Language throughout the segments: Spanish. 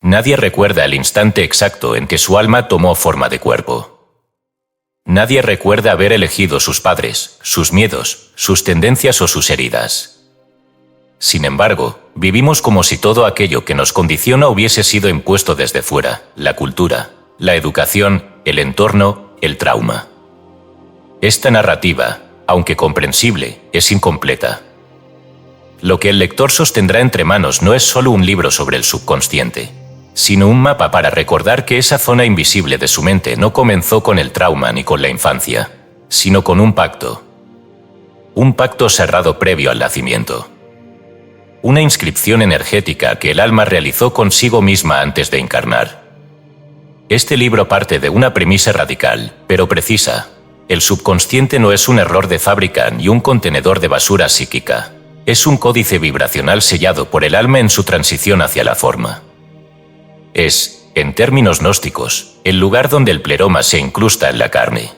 Nadie recuerda el instante exacto en que su alma tomó forma de cuerpo. Nadie recuerda haber elegido sus padres, sus miedos, sus tendencias o sus heridas. Sin embargo, vivimos como si todo aquello que nos condiciona hubiese sido impuesto desde fuera: la cultura, la educación, el entorno, el trauma. Esta narrativa, aunque comprensible, es incompleta. Lo que el lector sostendrá entre manos no es solo un libro sobre el subconsciente, sino un mapa para recordar que esa zona invisible de su mente no comenzó con el trauma ni con la infancia, sino con un pacto. Un pacto cerrado previo al nacimiento. Una inscripción energética que el alma realizó consigo misma antes de encarnar. Este libro parte de una premisa radical, pero precisa. El subconsciente no es un error de fábrica ni un contenedor de basura psíquica. Es un códice vibracional sellado por el alma en su transición hacia la forma. Es, en términos gnósticos, el lugar donde el pleroma se incrusta en la carne.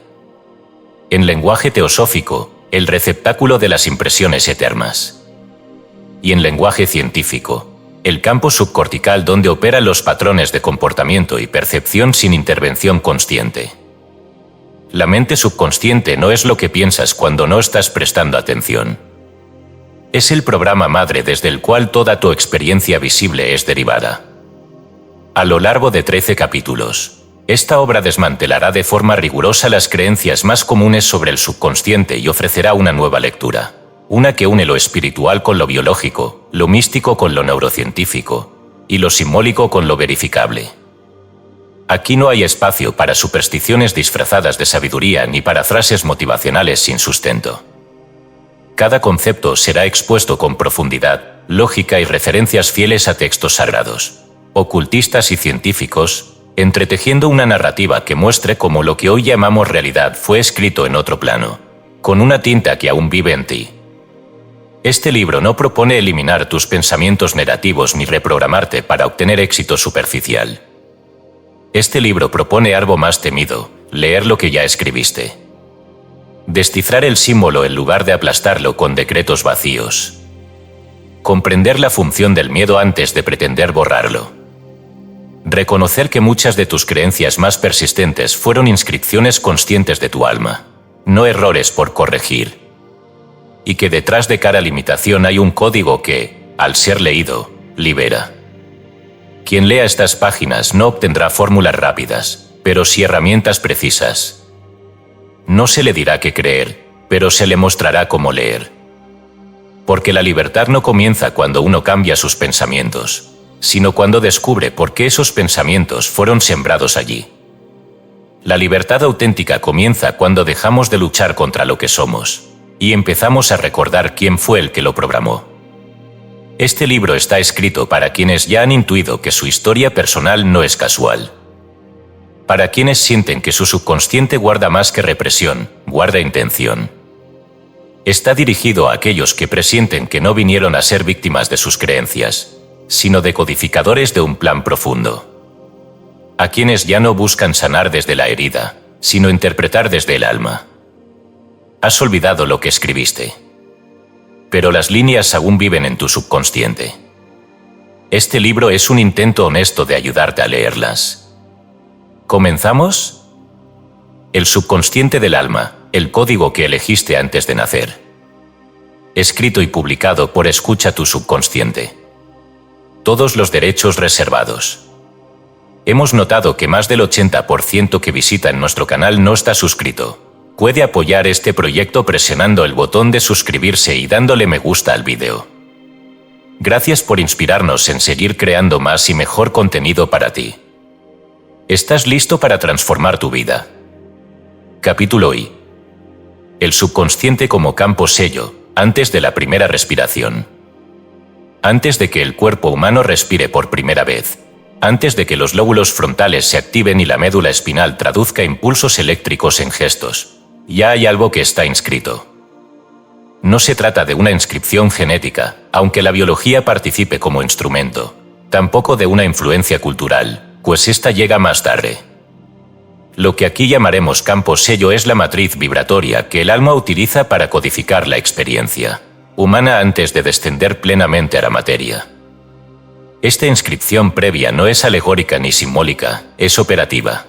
En lenguaje teosófico, el receptáculo de las impresiones eternas. Y en lenguaje científico, el campo subcortical donde operan los patrones de comportamiento y percepción sin intervención consciente. La mente subconsciente no es lo que piensas cuando no estás prestando atención. Es el programa madre desde el cual toda tu experiencia visible es derivada. A lo largo de 13 capítulos, esta obra desmantelará de forma rigurosa las creencias más comunes sobre el subconsciente y ofrecerá una nueva lectura. Una que une lo espiritual con lo biológico, lo místico con lo neurocientífico, y lo simbólico con lo verificable. Aquí no hay espacio para supersticiones disfrazadas de sabiduría ni para frases motivacionales sin sustento. Cada concepto será expuesto con profundidad, lógica y referencias fieles a textos sagrados, ocultistas y científicos, entretejiendo una narrativa que muestre cómo lo que hoy llamamos realidad fue escrito en otro plano, con una tinta que aún vive en ti. Este libro no propone eliminar tus pensamientos negativos ni reprogramarte para obtener éxito superficial. Este libro propone algo más temido: leer lo que ya escribiste. Descifrar el símbolo en lugar de aplastarlo con decretos vacíos. Comprender la función del miedo antes de pretender borrarlo. Reconocer que muchas de tus creencias más persistentes fueron inscripciones conscientes de tu alma, no errores por corregir. Y que detrás de cada limitación hay un código que, al ser leído, libera. Quien lea estas páginas no obtendrá fórmulas rápidas, pero sí herramientas precisas. No se le dirá qué creer, pero se le mostrará cómo leer. Porque la libertad no comienza cuando uno cambia sus pensamientos, sino cuando descubre por qué esos pensamientos fueron sembrados allí. La libertad auténtica comienza cuando dejamos de luchar contra lo que somos, y empezamos a recordar quién fue el que lo programó. Este libro está escrito para quienes ya han intuido que su historia personal no es casual. Para quienes sienten que su subconsciente guarda más que represión, guarda intención. Está dirigido a aquellos que presienten que no vinieron a ser víctimas de sus creencias, sino decodificadores de un plan profundo. A quienes ya no buscan sanar desde la herida, sino interpretar desde el alma. Has olvidado lo que escribiste. Pero las líneas aún viven en tu subconsciente. Este libro es un intento honesto de ayudarte a leerlas. ¿Comenzamos? El subconsciente del alma, el código que elegiste antes de nacer. Escrito y publicado por Escucha tu subconsciente. Todos los derechos reservados. Hemos notado que más del 80% que visita en nuestro canal no está suscrito. Puede apoyar este proyecto presionando el botón de suscribirse y dándole me gusta al vídeo. Gracias por inspirarnos en seguir creando más y mejor contenido para ti. ¿Estás listo para transformar tu vida? Capítulo I. El subconsciente como campo sello, antes de la primera respiración. Antes de que el cuerpo humano respire por primera vez. Antes de que los lóbulos frontales se activen y la médula espinal traduzca impulsos eléctricos en gestos. Ya hay algo que está inscrito. No se trata de una inscripción genética, aunque la biología participe como instrumento. Tampoco de una influencia cultural, pues esta llega más tarde. Lo que aquí llamaremos campo sello es la matriz vibratoria que el alma utiliza para codificar la experiencia humana antes de descender plenamente a la materia. esta inscripción previa no es alegórica ni simbólica, es operativa.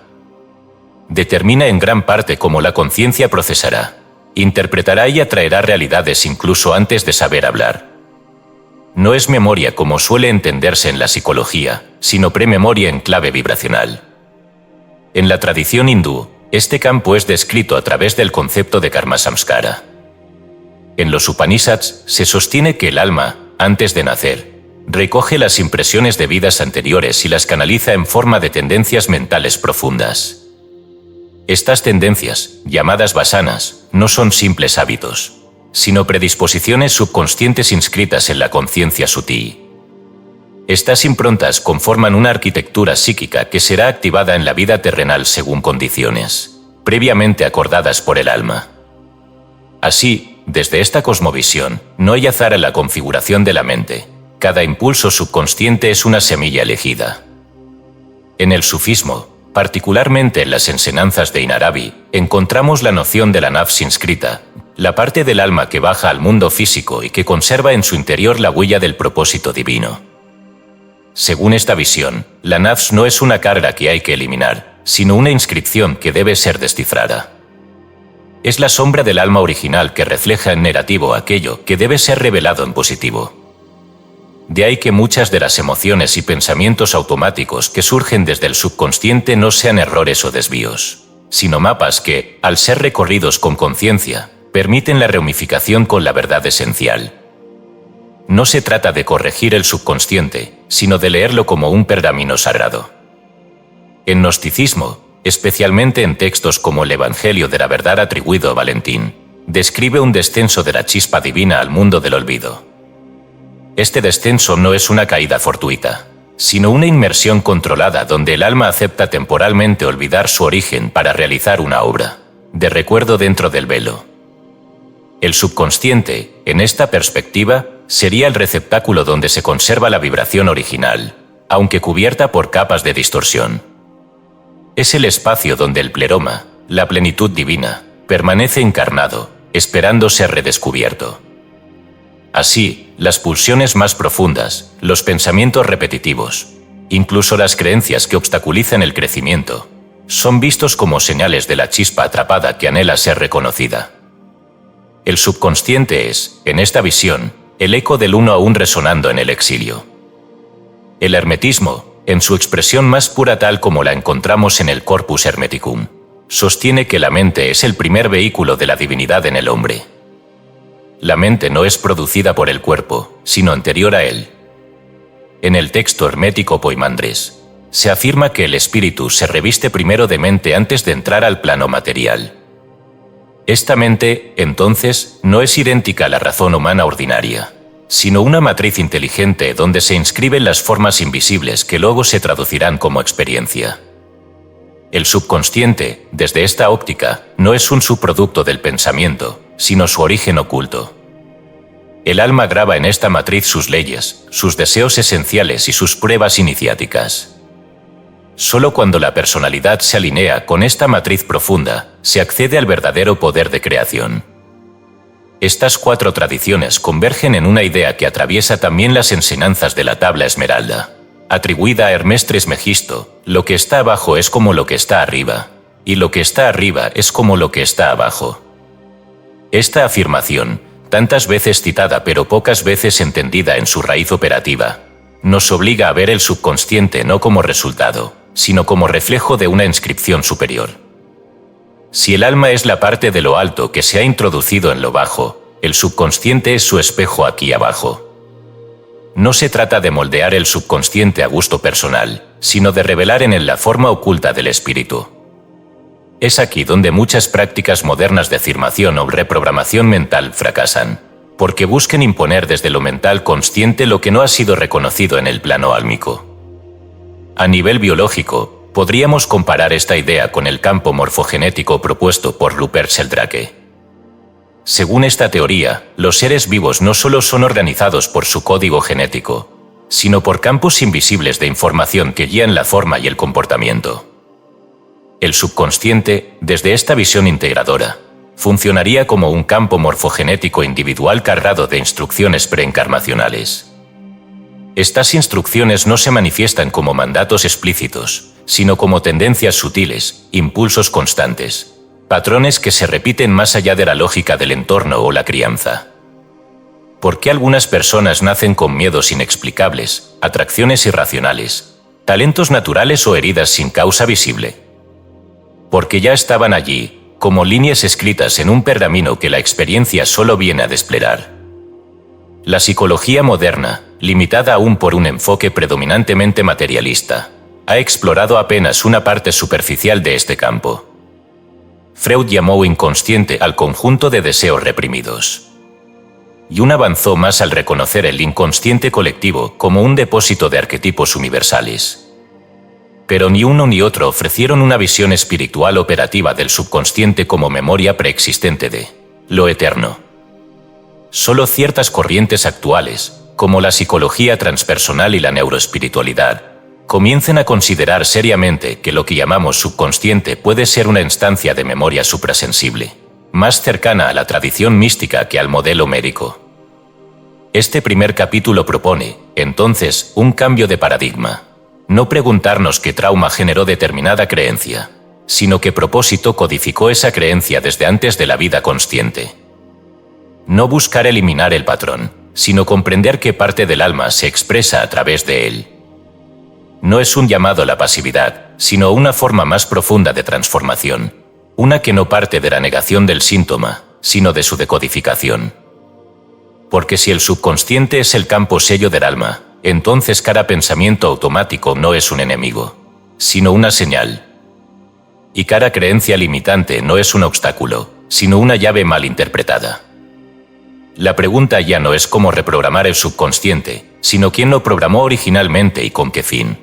Determina en gran parte cómo la conciencia procesará, interpretará y atraerá realidades incluso antes de saber hablar. No es memoria como suele entenderse en la psicología, sino prememoria en clave vibracional. En la tradición hindú, este campo es descrito a través del concepto de karma samskara. En los Upanishads se sostiene que el alma, antes de nacer, recoge las impresiones de vidas anteriores y las canaliza en forma de tendencias mentales profundas. Estas tendencias, llamadas vasanas, no son simples hábitos, sino predisposiciones subconscientes inscritas en la conciencia sutil. Estas improntas conforman una arquitectura psíquica que será activada en la vida terrenal según condiciones, previamente acordadas por el alma. Así, desde esta cosmovisión, no hay azar en la configuración de la mente. Cada impulso subconsciente es una semilla elegida. En el sufismo, particularmente en las enseñanzas de Inarabi, encontramos la noción de la nafs inscrita, la parte del alma que baja al mundo físico y que conserva en su interior la huella del propósito divino. Según esta visión, la nafs no es una carga que hay que eliminar, sino una inscripción que debe ser descifrada. Es la sombra del alma original que refleja en negativo aquello que debe ser revelado en positivo. De ahí que muchas de las emociones y pensamientos automáticos que surgen desde el subconsciente no sean errores o desvíos, sino mapas que, al ser recorridos con conciencia, permiten la reunificación con la verdad esencial. No se trata de corregir el subconsciente, sino de leerlo como un pergamino sagrado. En gnosticismo, especialmente en textos como el Evangelio de la Verdad atribuido a Valentín, describe un descenso de la chispa divina al mundo del olvido. Este descenso no es una caída fortuita, sino una inmersión controlada donde el alma acepta temporalmente olvidar su origen para realizar una obra de recuerdo dentro del velo. El subconsciente, en esta perspectiva, sería el receptáculo donde se conserva la vibración original, aunque cubierta por capas de distorsión. Es el espacio donde el pleroma, la plenitud divina, permanece encarnado, esperando ser redescubierto. Así, las pulsiones más profundas, los pensamientos repetitivos, incluso las creencias que obstaculizan el crecimiento, son vistos como señales de la chispa atrapada que anhela ser reconocida. El subconsciente es, en esta visión, el eco del uno aún resonando en el exilio. El hermetismo, en su expresión más pura tal como la encontramos en el Corpus Hermeticum, sostiene que la mente es el primer vehículo de la divinidad en el hombre. La mente no es producida por el cuerpo, sino anterior a él. En el texto hermético Poimandres, se afirma que el espíritu se reviste primero de mente antes de entrar al plano material. Esta mente, entonces, no es idéntica a la razón humana ordinaria, sino una matriz inteligente donde se inscriben las formas invisibles que luego se traducirán como experiencia. El subconsciente, desde esta óptica, no es un subproducto del pensamiento, sino su origen oculto. El alma graba en esta matriz sus leyes, sus deseos esenciales y sus pruebas iniciáticas. Solo cuando la personalidad se alinea con esta matriz profunda, se accede al verdadero poder de creación. Estas cuatro tradiciones convergen en una idea que atraviesa también las enseñanzas de la tabla esmeralda, atribuida a Hermes Trismegisto: lo que está abajo es como lo que está arriba, y lo que está arriba es como lo que está abajo. Esta afirmación, tantas veces citada pero pocas veces entendida en su raíz operativa, nos obliga a ver el subconsciente no como resultado, sino como reflejo de una inscripción superior. Si el alma es la parte de lo alto que se ha introducido en lo bajo, el subconsciente es su espejo aquí abajo. No se trata de moldear el subconsciente a gusto personal, sino de revelar en él la forma oculta del espíritu. Es aquí donde muchas prácticas modernas de afirmación o reprogramación mental fracasan, porque buscan imponer desde lo mental consciente lo que no ha sido reconocido en el plano álmico. A nivel biológico, podríamos comparar esta idea con el campo morfogenético propuesto por Rupert Sheldrake. Según esta teoría, los seres vivos no solo son organizados por su código genético, sino por campos invisibles de información que guían la forma y el comportamiento. El subconsciente, desde esta visión integradora, funcionaría como un campo morfogenético individual cargado de instrucciones preencarnacionales. Estas instrucciones no se manifiestan como mandatos explícitos, sino como tendencias sutiles, impulsos constantes, patrones que se repiten más allá de la lógica del entorno o la crianza. ¿Por qué algunas personas nacen con miedos inexplicables, atracciones irracionales, talentos naturales o heridas sin causa visible? Porque ya estaban allí, como líneas escritas en un pergamino que la experiencia solo viene a desplegar. La psicología moderna, limitada aún por un enfoque predominantemente materialista, ha explorado apenas una parte superficial de este campo. Freud llamó inconsciente al conjunto de deseos reprimidos. Jung avanzó más al reconocer el inconsciente colectivo como un depósito de arquetipos universales. Pero ni uno ni otro ofrecieron una visión espiritual operativa del subconsciente como memoria preexistente de lo eterno. Solo ciertas corrientes actuales, como la psicología transpersonal y la neuroespiritualidad, comienzan a considerar seriamente que lo que llamamos subconsciente puede ser una instancia de memoria suprasensible, más cercana a la tradición mística que al modelo médico. Este primer capítulo propone, entonces, un cambio de paradigma. No preguntarnos qué trauma generó determinada creencia, sino qué propósito codificó esa creencia desde antes de la vida consciente. No buscar eliminar el patrón, sino comprender qué parte del alma se expresa a través de él. No es un llamado a la pasividad, sino una forma más profunda de transformación, una que no parte de la negación del síntoma, sino de su decodificación. Porque si el subconsciente es el campo sello del alma, entonces cada pensamiento automático no es un enemigo, sino una señal. Y cada creencia limitante no es un obstáculo, sino una llave mal interpretada. La pregunta ya no es cómo reprogramar el subconsciente, sino quién lo programó originalmente y con qué fin.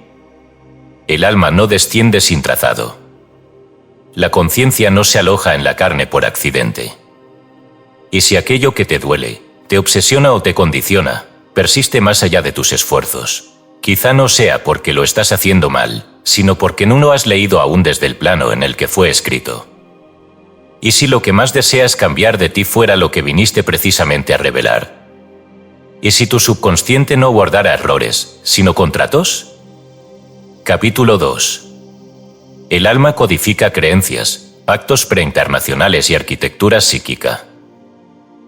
El alma no desciende sin trazado. La conciencia no se aloja en la carne por accidente. Y si aquello que te duele, te obsesiona o te condiciona, persiste más allá de tus esfuerzos, quizá no sea porque lo estás haciendo mal, sino porque no lo has leído aún desde el plano en el que fue escrito. ¿Y si lo que más deseas cambiar de ti fuera lo que viniste precisamente a revelar? ¿Y si tu subconsciente no guardara errores, sino contratos? Capítulo 2. El alma codifica creencias, pactos preinternacionales y arquitectura psíquica.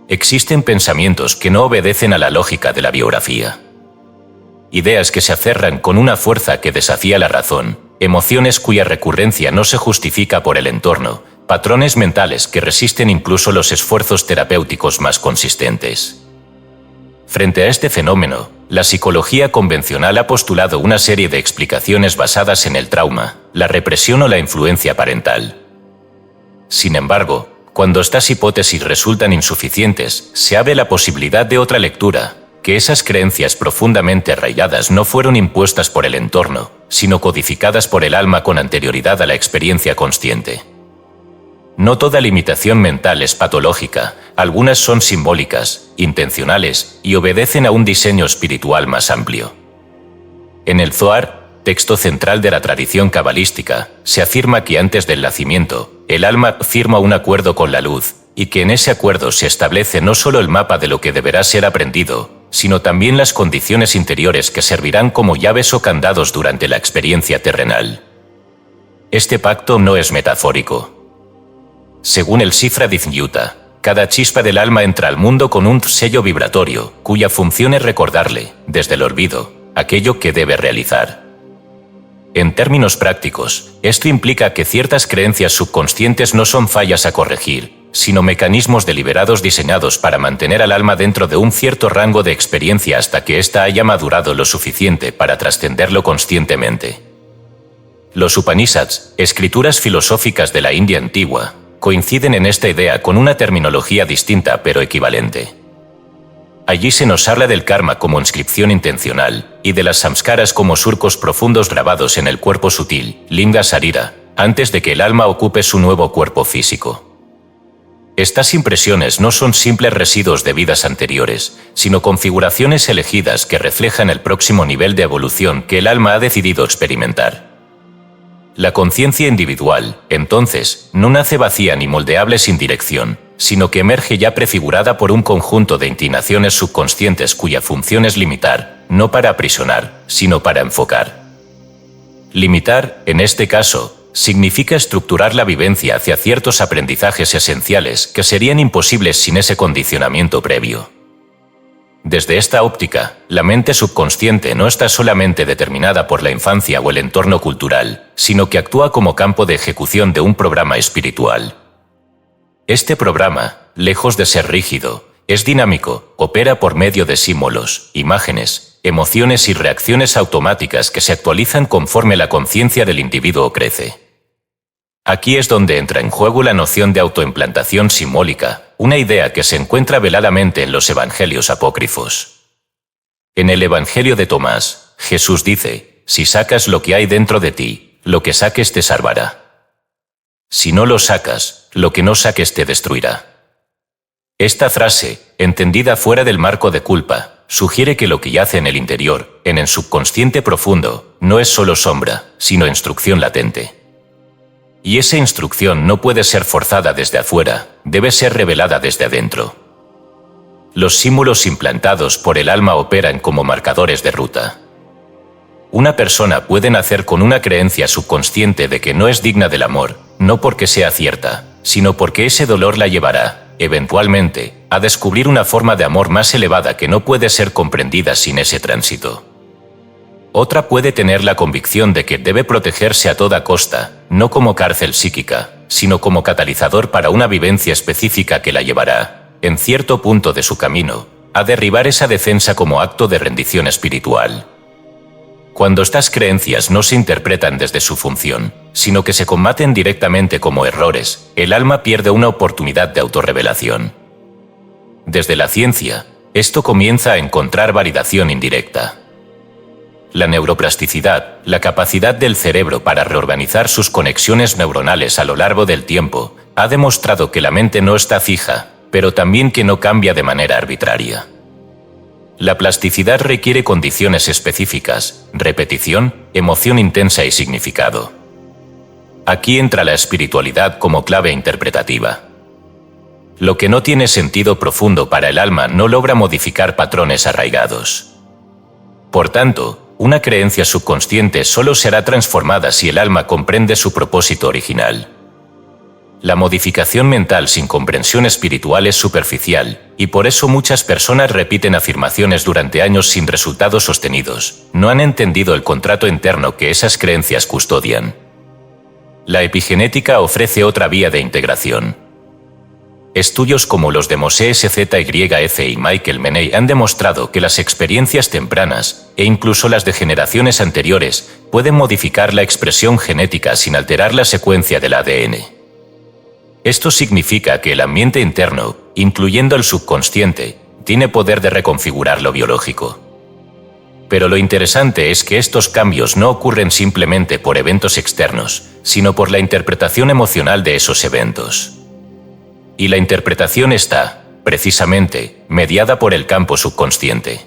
Existen pensamientos que no obedecen a la lógica de la biografía. Ideas que se aferran con una fuerza que desafía la razón, emociones cuya recurrencia no se justifica por el entorno, patrones mentales que resisten incluso los esfuerzos terapéuticos más consistentes. Frente a este fenómeno, la psicología convencional ha postulado una serie de explicaciones basadas en el trauma, la represión o la influencia parental. Sin embargo, cuando estas hipótesis resultan insuficientes, se abre la posibilidad de otra lectura, que esas creencias profundamente arraigadas no fueron impuestas por el entorno, sino codificadas por el alma con anterioridad a la experiencia consciente. No toda limitación mental es patológica, algunas son simbólicas, intencionales y obedecen a un diseño espiritual más amplio. En el Zohar, texto central de la tradición cabalística, se afirma que antes del nacimiento, el alma firma un acuerdo con la luz, y que en ese acuerdo se establece no solo el mapa de lo que deberá ser aprendido, sino también las condiciones interiores que servirán como llaves o candados durante la experiencia terrenal. Este pacto no es metafórico. Según el Sifra Yuta, cada chispa del alma entra al mundo con un sello vibratorio, cuya función es recordarle, desde el olvido, aquello que debe realizar. En términos prácticos, esto implica que ciertas creencias subconscientes no son fallas a corregir, sino mecanismos deliberados diseñados para mantener al alma dentro de un cierto rango de experiencia hasta que ésta haya madurado lo suficiente para trascenderlo conscientemente. Los Upanishads, escrituras filosóficas de la India antigua, coinciden en esta idea con una terminología distinta pero equivalente. Allí se nos habla del karma como inscripción intencional, y de las samskaras como surcos profundos grabados en el cuerpo sutil, linga sarira, antes de que el alma ocupe su nuevo cuerpo físico. Estas impresiones no son simples residuos de vidas anteriores, sino configuraciones elegidas que reflejan el próximo nivel de evolución que el alma ha decidido experimentar. La conciencia individual, entonces, no nace vacía ni moldeable sin dirección, sino que emerge ya prefigurada por un conjunto de inclinaciones subconscientes cuya función es limitar, no para aprisionar, sino para enfocar. Limitar, en este caso, significa estructurar la vivencia hacia ciertos aprendizajes esenciales que serían imposibles sin ese condicionamiento previo. Desde esta óptica, la mente subconsciente no está solamente determinada por la infancia o el entorno cultural, sino que actúa como campo de ejecución de un programa espiritual. Este programa, lejos de ser rígido, es dinámico, opera por medio de símbolos, imágenes, emociones y reacciones automáticas que se actualizan conforme la conciencia del individuo crece. Aquí es donde entra en juego la noción de autoimplantación simbólica, una idea que se encuentra veladamente en los evangelios apócrifos. En el Evangelio de Tomás, Jesús dice: «Si sacas lo que hay dentro de ti, lo que saques te salvará. Si no lo sacas, lo que no saques te destruirá». Esta frase, entendida fuera del marco de culpa, sugiere que lo que yace en el interior, en el subconsciente profundo, no es solo sombra, sino instrucción latente. Y esa instrucción no puede ser forzada desde afuera, debe ser revelada desde adentro. Los símbolos implantados por el alma operan como marcadores de ruta. Una persona puede nacer con una creencia subconsciente de que no es digna del amor, no porque sea cierta, sino porque ese dolor la llevará, eventualmente, a descubrir una forma de amor más elevada que no puede ser comprendida sin ese tránsito. Otra puede tener la convicción de que debe protegerse a toda costa, no como cárcel psíquica, sino como catalizador para una vivencia específica que la llevará, en cierto punto de su camino, a derribar esa defensa como acto de rendición espiritual. Cuando estas creencias no se interpretan desde su función, sino que se combaten directamente como errores, el alma pierde una oportunidad de autorrevelación. Desde la ciencia, esto comienza a encontrar validación indirecta. La neuroplasticidad, la capacidad del cerebro para reorganizar sus conexiones neuronales a lo largo del tiempo, ha demostrado que la mente no está fija, pero también que no cambia de manera arbitraria. La plasticidad requiere condiciones específicas, repetición, emoción intensa y significado. Aquí entra la espiritualidad como clave interpretativa. Lo que no tiene sentido profundo para el alma no logra modificar patrones arraigados. Por tanto, una creencia subconsciente solo será transformada si el alma comprende su propósito original. La modificación mental sin comprensión espiritual es superficial, y por eso muchas personas repiten afirmaciones durante años sin resultados sostenidos. No han entendido el contrato interno que esas creencias custodian. La epigenética ofrece otra vía de integración. Estudios como los de Moshe SZYF y Michael Meney han demostrado que las experiencias tempranas, e incluso las de generaciones anteriores, pueden modificar la expresión genética sin alterar la secuencia del ADN. Esto significa que el ambiente interno, incluyendo el subconsciente, tiene poder de reconfigurar lo biológico. Pero lo interesante es que estos cambios no ocurren simplemente por eventos externos, sino por la interpretación emocional de esos eventos. Y la interpretación está, precisamente, mediada por el campo subconsciente.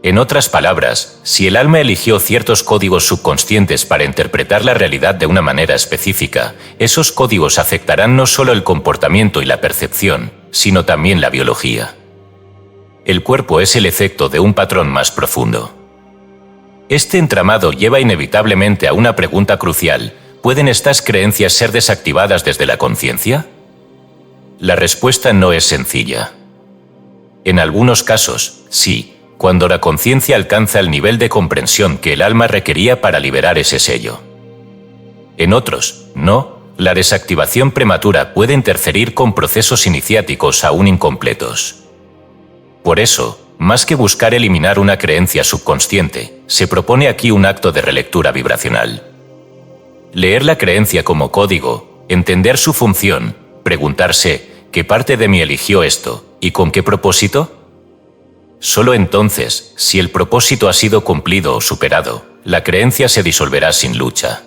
En otras palabras, si el alma eligió ciertos códigos subconscientes para interpretar la realidad de una manera específica, esos códigos afectarán no solo el comportamiento y la percepción, sino también la biología. El cuerpo es el efecto de un patrón más profundo. Este entramado lleva inevitablemente a una pregunta crucial: ¿pueden estas creencias ser desactivadas desde la conciencia? La respuesta no es sencilla. En algunos casos, sí, cuando la conciencia alcanza el nivel de comprensión que el alma requería para liberar ese sello. En otros, no, la desactivación prematura puede interferir con procesos iniciáticos aún incompletos. Por eso, más que buscar eliminar una creencia subconsciente, se propone aquí un acto de relectura vibracional. Leer la creencia como código, entender su función, preguntarse: ¿qué parte de mí eligió esto, y con qué propósito? Solo entonces, si el propósito ha sido cumplido o superado, la creencia se disolverá sin lucha.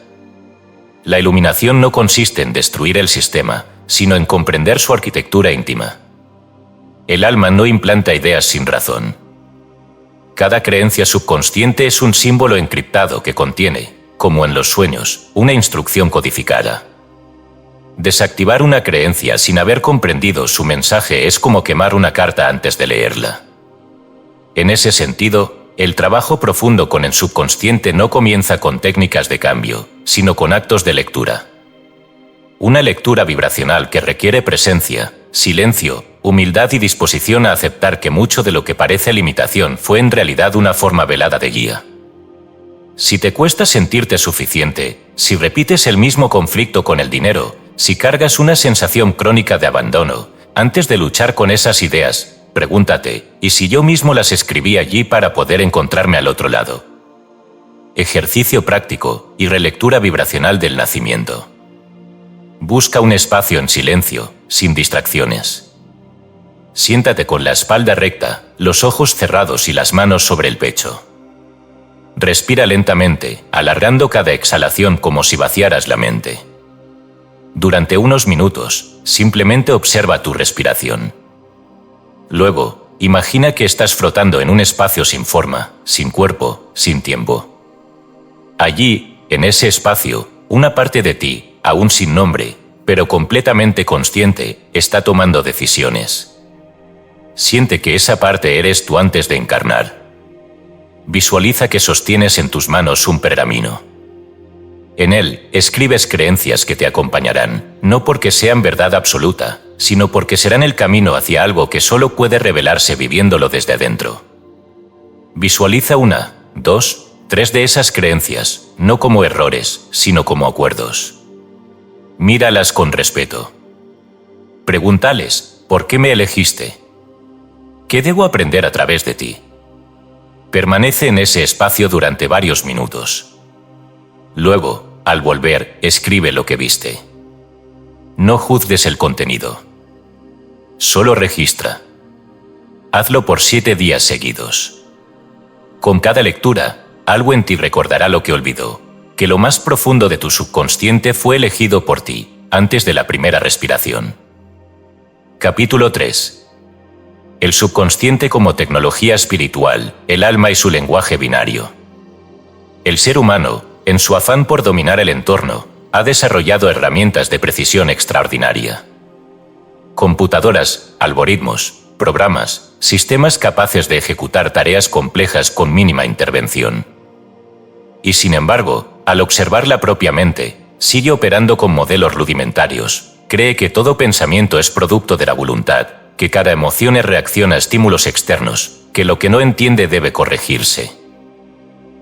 La iluminación no consiste en destruir el sistema, sino en comprender su arquitectura íntima. El alma no implanta ideas sin razón. Cada creencia subconsciente es un símbolo encriptado que contiene, como en los sueños, una instrucción codificada. Desactivar una creencia sin haber comprendido su mensaje es como quemar una carta antes de leerla. En ese sentido, el trabajo profundo con el subconsciente no comienza con técnicas de cambio, sino con actos de lectura. Una lectura vibracional que requiere presencia, silencio, humildad y disposición a aceptar que mucho de lo que parece limitación fue en realidad una forma velada de guía. Si te cuesta sentirte suficiente, si repites el mismo conflicto con el dinero, si cargas una sensación crónica de abandono, antes de luchar con esas ideas, pregúntate, ¿y si yo mismo las escribí allí para poder encontrarme al otro lado? Ejercicio práctico y relectura vibracional del nacimiento. Busca un espacio en silencio, sin distracciones. Siéntate con la espalda recta, los ojos cerrados y las manos sobre el pecho. Respira lentamente, alargando cada exhalación como si vaciaras la mente. Durante unos minutos, simplemente observa tu respiración. Luego, imagina que estás flotando en un espacio sin forma, sin cuerpo, sin tiempo. Allí, en ese espacio, una parte de ti, aún sin nombre, pero completamente consciente, está tomando decisiones. Siente que esa parte eres tú antes de encarnar. Visualiza que sostienes en tus manos un pergamino. En él, escribes creencias que te acompañarán, no porque sean verdad absoluta, sino porque serán el camino hacia algo que solo puede revelarse viviéndolo desde adentro. Visualiza 1, 2, 3 de esas creencias, no como errores, sino como acuerdos. Míralas con respeto. Pregúntales, ¿por qué me elegiste? ¿Qué debo aprender a través de ti? Permanece en ese espacio durante varios minutos. Luego, al volver, escribe lo que viste. No juzgues el contenido. Solo registra. Hazlo por 7 días seguidos. Con cada lectura, algo en ti recordará lo que olvidó, que lo más profundo de tu subconsciente fue elegido por ti, antes de la primera respiración. Capítulo 3. El subconsciente como tecnología espiritual, el alma y su lenguaje binario. El ser humano, en su afán por dominar el entorno, ha desarrollado herramientas de precisión extraordinaria. Computadoras, algoritmos, programas, sistemas capaces de ejecutar tareas complejas con mínima intervención. Y sin embargo, al observarla propiamente, sigue operando con modelos rudimentarios, cree que todo pensamiento es producto de la voluntad, que cada emoción es reacción a estímulos externos, que lo que no entiende debe corregirse.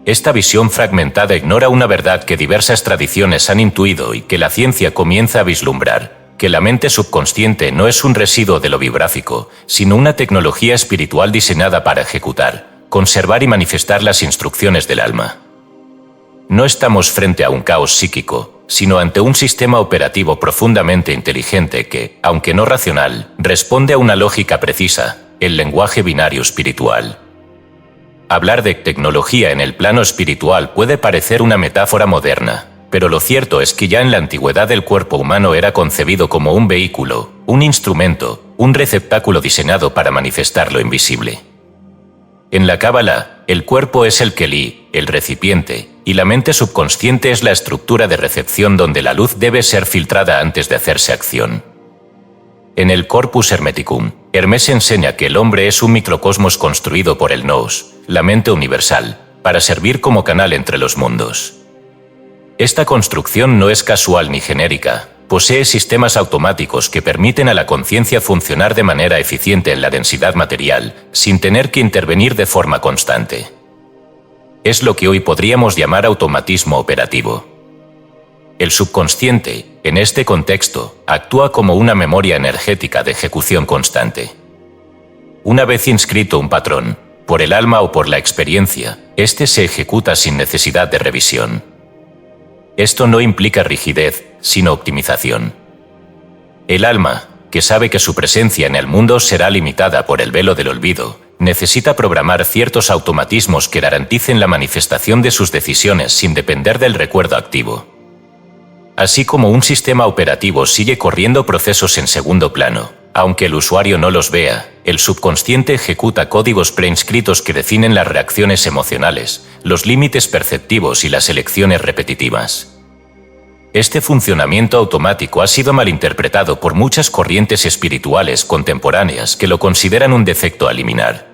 Esta visión fragmentada ignora una verdad que diversas tradiciones han intuido y que la ciencia comienza a vislumbrar, que la mente subconsciente no es un residuo de lo biográfico, sino una tecnología espiritual diseñada para ejecutar, conservar y manifestar las instrucciones del alma. No estamos frente a un caos psíquico, sino ante un sistema operativo profundamente inteligente que, aunque no racional, responde a una lógica precisa, el lenguaje binario espiritual. Hablar de tecnología en el plano espiritual puede parecer una metáfora moderna, pero lo cierto es que ya en la antigüedad el cuerpo humano era concebido como un vehículo, un instrumento, un receptáculo diseñado para manifestar lo invisible. En la Cábala, el cuerpo es el Kelí, el recipiente, y la mente subconsciente es la estructura de recepción donde la luz debe ser filtrada antes de hacerse acción. En el Corpus Hermeticum, Hermes enseña que el hombre es un microcosmos construido por el Nous, la mente universal, para servir como canal entre los mundos. Esta construcción no es casual ni genérica, posee sistemas automáticos que permiten a la conciencia funcionar de manera eficiente en la densidad material, sin tener que intervenir de forma constante. Es lo que hoy podríamos llamar automatismo operativo. El subconsciente, en este contexto, actúa como una memoria energética de ejecución constante. Una vez inscrito un patrón, por el alma o por la experiencia, este se ejecuta sin necesidad de revisión. Esto no implica rigidez, sino optimización. El alma, que sabe que su presencia en el mundo será limitada por el velo del olvido, necesita programar ciertos automatismos que garanticen la manifestación de sus decisiones sin depender del recuerdo activo. Así como un sistema operativo sigue corriendo procesos en segundo plano, aunque el usuario no los vea, el subconsciente ejecuta códigos preinscritos que definen las reacciones emocionales, los límites perceptivos y las elecciones repetitivas. Este funcionamiento automático ha sido malinterpretado por muchas corrientes espirituales contemporáneas que lo consideran un defecto a eliminar.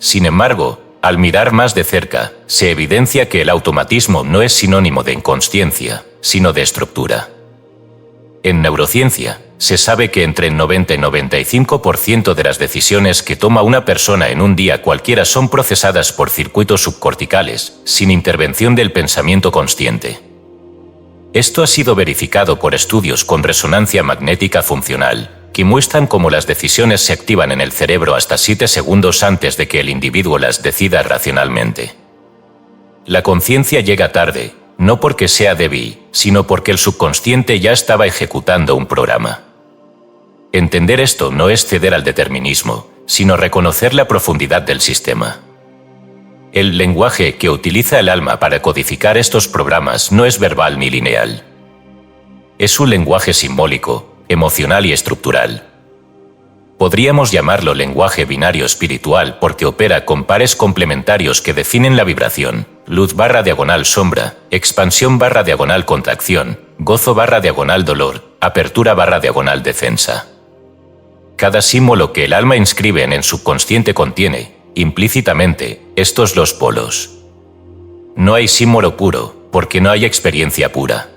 Sin embargo, Al mirar más de cerca, se evidencia que el automatismo no es sinónimo de inconsciencia, sino de estructura. En neurociencia, se sabe que entre el 90 y 95% de las decisiones que toma una persona en un día cualquiera son procesadas por circuitos subcorticales, sin intervención del pensamiento consciente. Esto ha sido verificado por estudios con resonancia magnética funcional, que muestran cómo las decisiones se activan en el cerebro hasta 7 segundos antes de que el individuo las decida racionalmente. La conciencia llega tarde, no porque sea débil, sino porque el subconsciente ya estaba ejecutando un programa. Entender esto no es ceder al determinismo, sino reconocer la profundidad del sistema. El lenguaje que utiliza el alma para codificar estos programas no es verbal ni lineal. Es un lenguaje simbólico, emocional y estructural. Podríamos llamarlo lenguaje binario espiritual porque opera con pares complementarios que definen la vibración: luz/sombra, expansión/contracción, gozo/dolor, apertura/defensa. Cada símbolo que el alma inscribe en el subconsciente contiene, implícitamente, estos los polos. No hay símbolo puro, porque no hay experiencia pura.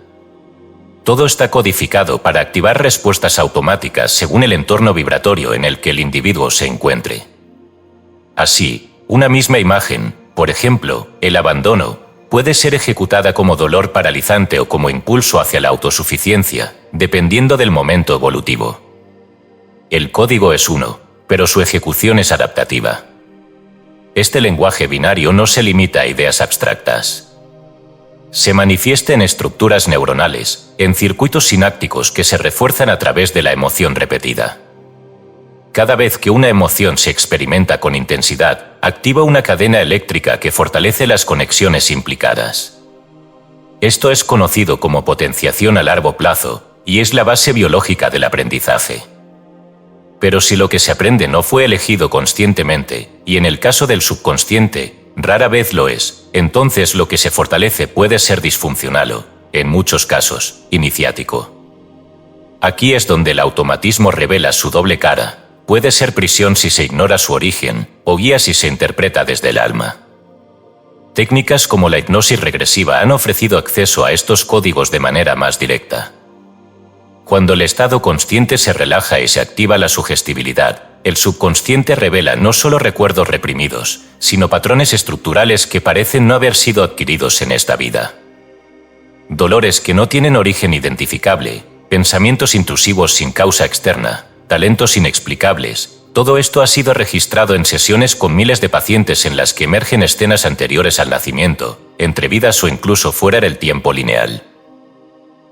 Todo está codificado para activar respuestas automáticas según el entorno vibratorio en el que el individuo se encuentre. Así, una misma imagen, por ejemplo, el abandono, puede ser ejecutada como dolor paralizante o como impulso hacia la autosuficiencia, dependiendo del momento evolutivo. El código es uno, pero su ejecución es adaptativa. Este lenguaje binario no se limita a ideas abstractas. Se manifiesta en estructuras neuronales, en circuitos sinápticos que se refuerzan a través de la emoción repetida. Cada vez que una emoción se experimenta con intensidad, activa una cadena eléctrica que fortalece las conexiones implicadas. Esto es conocido como potenciación a largo plazo, y es la base biológica del aprendizaje. Pero si lo que se aprende no fue elegido conscientemente, y en el caso del subconsciente, rara vez lo es, entonces lo que se fortalece puede ser disfuncional o, en muchos casos, iniciático. Aquí es donde el automatismo revela su doble cara: puede ser prisión si se ignora su origen, o guía si se interpreta desde el alma. Técnicas como la hipnosis regresiva han ofrecido acceso a estos códigos de manera más directa. Cuando el estado consciente se relaja y se activa la sugestibilidad, el subconsciente revela no solo recuerdos reprimidos, sino patrones estructurales que parecen no haber sido adquiridos en esta vida. Dolores que no tienen origen identificable, pensamientos intrusivos sin causa externa, talentos inexplicables, todo esto ha sido registrado en sesiones con miles de pacientes en las que emergen escenas anteriores al nacimiento, entre vidas o incluso fuera del tiempo lineal.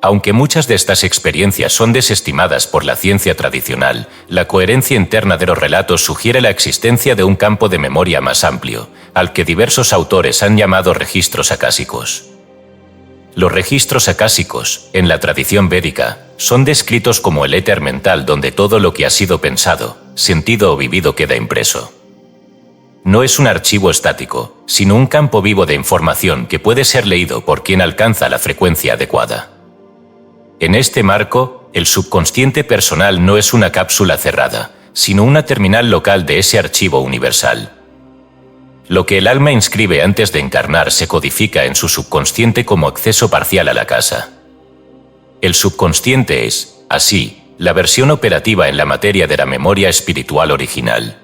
Aunque muchas de estas experiencias son desestimadas por la ciencia tradicional, la coherencia interna de los relatos sugiere la existencia de un campo de memoria más amplio, al que diversos autores han llamado registros acásicos. Los registros acásicos, en la tradición védica, son descritos como el éter mental donde todo lo que ha sido pensado, sentido o vivido queda impreso. No es un archivo estático, sino un campo vivo de información que puede ser leído por quien alcanza la frecuencia adecuada. En este marco, el subconsciente personal no es una cápsula cerrada, sino una terminal local de ese archivo universal. Lo que el alma inscribe antes de encarnar se codifica en su subconsciente como acceso parcial a la casa. El subconsciente es, así, la versión operativa en la materia de la memoria espiritual original.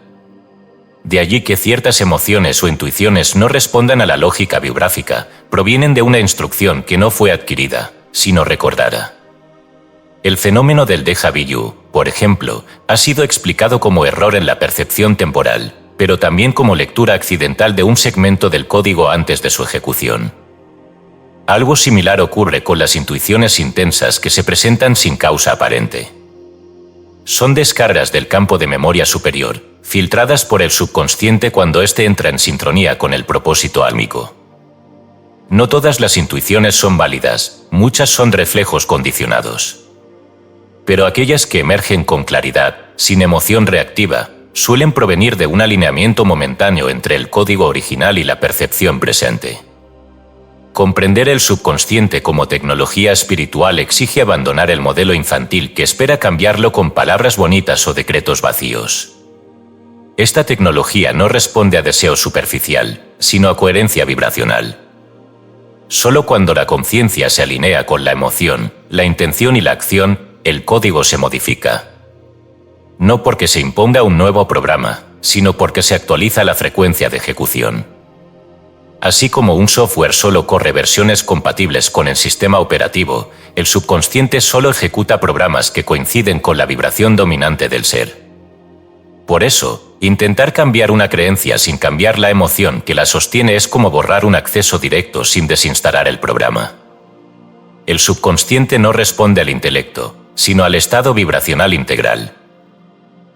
De allí que ciertas emociones o intuiciones no respondan a la lógica biográfica, provienen de una instrucción que no fue adquirida, sino recordada. El fenómeno del déjà vu, por ejemplo, ha sido explicado como error en la percepción temporal, pero también como lectura accidental de un segmento del código antes de su ejecución. Algo similar ocurre con las intuiciones intensas que se presentan sin causa aparente. Son descargas del campo de memoria superior, filtradas por el subconsciente cuando éste entra en sincronía con el propósito álmico. No todas las intuiciones son válidas, muchas son reflejos condicionados. Pero aquellas que emergen con claridad, sin emoción reactiva, suelen provenir de un alineamiento momentáneo entre el código original y la percepción presente. Comprender el subconsciente como tecnología espiritual exige abandonar el modelo infantil que espera cambiarlo con palabras bonitas o decretos vacíos. Esta tecnología no responde a deseo superficial, sino a coherencia vibracional. Solo cuando la conciencia se alinea con la emoción, la intención y la acción, el código se modifica. No porque se imponga un nuevo programa, sino porque se actualiza la frecuencia de ejecución. Así como un software solo corre versiones compatibles con el sistema operativo, el subconsciente solo ejecuta programas que coinciden con la vibración dominante del ser. Por eso, intentar cambiar una creencia sin cambiar la emoción que la sostiene es como borrar un acceso directo sin desinstalar el programa. El subconsciente no responde al intelecto, sino al estado vibracional integral.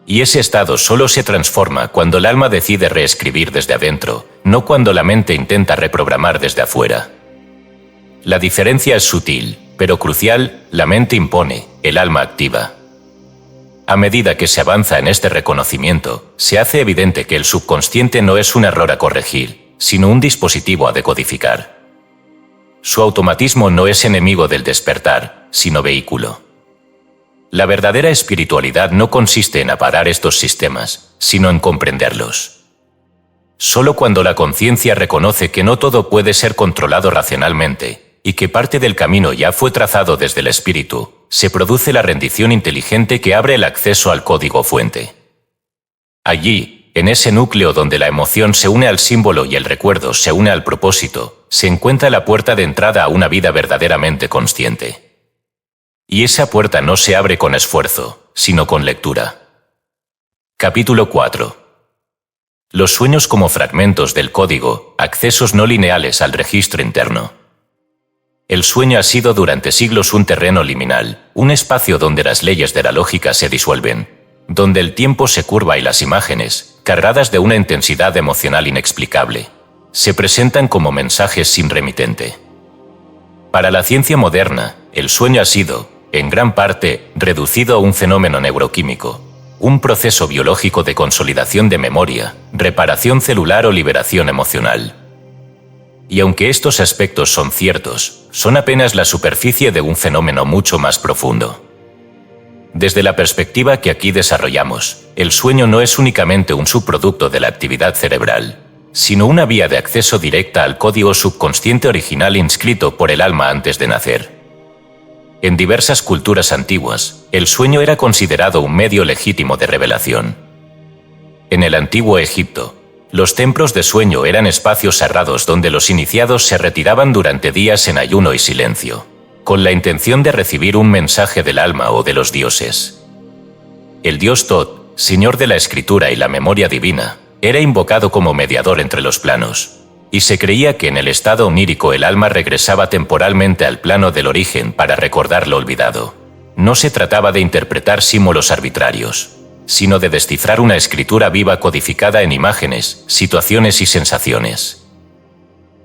Y ese estado solo se transforma cuando el alma decide reescribir desde adentro, no cuando la mente intenta reprogramar desde afuera. La diferencia es sutil, pero crucial: la mente impone, el alma activa. A medida que se avanza en este reconocimiento, se hace evidente que el subconsciente no es un error a corregir, sino un dispositivo a decodificar. Su automatismo no es enemigo del despertar, sino vehículo. La verdadera espiritualidad no consiste en aparar estos sistemas, sino en comprenderlos. Solo cuando la conciencia reconoce que no todo puede ser controlado racionalmente, y que parte del camino ya fue trazado desde el espíritu, se produce la rendición inteligente que abre el acceso al código fuente. Allí, en ese núcleo donde la emoción se une al símbolo y el recuerdo se une al propósito, se encuentra la puerta de entrada a una vida verdaderamente consciente. Y esa puerta no se abre con esfuerzo, sino con lectura. Capítulo 4. Los sueños como fragmentos del código, accesos no lineales al registro interno. El sueño ha sido durante siglos un terreno liminal, un espacio donde las leyes de la lógica se disuelven, donde el tiempo se curva y las imágenes, cargadas de una intensidad emocional inexplicable, se presentan como mensajes sin remitente. Para la ciencia moderna, el sueño ha sido, en gran parte, reducido a un fenómeno neuroquímico, un proceso biológico de consolidación de memoria, reparación celular o liberación emocional. Y aunque estos aspectos son ciertos, son apenas la superficie de un fenómeno mucho más profundo. Desde la perspectiva que aquí desarrollamos, el sueño no es únicamente un subproducto de la actividad cerebral, sino una vía de acceso directa al código subconsciente original inscrito por el alma antes de nacer. En diversas culturas antiguas, el sueño era considerado un medio legítimo de revelación. En el antiguo Egipto, los templos de sueño eran espacios cerrados donde los iniciados se retiraban durante días en ayuno y silencio, con la intención de recibir un mensaje del alma o de los dioses. El dios Tot, señor de la escritura y la memoria divina, era invocado como mediador entre los planos, y se creía que en el estado onírico el alma regresaba temporalmente al plano del origen para recordar lo olvidado. No se trataba de interpretar símbolos arbitrarios, sino de descifrar una escritura viva codificada en imágenes, situaciones y sensaciones.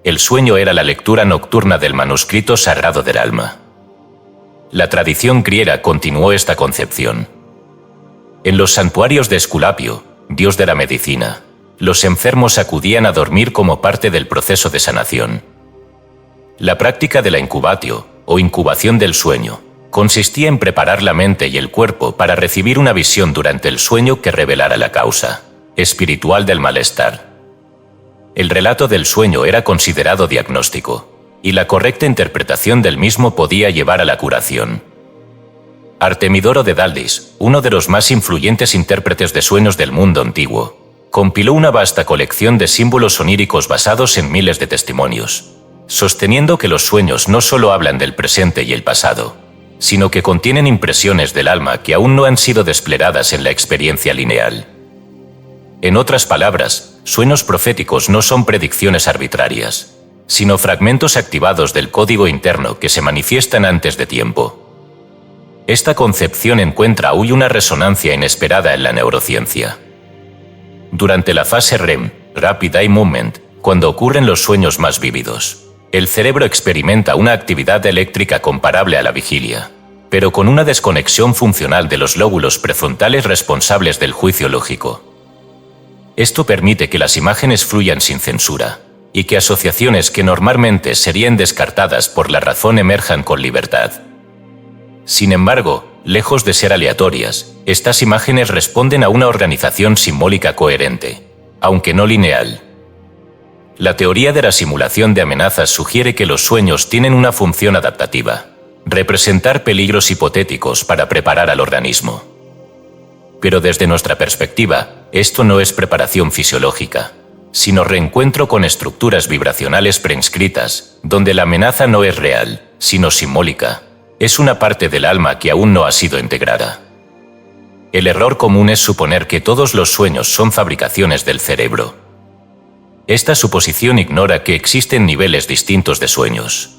El sueño era la lectura nocturna del manuscrito sagrado del alma. La tradición griega continuó esta concepción. En los santuarios de Esculapio, dios de la medicina, los enfermos acudían a dormir como parte del proceso de sanación. La práctica de la incubatio, o incubación del sueño, consistía en preparar la mente y el cuerpo para recibir una visión durante el sueño que revelara la causa espiritual del malestar. El relato del sueño era considerado diagnóstico, y la correcta interpretación del mismo podía llevar a la curación. Artemidoro de Daldis, uno de los más influyentes intérpretes de sueños del mundo antiguo, compiló una vasta colección de símbolos oníricos basados en miles de testimonios, sosteniendo que los sueños no solo hablan del presente y el pasado, sino que contienen impresiones del alma que aún no han sido desplegadas en la experiencia lineal. En otras palabras, sueños proféticos no son predicciones arbitrarias, sino fragmentos activados del código interno que se manifiestan antes de tiempo. Esta concepción encuentra hoy una resonancia inesperada en la neurociencia. Durante la fase REM, Rapid Eye Movement, cuando ocurren los sueños más vívidos, el cerebro experimenta una actividad eléctrica comparable a la vigilia, pero con una desconexión funcional de los lóbulos prefrontales responsables del juicio lógico. Esto permite que las imágenes fluyan sin censura, y que asociaciones que normalmente serían descartadas por la razón emerjan con libertad. Sin embargo, lejos de ser aleatorias, estas imágenes responden a una organización simbólica coherente, aunque no lineal. La teoría de la simulación de amenazas sugiere que los sueños tienen una función adaptativa: representar peligros hipotéticos para preparar al organismo. Pero desde nuestra perspectiva, esto no es preparación fisiológica, sino reencuentro con estructuras vibracionales preinscritas, donde la amenaza no es real, sino simbólica. Es una parte del alma que aún no ha sido integrada. El error común es suponer que todos los sueños son fabricaciones del cerebro. Esta suposición ignora que existen niveles distintos de sueños.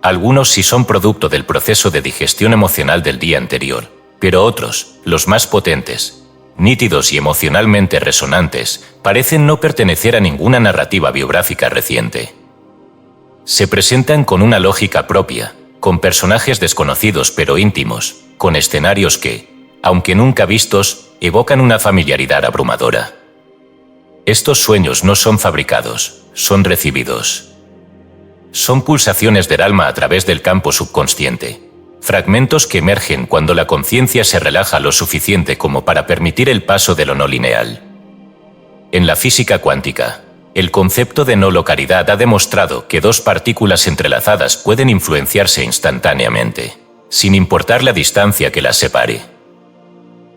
Algunos sí son producto del proceso de digestión emocional del día anterior, pero otros, los más potentes, nítidos y emocionalmente resonantes, parecen no pertenecer a ninguna narrativa biográfica reciente. Se presentan con una lógica propia, con personajes desconocidos pero íntimos, con escenarios que, aunque nunca vistos, evocan una familiaridad abrumadora. Estos sueños no son fabricados, son recibidos. Son pulsaciones del alma a través del campo subconsciente, fragmentos que emergen cuando la conciencia se relaja lo suficiente como para permitir el paso de lo no lineal. En la física cuántica, el concepto de no localidad ha demostrado que dos partículas entrelazadas pueden influenciarse instantáneamente, sin importar la distancia que las separe.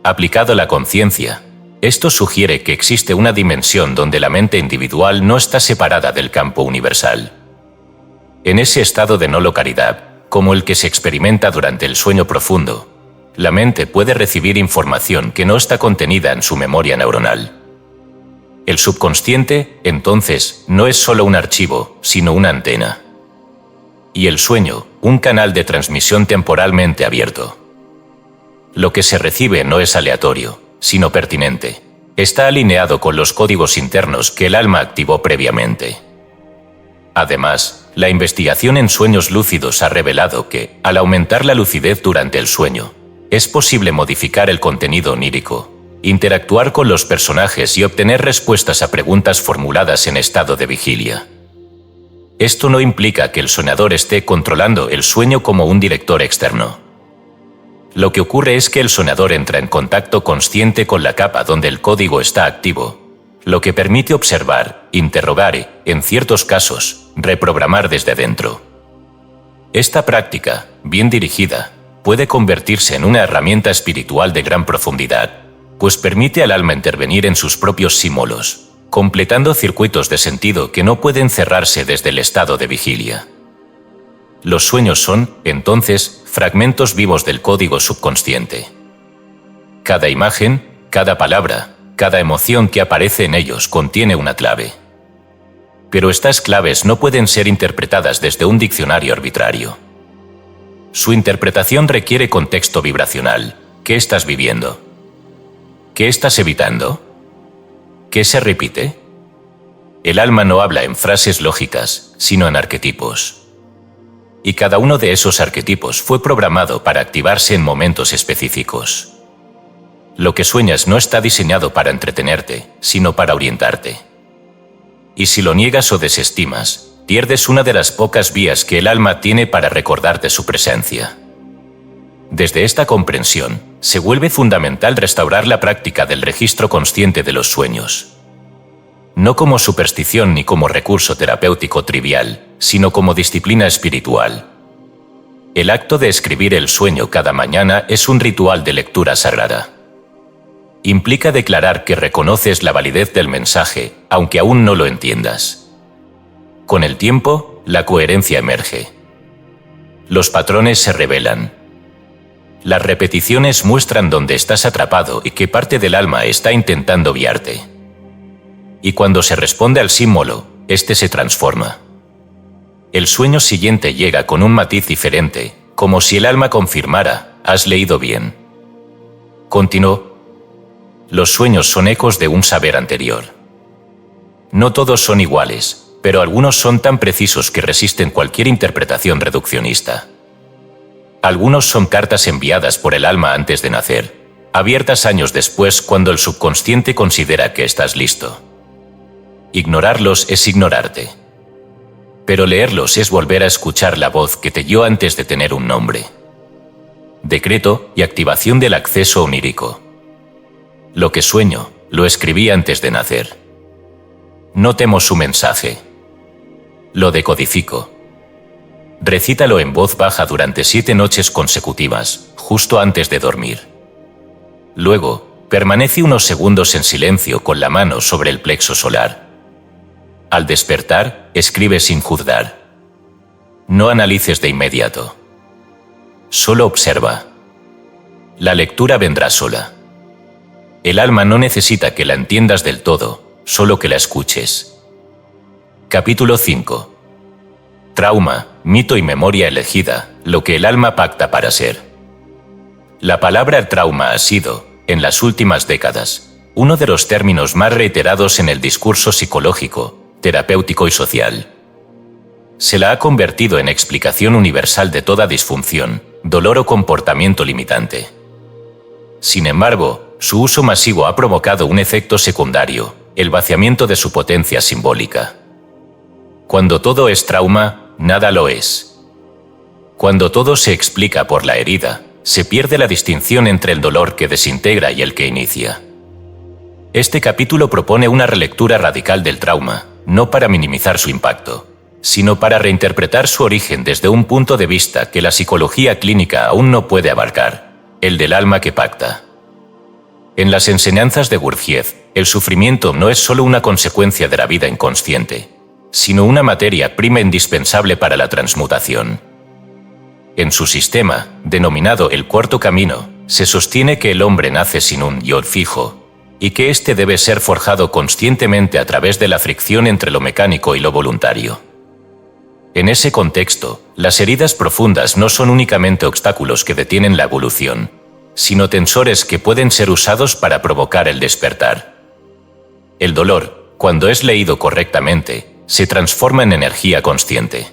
Aplicado a la conciencia, esto sugiere que existe una dimensión donde la mente individual no está separada del campo universal. En ese estado de no localidad, como el que se experimenta durante el sueño profundo, la mente puede recibir información que no está contenida en su memoria neuronal. El subconsciente, entonces, no es solo un archivo, sino una antena. Y el sueño, un canal de transmisión temporalmente abierto. Lo que se recibe no es aleatorio, sino pertinente. Está alineado con los códigos internos que el alma activó previamente. Además, la investigación en sueños lúcidos ha revelado que, al aumentar la lucidez durante el sueño, es posible modificar el contenido onírico, interactuar con los personajes y obtener respuestas a preguntas formuladas en estado de vigilia. Esto no implica que el soñador esté controlando el sueño como un director externo. Lo que ocurre es que el soñador entra en contacto consciente con la capa donde el código está activo, lo que permite observar, interrogar y, en ciertos casos, reprogramar desde dentro. Esta práctica, bien dirigida, puede convertirse en una herramienta espiritual de gran profundidad, pues permite al alma intervenir en sus propios símbolos, completando circuitos de sentido que no pueden cerrarse desde el estado de vigilia. Los sueños son, entonces, fragmentos vivos del código subconsciente. Cada imagen, cada palabra, cada emoción que aparece en ellos contiene una clave. Pero estas claves no pueden ser interpretadas desde un diccionario arbitrario. Su interpretación requiere contexto vibracional. ¿Qué estás viviendo? ¿Qué estás evitando? ¿Qué se repite? El alma no habla en frases lógicas, sino en arquetipos. Y cada uno de esos arquetipos fue programado para activarse en momentos específicos. Lo que sueñas no está diseñado para entretenerte, sino para orientarte. Y si lo niegas o desestimas, pierdes una de las pocas vías que el alma tiene para recordarte su presencia. Desde esta comprensión, se vuelve fundamental restaurar la práctica del registro consciente de los sueños. No como superstición ni como recurso terapéutico trivial, sino como disciplina espiritual. El acto de escribir el sueño cada mañana es un ritual de lectura sagrada. Implica declarar que reconoces la validez del mensaje, aunque aún no lo entiendas. Con el tiempo, la coherencia emerge. Los patrones se revelan. Las repeticiones muestran dónde estás atrapado y qué parte del alma está intentando guiarte. Y cuando se responde al símbolo, este se transforma. El sueño siguiente llega con un matiz diferente, como si el alma confirmara: has leído bien. Continuó. Los sueños son ecos de un saber anterior. No todos son iguales, pero algunos son tan precisos que resisten cualquier interpretación reduccionista. Algunos son cartas enviadas por el alma antes de nacer, abiertas años después cuando el subconsciente considera que estás listo. Ignorarlos es ignorarte. Pero leerlos es volver a escuchar la voz que te guió antes de tener un nombre. decreto y activación del acceso onírico. Lo que sueño, lo escribí antes de nacer. No temo su mensaje. Lo decodifico. Recítalo en voz baja durante 7 noches consecutivas, justo antes de dormir. Luego, permanece unos segundos en silencio con la mano sobre el plexo solar. Al despertar, escribe sin juzgar. No analices de inmediato. Solo observa. La lectura vendrá sola. El alma no necesita que la entiendas del todo, solo que la escuches. Capítulo 5. Trauma, mito y memoria elegida, lo que el alma pacta para ser. La palabra trauma ha sido, en las últimas décadas, uno de los términos más reiterados en el discurso psicológico, terapéutico y social. Se la ha convertido en explicación universal de toda disfunción, dolor o comportamiento limitante. Sin embargo, su uso masivo ha provocado un efecto secundario, el vaciamiento de su potencia simbólica. Cuando todo es trauma, nada lo es. Cuando todo se explica por la herida, se pierde la distinción entre el dolor que desintegra y el que inicia. Este capítulo propone una relectura radical del trauma, no para minimizar su impacto, sino para reinterpretar su origen desde un punto de vista que la psicología clínica aún no puede abarcar, el del alma que pacta. En las enseñanzas de Gurdjieff, el sufrimiento no es solo una consecuencia de la vida inconsciente, sino una materia prima indispensable para la transmutación. En su sistema, denominado el cuarto camino, se sostiene que el hombre nace sin un yo fijo, y que éste debe ser forjado conscientemente a través de la fricción entre lo mecánico y lo voluntario. En ese contexto, las heridas profundas no son únicamente obstáculos que detienen la evolución, sino tensores que pueden ser usados para provocar el despertar. El dolor, cuando es leído correctamente, se transforma en energía consciente.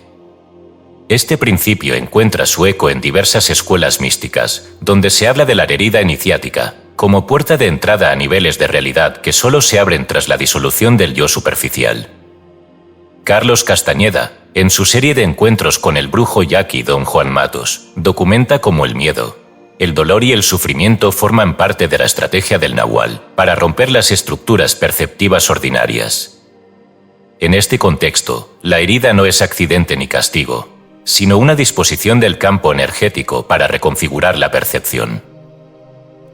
Este principio encuentra su eco en diversas escuelas místicas, donde se habla de la herida iniciática, como puerta de entrada a niveles de realidad que solo se abren tras la disolución del yo superficial. Carlos Castañeda, en su serie de encuentros con el brujo yaqui Don Juan Matos, documenta cómo el miedo, el dolor y el sufrimiento forman parte de la estrategia del Nahual para romper las estructuras perceptivas ordinarias. En este contexto, la herida no es accidente ni castigo, sino una disposición del campo energético para reconfigurar la percepción.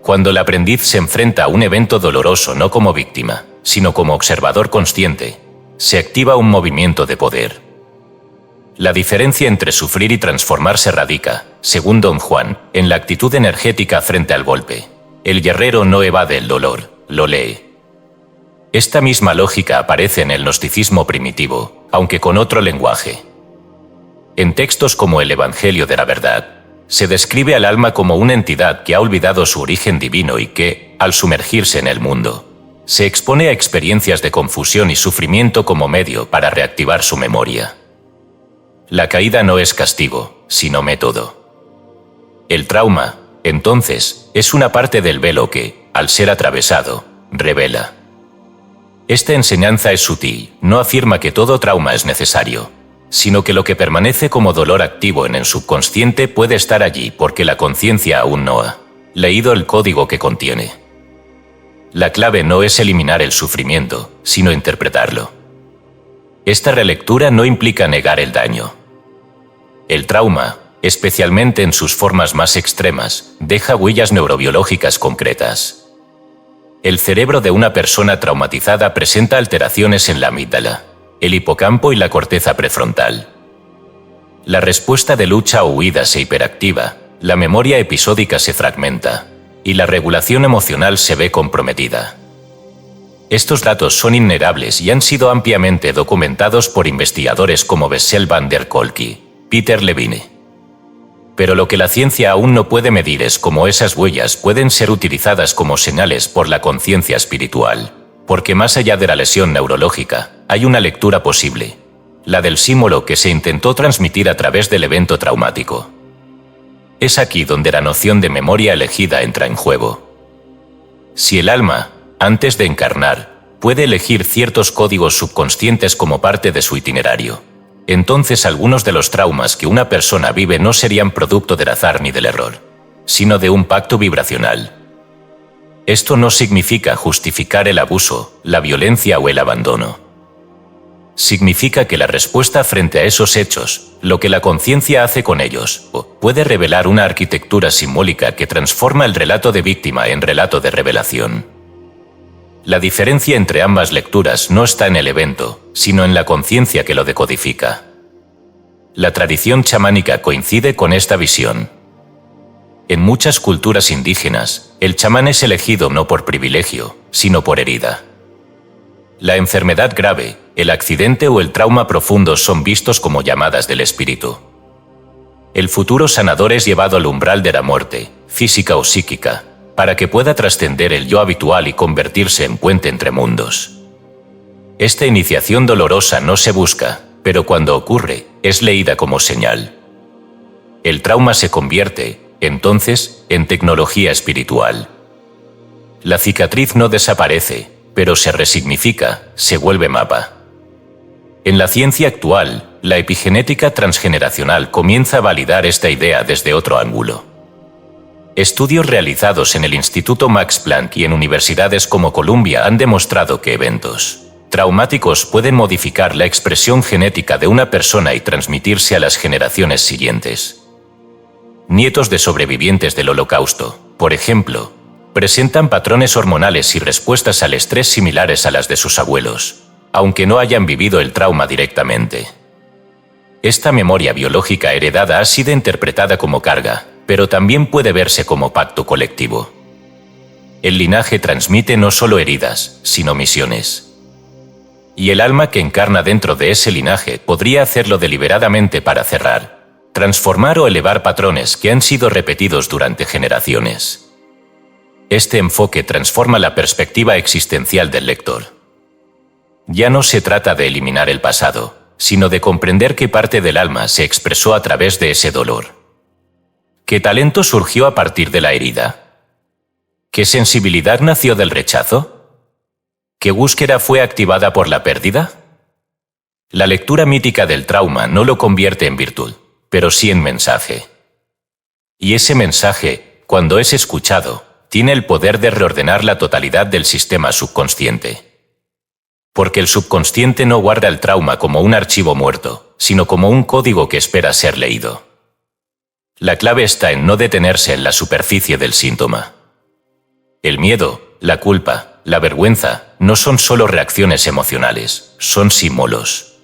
Cuando el aprendiz se enfrenta a un evento doloroso no como víctima, sino como observador consciente, se activa un movimiento de poder. La diferencia entre sufrir y transformarse radica, según Don Juan, en la actitud energética frente al golpe. El guerrero no evade el dolor, lo lee. Esta misma lógica aparece en el gnosticismo primitivo, aunque con otro lenguaje. En textos como el Evangelio de la Verdad, se describe al alma como una entidad que ha olvidado su origen divino y que, al sumergirse en el mundo, se expone a experiencias de confusión y sufrimiento como medio para reactivar su memoria. La caída no es castigo, sino método. El trauma, entonces, es una parte del velo que, al ser atravesado, revela. Esta enseñanza es sutil, no afirma que todo trauma es necesario, sino que lo que permanece como dolor activo en el subconsciente puede estar allí porque la conciencia aún no ha leído el código que contiene. La clave no es eliminar el sufrimiento, sino interpretarlo. Esta relectura no implica negar el daño. El trauma, especialmente en sus formas más extremas, deja huellas neurobiológicas concretas. El cerebro de una persona traumatizada presenta alteraciones en la amígdala, el hipocampo y la corteza prefrontal. La respuesta de lucha o huida se hiperactiva, la memoria episódica se fragmenta, y la regulación emocional se ve comprometida. Estos datos son innegables y han sido ampliamente documentados por investigadores como Bessel van der Kolk y Peter Levine. Pero lo que la ciencia aún no puede medir es cómo esas huellas pueden ser utilizadas como señales por la conciencia espiritual, porque más allá de la lesión neurológica, hay una lectura posible, la del símbolo que se intentó transmitir a través del evento traumático. Es aquí donde la noción de memoria elegida entra en juego. Si el alma, antes de encarnar, puede elegir ciertos códigos subconscientes como parte de su itinerario, entonces algunos de los traumas que una persona vive no serían producto del azar ni del error, sino de un pacto vibracional. Esto no significa justificar el abuso, la violencia o el abandono. Significa que la respuesta frente a esos hechos, lo que la conciencia hace con ellos, puede revelar una arquitectura simbólica que transforma el relato de víctima en relato de revelación. La diferencia entre ambas lecturas no está en el evento, sino en la conciencia que lo decodifica. La tradición chamánica coincide con esta visión. En muchas culturas indígenas, el chamán es elegido no por privilegio, sino por herida. La enfermedad grave, el accidente o el trauma profundo son vistos como llamadas del espíritu. El futuro sanador es llevado al umbral de la muerte, física o psíquica, para que pueda trascender el yo habitual y convertirse en puente entre mundos. Esta iniciación dolorosa no se busca, pero cuando ocurre, es leída como señal. El trauma se convierte, entonces, en tecnología espiritual. La cicatriz no desaparece, pero se resignifica, se vuelve mapa. En la ciencia actual, la epigenética transgeneracional comienza a validar esta idea desde otro ángulo. Estudios realizados en el Instituto Max Planck y en universidades como Columbia han demostrado que eventos traumáticos pueden modificar la expresión genética de una persona y transmitirse a las generaciones siguientes. Nietos de sobrevivientes del Holocausto, por ejemplo, presentan patrones hormonales y respuestas al estrés similares a las de sus abuelos, aunque no hayan vivido el trauma directamente. Esta memoria biológica heredada ha sido interpretada como carga, pero también puede verse como pacto colectivo. El linaje transmite no solo heridas, sino misiones. Y el alma que encarna dentro de ese linaje podría hacerlo deliberadamente para cerrar, transformar o elevar patrones que han sido repetidos durante generaciones. Este enfoque transforma la perspectiva existencial del lector. Ya no se trata de eliminar el pasado, sino de comprender qué parte del alma se expresó a través de ese dolor. ¿Qué talento surgió a partir de la herida? ¿Qué sensibilidad nació del rechazo? ¿Qué búsqueda fue activada por la pérdida? La lectura mítica del trauma no lo convierte en virtud, pero sí en mensaje. Y ese mensaje, cuando es escuchado, tiene el poder de reordenar la totalidad del sistema subconsciente. Porque el subconsciente no guarda el trauma como un archivo muerto, sino como un código que espera ser leído. La clave está en no detenerse en la superficie del síntoma. El miedo, la culpa, la vergüenza, no son solo reacciones emocionales, son símbolos.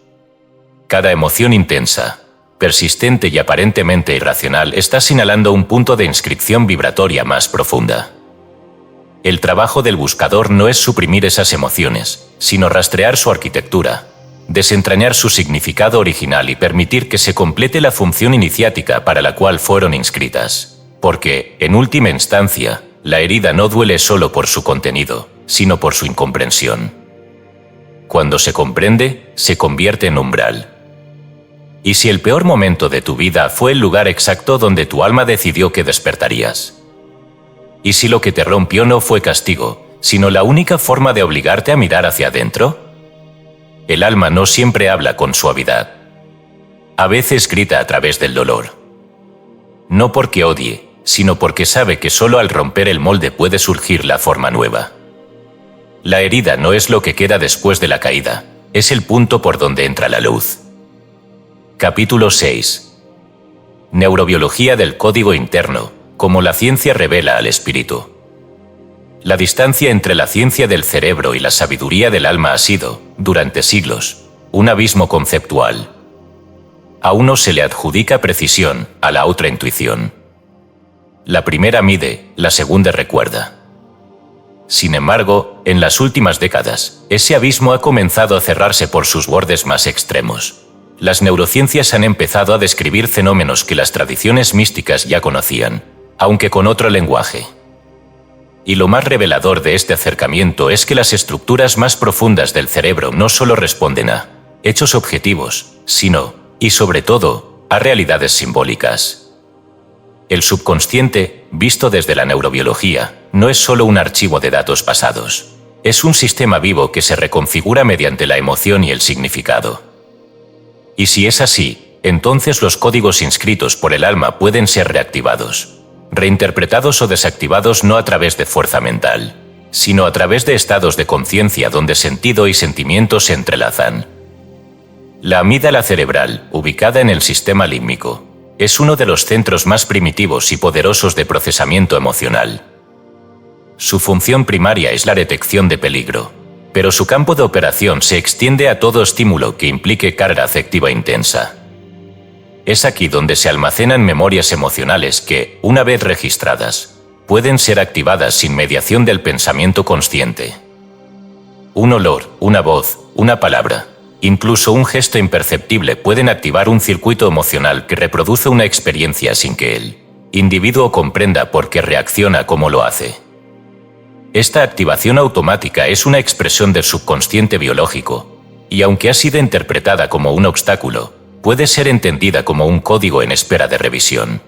Cada emoción intensa, persistente y aparentemente irracional está señalando un punto de inscripción vibratoria más profunda. El trabajo del buscador no es suprimir esas emociones, sino rastrear su arquitectura, desentrañar su significado original y permitir que se complete la función iniciática para la cual fueron inscritas. Porque, en última instancia, la herida no duele solo por su contenido, sino por su incomprensión. Cuando se comprende, se convierte en umbral. ¿Y si el peor momento de tu vida fue el lugar exacto donde tu alma decidió que despertarías? ¿Y si lo que te rompió no fue castigo, sino la única forma de obligarte a mirar hacia adentro? El alma no siempre habla con suavidad. A veces grita a través del dolor. No porque odie, sino porque sabe que solo al romper el molde puede surgir la forma nueva. La herida no es lo que queda después de la caída, es el punto por donde entra la luz. Capítulo 6. Neurobiología del código interno, como la ciencia revela al espíritu. La distancia entre la ciencia del cerebro y la sabiduría del alma ha sido, durante siglos, un abismo conceptual. A uno se le adjudica precisión, a la otra intuición. La primera mide, la segunda recuerda. Sin embargo, en las últimas décadas, ese abismo ha comenzado a cerrarse por sus bordes más extremos. Las neurociencias han empezado a describir fenómenos que las tradiciones místicas ya conocían, aunque con otro lenguaje. Y lo más revelador de este acercamiento es que las estructuras más profundas del cerebro no solo responden a hechos objetivos, sino, y sobre todo, a realidades simbólicas. El subconsciente, visto desde la neurobiología, no es solo un archivo de datos pasados. Es un sistema vivo que se reconfigura mediante la emoción y el significado. Y si es así, entonces los códigos inscritos por el alma pueden ser reactivados. reinterpretados o desactivados no a través de fuerza mental, sino a través de estados de conciencia donde sentido y sentimiento se entrelazan. La amígdala cerebral, ubicada en el sistema límbico, es uno de los centros más primitivos y poderosos de procesamiento emocional. Su función primaria es la detección de peligro, pero su campo de operación se extiende a todo estímulo que implique carga afectiva intensa. Es aquí donde se almacenan memorias emocionales que, una vez registradas, pueden ser activadas sin mediación del pensamiento consciente. Un olor, una voz, una palabra, incluso un gesto imperceptible pueden activar un circuito emocional que reproduce una experiencia sin que el individuo comprenda por qué reacciona como lo hace. Esta activación automática es una expresión del subconsciente biológico, y aunque ha sido interpretada como un obstáculo, puede ser entendida como un código en espera de revisión.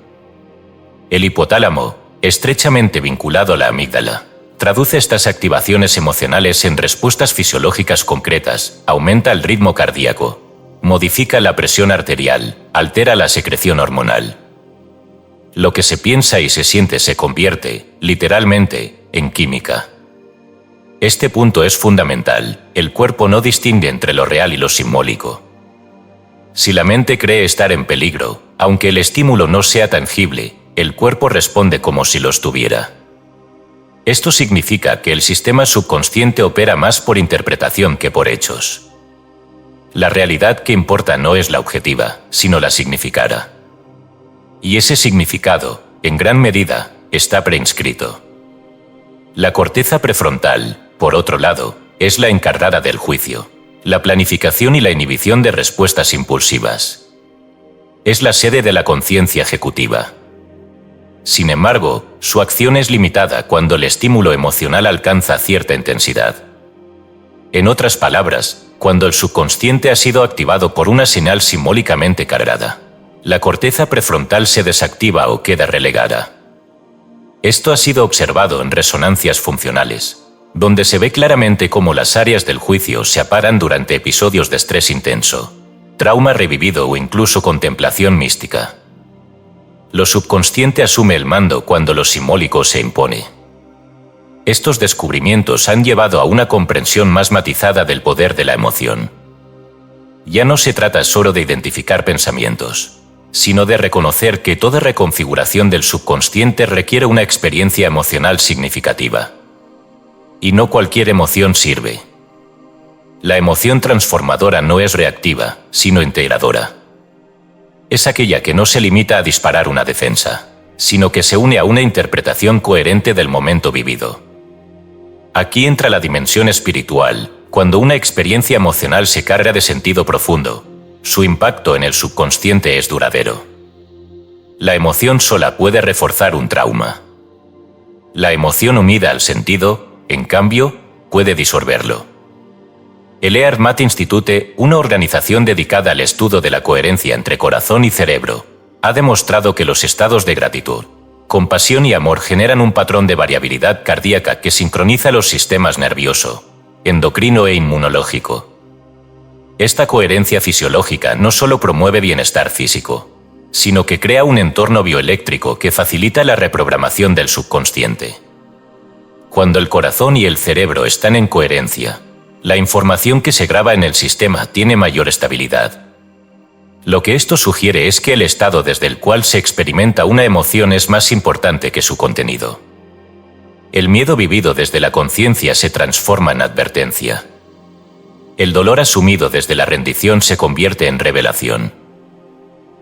El hipotálamo, estrechamente vinculado a la amígdala, traduce estas activaciones emocionales en respuestas fisiológicas concretas, aumenta el ritmo cardíaco, modifica la presión arterial, altera la secreción hormonal. Lo que se piensa y se siente se convierte, literalmente, en química. Este punto es fundamental: el cuerpo no distingue entre lo real y lo simbólico. Si la mente cree estar en peligro, aunque el estímulo no sea tangible, el cuerpo responde como si lo estuviera. Esto significa que el sistema subconsciente opera más por interpretación que por hechos. La realidad que importa no es la objetiva, sino la significada. Y ese significado, en gran medida, está preinscrito. La corteza prefrontal, por otro lado, es la encargada del juicio, la planificación y la inhibición de respuestas impulsivas. Es la sede de la conciencia ejecutiva. Sin embargo, su acción es limitada cuando el estímulo emocional alcanza cierta intensidad. En otras palabras, cuando el subconsciente ha sido activado por una señal simbólicamente cargada, la corteza prefrontal se desactiva o queda relegada. Esto ha sido observado en resonancias funcionales, donde se ve claramente cómo las áreas del juicio se aparan durante episodios de estrés intenso, trauma revivido o incluso contemplación mística. Lo subconsciente asume el mando cuando lo simbólico se impone. Estos descubrimientos han llevado a una comprensión más matizada del poder de la emoción. Ya no se trata solo de identificar pensamientos, sino de reconocer que toda reconfiguración del subconsciente requiere una experiencia emocional significativa. Y no cualquier emoción sirve. La emoción transformadora no es reactiva, sino integradora. Es aquella que no se limita a disparar una defensa, sino que se une a una interpretación coherente del momento vivido. Aquí entra la dimensión espiritual. Cuando una experiencia emocional se carga de sentido profundo, su impacto en el subconsciente es duradero. La emoción sola puede reforzar un trauma. La emoción unida al sentido, en cambio, puede disolverlo. El Earth Institute, una organización dedicada al estudio de la coherencia entre corazón y cerebro, ha demostrado que los estados de gratitud, compasión y amor generan un patrón de variabilidad cardíaca que sincroniza los sistemas nervioso, endocrino e inmunológico. Esta coherencia fisiológica no solo promueve bienestar físico, sino que crea un entorno bioeléctrico que facilita la reprogramación del subconsciente. Cuando el corazón y el cerebro están en coherencia, la información que se graba en el sistema tiene mayor estabilidad. Lo que esto sugiere es que el estado desde el cual se experimenta una emoción es más importante que su contenido. El miedo vivido desde la conciencia se transforma en advertencia. El dolor asumido desde la rendición se convierte en revelación.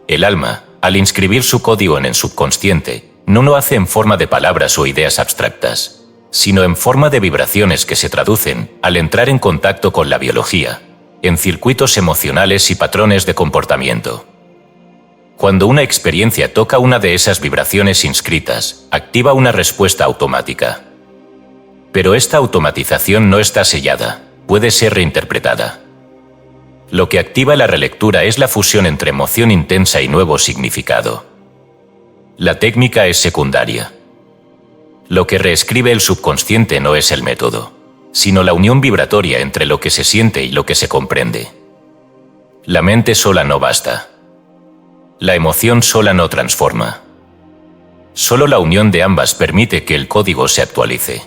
El alma, al inscribir su código en el subconsciente, no lo hace en forma de palabras o ideas abstractas, sino en forma de vibraciones que se traducen, al entrar en contacto con la biología, en circuitos emocionales y patrones de comportamiento. Cuando una experiencia toca una de esas vibraciones inscritas, activa una respuesta automática. Pero esta automatización no está sellada, puede ser reinterpretada. Lo que activa la relectura es la fusión entre emoción intensa y nuevo significado. La técnica es secundaria. Lo que reescribe el subconsciente no es el método, sino la unión vibratoria entre lo que se siente y lo que se comprende. La mente sola no basta. La emoción sola no transforma. Solo la unión de ambas permite que el código se actualice.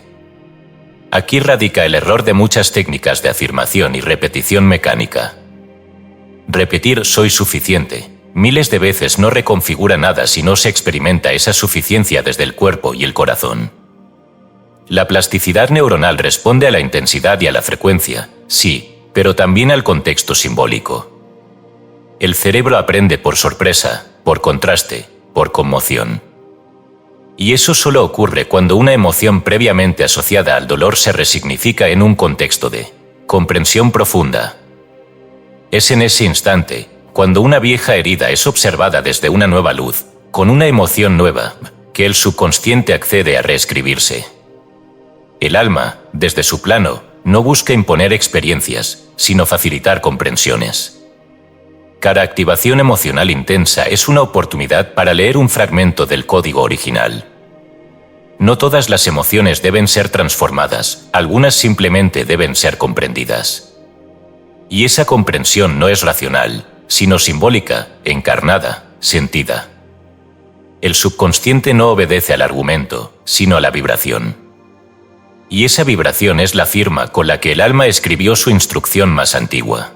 Aquí radica el error de muchas técnicas de afirmación y repetición mecánica. Repetir «soy suficiente» miles de veces no reconfigura nada si no se experimenta esa suficiencia desde el cuerpo y el corazón. La plasticidad neuronal responde a la intensidad y a la frecuencia, sí, pero también al contexto simbólico. El cerebro aprende por sorpresa, por contraste, por conmoción. Y eso solo ocurre cuando una emoción previamente asociada al dolor se resignifica en un contexto de comprensión profunda. Es en ese instante, cuando una vieja herida es observada desde una nueva luz, con una emoción nueva, que el subconsciente accede a reescribirse. El alma, desde su plano, no busca imponer experiencias, sino facilitar comprensiones. Cada activación emocional intensa es una oportunidad para leer un fragmento del código original. No todas las emociones deben ser transformadas, algunas simplemente deben ser comprendidas. Y esa comprensión no es racional, sino simbólica, encarnada, sentida. El subconsciente no obedece al argumento, sino a la vibración. Y esa vibración es la firma con la que el alma escribió su instrucción más antigua.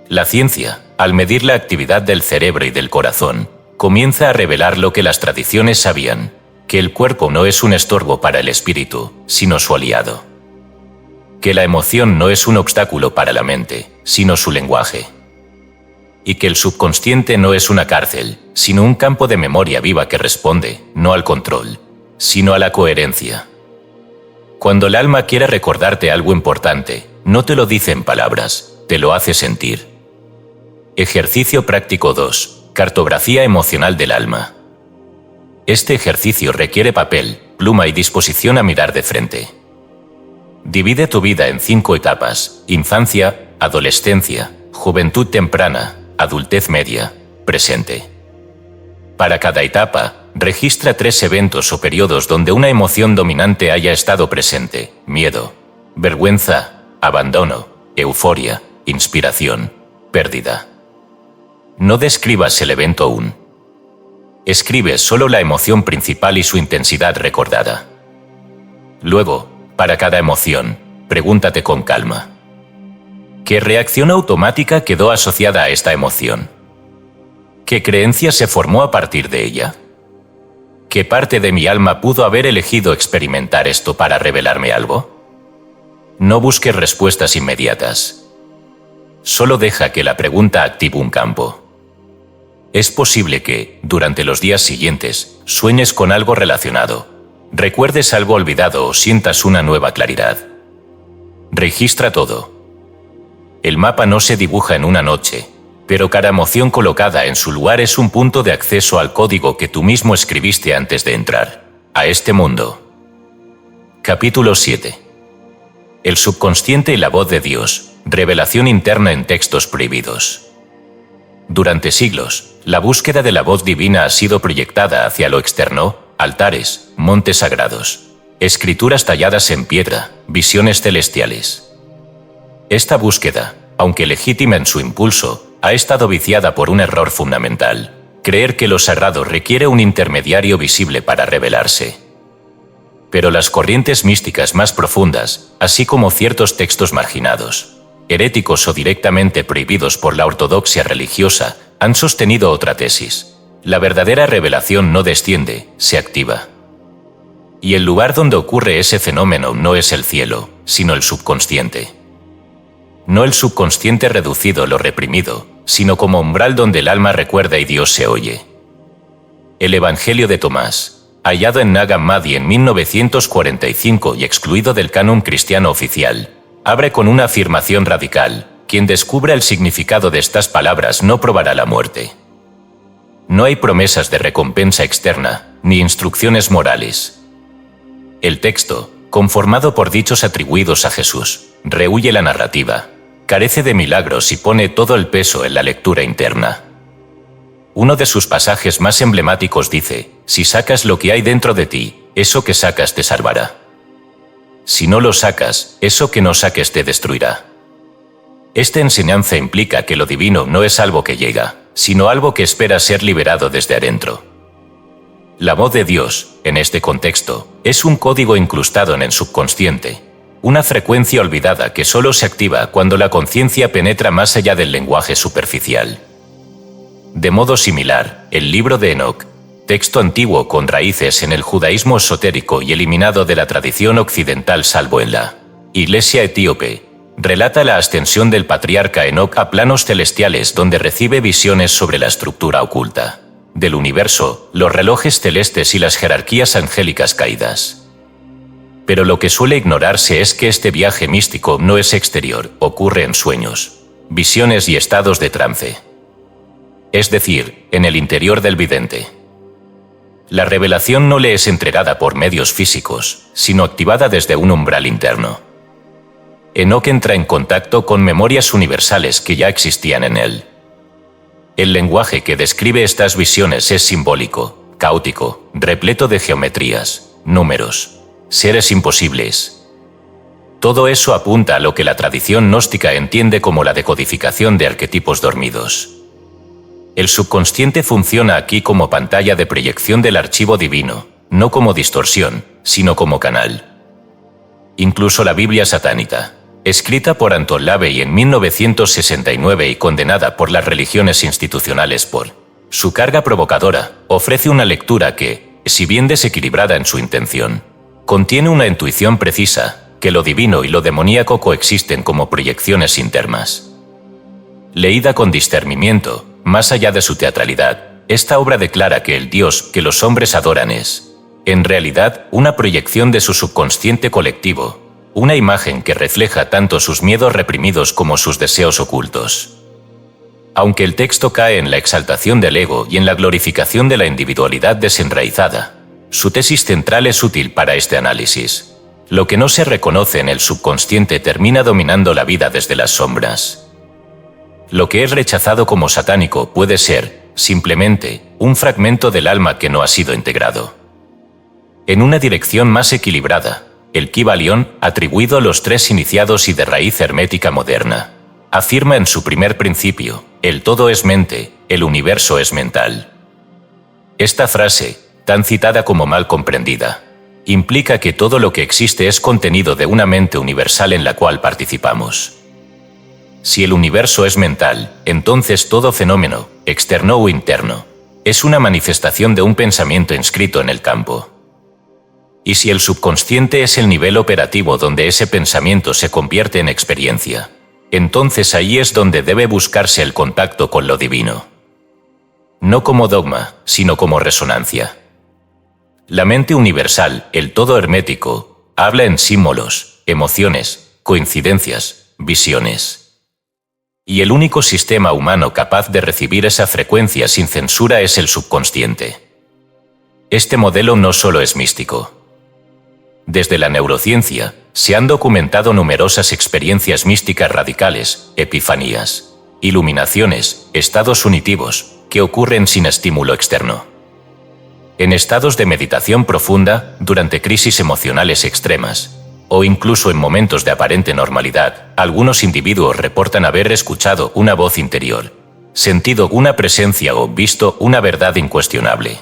La ciencia, al medir la actividad del cerebro y del corazón, comienza a revelar lo que las tradiciones sabían, que el cuerpo no es un estorbo para el espíritu, sino su aliado. Que la emoción no es un obstáculo para la mente, sino su lenguaje. Y que el subconsciente no es una cárcel, sino un campo de memoria viva que responde, no al control, sino a la coherencia. Cuando el alma quiere recordarte algo importante, no te lo dice en palabras, te lo hace sentir. Ejercicio práctico 2. Cartografía emocional del alma. Este ejercicio requiere papel, pluma y disposición a mirar de frente. Divide tu vida en 5 etapas: infancia, adolescencia, juventud temprana, adultez media, presente. Para cada etapa, registra 3 eventos o periodos donde una emoción dominante haya estado presente: miedo, vergüenza, abandono, euforia, inspiración, pérdida. No describas el evento aún. Escribe solo la emoción principal y su intensidad recordada. Luego, para cada emoción, pregúntate con calma: ¿qué reacción automática quedó asociada a esta emoción? ¿Qué creencia se formó a partir de ella? ¿Qué parte de mi alma pudo haber elegido experimentar esto para revelarme algo? No busques respuestas inmediatas. Solo deja que la pregunta active un campo. Es posible que, durante los días siguientes, sueñes con algo relacionado, recuerdes algo olvidado o sientas una nueva claridad. Registra todo. El mapa no se dibuja en una noche, pero cada emoción colocada en su lugar es un punto de acceso al código que tú mismo escribiste antes de entrar a este mundo. Capítulo 7. El subconsciente y la voz de Dios, revelación interna en textos prohibidos. Durante siglos, la búsqueda de la voz divina ha sido proyectada hacia lo externo: altares, montes sagrados, escrituras talladas en piedra, visiones celestiales. Esta búsqueda, aunque legítima en su impulso, ha estado viciada por un error fundamental: creer que lo sagrado requiere un intermediario visible para revelarse. Pero las corrientes místicas más profundas, así como ciertos textos marginados, heréticos o directamente prohibidos por la ortodoxia religiosa, han sostenido otra tesis: la verdadera revelación no desciende, se activa. Y el lugar donde ocurre ese fenómeno no es el cielo, sino el subconsciente. No el subconsciente reducido, lo reprimido, sino como umbral donde el alma recuerda y Dios se oye. El Evangelio de Tomás, hallado en Nag Hammadi en 1945 y excluido del canon cristiano oficial, abre con una afirmación radical: quien descubra el significado de estas palabras no probará la muerte. No hay promesas de recompensa externa, ni instrucciones morales. El texto, conformado por dichos atribuidos a Jesús, rehúye la narrativa, carece de milagros y pone todo el peso en la lectura interna. Uno de sus pasajes más emblemáticos dice: si sacas lo que hay dentro de ti, eso que sacas te salvará. Si no lo sacas, eso que no saques te destruirá. Esta enseñanza implica que lo divino no es algo que llega, sino algo que espera ser liberado desde adentro. La voz de Dios, en este contexto, es un código incrustado en el subconsciente, una frecuencia olvidada que solo se activa cuando la conciencia penetra más allá del lenguaje superficial. De modo similar, el libro de Enoc, texto antiguo con raíces en el judaísmo esotérico y eliminado de la tradición occidental salvo en la Iglesia etíope, relata la ascensión del patriarca Enoc a planos celestiales donde recibe visiones sobre la estructura oculta del universo, los relojes celestes y las jerarquías angélicas caídas. Pero lo que suele ignorarse es que este viaje místico no es exterior, ocurre en sueños, visiones y estados de trance. Es decir, en el interior del vidente. La revelación no le es entregada por medios físicos, sino activada desde un umbral interno. Enoc entra en contacto con memorias universales que ya existían en él. El lenguaje que describe estas visiones es simbólico, caótico, repleto de geometrías, números, seres imposibles. Todo eso apunta a lo que la tradición gnóstica entiende como la decodificación de arquetipos dormidos. El subconsciente funciona aquí como pantalla de proyección del archivo divino, no como distorsión, sino como canal. Incluso la Biblia satánica, escrita por Anton LaVey en 1969 y condenada por las religiones institucionales por su carga provocadora, ofrece una lectura que, si bien desequilibrada en su intención, contiene una intuición precisa, que lo divino y lo demoníaco coexisten como proyecciones internas. Leída con discernimiento, más allá de su teatralidad, esta obra declara que el Dios que los hombres adoran es, en realidad, una proyección de su subconsciente colectivo, una imagen que refleja tanto sus miedos reprimidos como sus deseos ocultos. Aunque el texto cae en la exaltación del ego y en la glorificación de la individualidad desenraizada, su tesis central es útil para este análisis. Lo que no se reconoce en el subconsciente termina dominando la vida desde las sombras. Lo que es rechazado como satánico puede ser, simplemente, un fragmento del alma que no ha sido integrado. En una dirección más equilibrada, el Kybalión, atribuido a los tres iniciados y de raíz hermética moderna, afirma en su primer principio, el todo es mente, el universo es mental. Esta frase, tan citada como mal comprendida, implica que todo lo que existe es contenido de una mente universal en la cual participamos. Si el universo es mental, entonces todo fenómeno, externo o interno, es una manifestación de un pensamiento inscrito en el campo. Y si el subconsciente es el nivel operativo donde ese pensamiento se convierte en experiencia, entonces ahí es donde debe buscarse el contacto con lo divino. No como dogma, sino como resonancia. La mente universal, el todo hermético, habla en símbolos, emociones, coincidencias, visiones. Y el único sistema humano capaz de recibir esa frecuencia sin censura es el subconsciente. Este modelo no solo es místico. Desde la neurociencia, se han documentado numerosas experiencias místicas radicales, epifanías, iluminaciones, estados unitivos, que ocurren sin estímulo externo. En estados de meditación profunda, durante crisis emocionales extremas, o incluso en momentos de aparente normalidad, algunos individuos reportan haber escuchado una voz interior, sentido una presencia o visto una verdad incuestionable.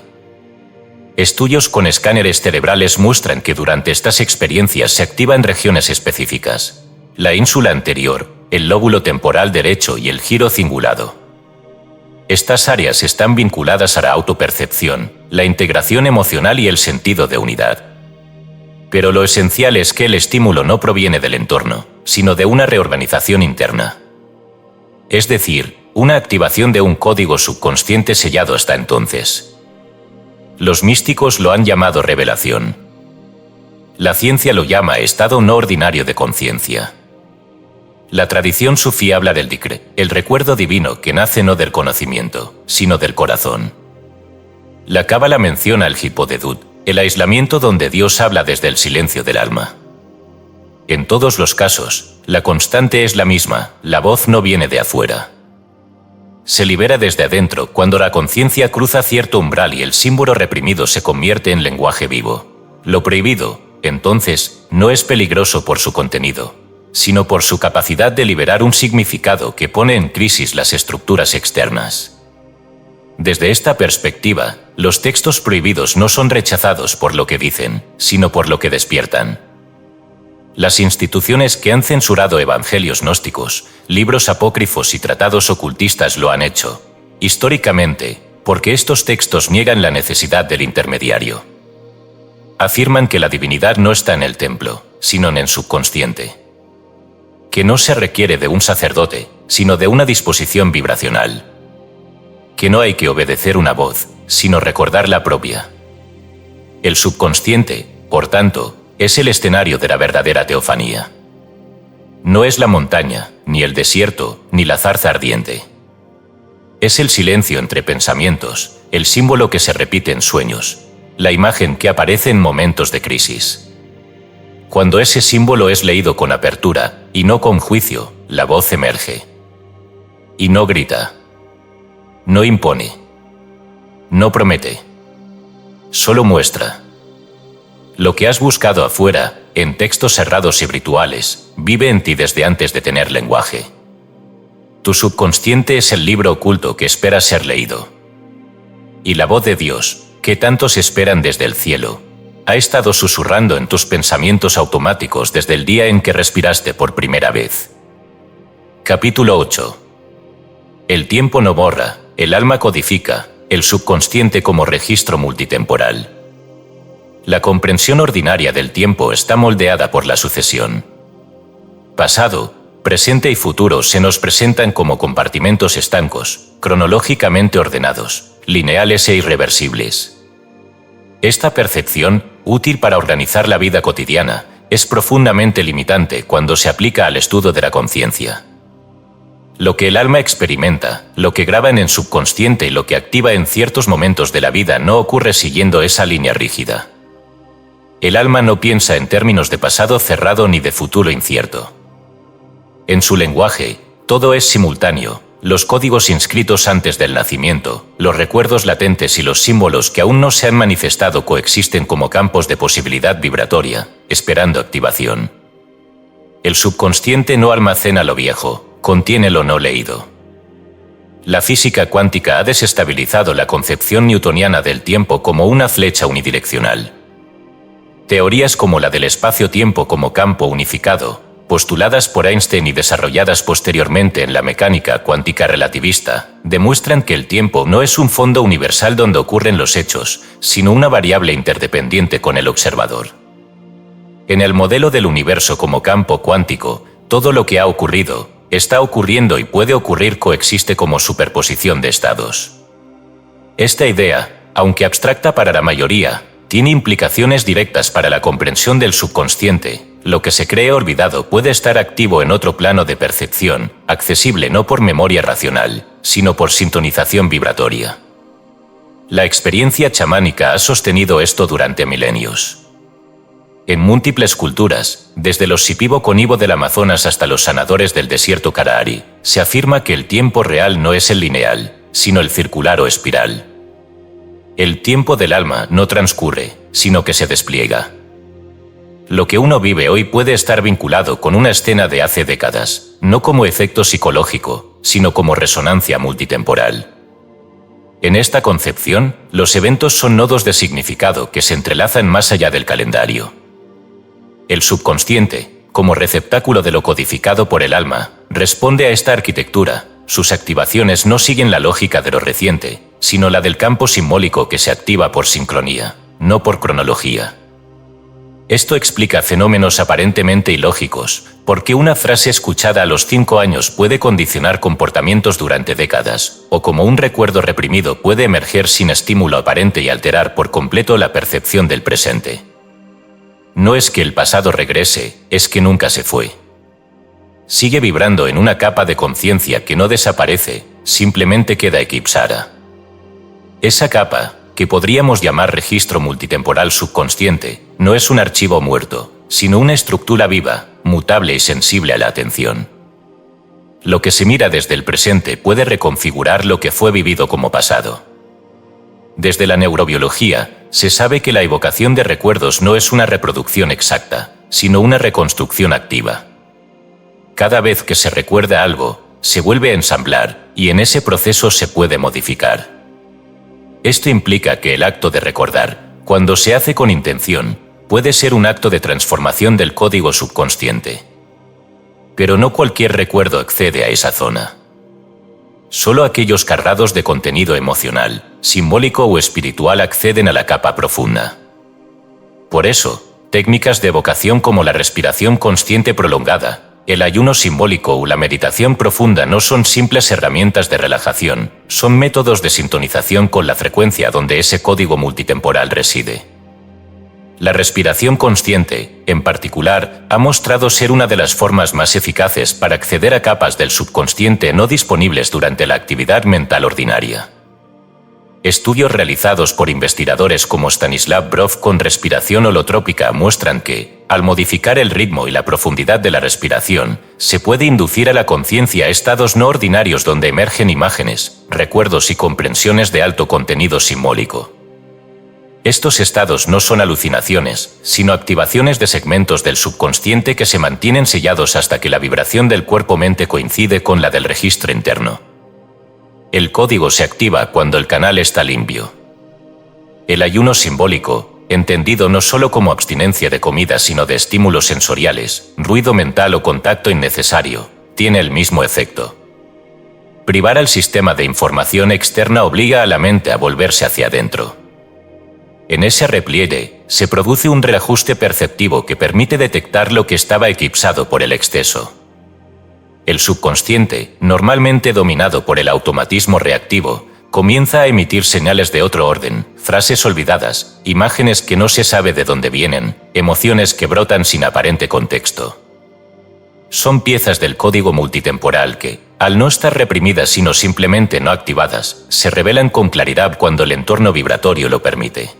Estudios con escáneres cerebrales muestran que durante estas experiencias se activan regiones específicas: la ínsula anterior, el lóbulo temporal derecho y el giro cingulado. Estas áreas están vinculadas a la autopercepción, la integración emocional y el sentido de unidad. Pero lo esencial es que el estímulo no proviene del entorno, sino de una reorganización interna. Es decir, una activación de un código subconsciente sellado hasta entonces. Los místicos lo han llamado revelación. La ciencia lo llama estado no ordinario de conciencia. La tradición sufí habla del dhikr, el recuerdo divino que nace no del conocimiento, sino del corazón. La cábala menciona el hipodedut, el aislamiento donde Dios habla desde el silencio del alma. En todos los casos, la constante es la misma, la voz no viene de afuera. Se libera desde adentro cuando la conciencia cruza cierto umbral y el símbolo reprimido se convierte en lenguaje vivo. Lo prohibido, entonces, no es peligroso por su contenido, sino por su capacidad de liberar un significado que pone en crisis las estructuras externas. Desde esta perspectiva, los textos prohibidos no son rechazados por lo que dicen, sino por lo que despiertan. Las instituciones que han censurado evangelios gnósticos, libros apócrifos y tratados ocultistas lo han hecho, históricamente, porque estos textos niegan la necesidad del intermediario. Afirman que la divinidad no está en el templo, sino en el subconsciente. Que no se requiere de un sacerdote, sino de una disposición vibracional. Que no hay que obedecer una voz, sino recordar la propia. El subconsciente, por tanto, es el escenario de la verdadera teofanía. No es la montaña, ni el desierto, ni la zarza ardiente. Es el silencio entre pensamientos, el símbolo que se repite en sueños, la imagen que aparece en momentos de crisis. Cuando ese símbolo es leído con apertura, y no con juicio, la voz emerge. Y no grita. No impone. No promete. Solo muestra. Lo que has buscado afuera, en textos cerrados y rituales, vive en ti desde antes de tener lenguaje. Tu subconsciente es el libro oculto que espera ser leído. Y la voz de Dios, que tantos esperan desde el cielo, ha estado susurrando en tus pensamientos automáticos desde el día en que respiraste por primera vez. Capítulo 8. El tiempo no borra, el alma codifica, el subconsciente como registro multitemporal. La comprensión ordinaria del tiempo está moldeada por la sucesión. Pasado, presente y futuro se nos presentan como compartimentos estancos, cronológicamente ordenados, lineales e irreversibles. Esta percepción, útil para organizar la vida cotidiana, es profundamente limitante cuando se aplica al estudio de la conciencia. Lo que el alma experimenta, lo que graba en el subconsciente y lo que activa en ciertos momentos de la vida no ocurre siguiendo esa línea rígida. El alma no piensa en términos de pasado cerrado ni de futuro incierto. En su lenguaje, todo es simultáneo, los códigos inscritos antes del nacimiento, los recuerdos latentes y los símbolos que aún no se han manifestado coexisten como campos de posibilidad vibratoria, esperando activación. El subconsciente no almacena lo viejo, contiene lo no leído. La física cuántica ha desestabilizado la concepción newtoniana del tiempo como una flecha unidireccional. Teorías como la del espacio-tiempo como campo unificado, postuladas por Einstein y desarrolladas posteriormente en la mecánica cuántica relativista, demuestran que el tiempo no es un fondo universal donde ocurren los hechos, sino una variable interdependiente con el observador. En el modelo del universo como campo cuántico, todo lo que ha ocurrido, está ocurriendo y puede ocurrir coexiste como superposición de estados. Esta idea, aunque abstracta para la mayoría, tiene implicaciones directas para la comprensión del subconsciente. Lo que se cree olvidado puede estar activo en otro plano de percepción, accesible no por memoria racional, sino por sintonización vibratoria. La experiencia chamánica ha sostenido esto durante milenios. En múltiples culturas, desde los Shipibo-Konibo del Amazonas hasta los sanadores del desierto Kalahari, se afirma que el tiempo real no es el lineal, sino el circular o espiral. El tiempo del alma no transcurre, sino que se despliega. Lo que uno vive hoy puede estar vinculado con una escena de hace décadas, no como efecto psicológico, sino como resonancia multitemporal. En esta concepción, los eventos son nodos de significado que se entrelazan más allá del calendario. El subconsciente, como receptáculo de lo codificado por el alma, responde a esta arquitectura. Sus activaciones no siguen la lógica de lo reciente, sino la del campo simbólico que se activa por sincronía, no por cronología. Esto explica fenómenos aparentemente ilógicos, porque una frase escuchada a los 5 años puede condicionar comportamientos durante décadas, o como un recuerdo reprimido puede emerger sin estímulo aparente y alterar por completo la percepción del presente. No es que el pasado regrese, es que nunca se fue. Sigue vibrando en una capa de conciencia que no desaparece, simplemente queda eclipsada. Esa capa, que podríamos llamar registro multitemporal subconsciente, no es un archivo muerto, sino una estructura viva, mutable y sensible a la atención. Lo que se mira desde el presente puede reconfigurar lo que fue vivido como pasado. Desde la neurobiología, se sabe que la evocación de recuerdos no es una reproducción exacta, sino una reconstrucción activa. Cada vez que se recuerda algo, se vuelve a ensamblar, y en ese proceso se puede modificar. Esto implica que el acto de recordar, cuando se hace con intención, puede ser un acto de transformación del código subconsciente. Pero no cualquier recuerdo accede a esa zona. Solo aquellos cargados de contenido emocional, simbólico o espiritual acceden a la capa profunda. Por eso, técnicas de evocación como la respiración consciente prolongada, el ayuno simbólico o la meditación profunda no son simples herramientas de relajación, son métodos de sintonización con la frecuencia donde ese código multitemporal reside. La respiración consciente, en particular, ha mostrado ser una de las formas más eficaces para acceder a capas del subconsciente no disponibles durante la actividad mental ordinaria. Estudios realizados por investigadores como Stanislav Grof con respiración holotrópica muestran que, al modificar el ritmo y la profundidad de la respiración, se puede inducir a la conciencia estados no ordinarios donde emergen imágenes, recuerdos y comprensiones de alto contenido simbólico. Estos estados no son alucinaciones, sino activaciones de segmentos del subconsciente que se mantienen sellados hasta que la vibración del cuerpo-mente coincide con la del registro interno. El código se activa cuando el canal está limpio. El ayuno simbólico, entendido no solo como abstinencia de comida sino de estímulos sensoriales, ruido mental o contacto innecesario, tiene el mismo efecto. Privar al sistema de información externa obliga a la mente a volverse hacia adentro. En ese repliegue, se produce un reajuste perceptivo que permite detectar lo que estaba eclipsado por el exceso. El subconsciente, normalmente dominado por el automatismo reactivo, comienza a emitir señales de otro orden, frases olvidadas, imágenes que no se sabe de dónde vienen, emociones que brotan sin aparente contexto. Son piezas del código multitemporal que, al no estar reprimidas sino simplemente no activadas, se revelan con claridad cuando el entorno vibratorio lo permite.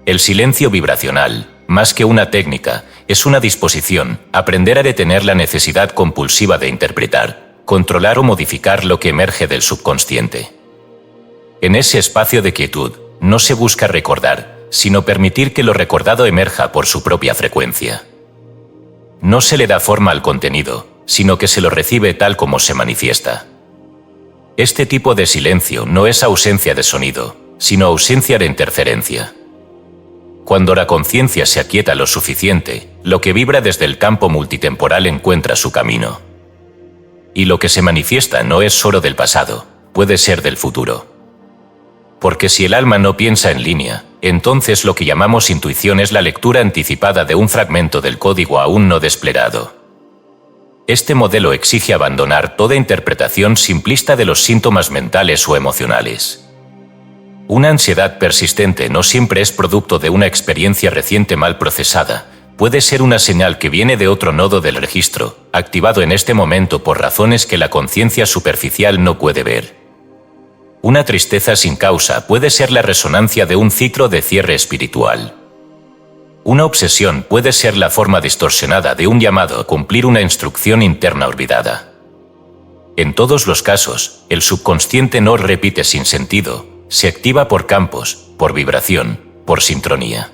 El silencio vibracional, más que una técnica, es una disposición, aprender a detener la necesidad compulsiva de interpretar, controlar o modificar lo que emerge del subconsciente. En ese espacio de quietud, no se busca recordar, sino permitir que lo recordado emerja por su propia frecuencia. No se le da forma al contenido, sino que se lo recibe tal como se manifiesta. Este tipo de silencio no es ausencia de sonido, sino ausencia de interferencia. Cuando la conciencia se aquieta lo suficiente, lo que vibra desde el campo multitemporal encuentra su camino. Y lo que se manifiesta no es solo del pasado, puede ser del futuro. Porque si el alma no piensa en línea, entonces lo que llamamos intuición es la lectura anticipada de un fragmento del código aún no desplegado. Este modelo exige abandonar toda interpretación simplista de los síntomas mentales o emocionales. Una ansiedad persistente no siempre es producto de una experiencia reciente mal procesada, puede ser una señal que viene de otro nodo del registro, activado en este momento por razones que la conciencia superficial no puede ver. Una tristeza sin causa puede ser la resonancia de un ciclo de cierre espiritual. Una obsesión puede ser la forma distorsionada de un llamado a cumplir una instrucción interna olvidada. En todos los casos, el subconsciente no repite sin sentido, se activa por campos, por vibración, por sincronía.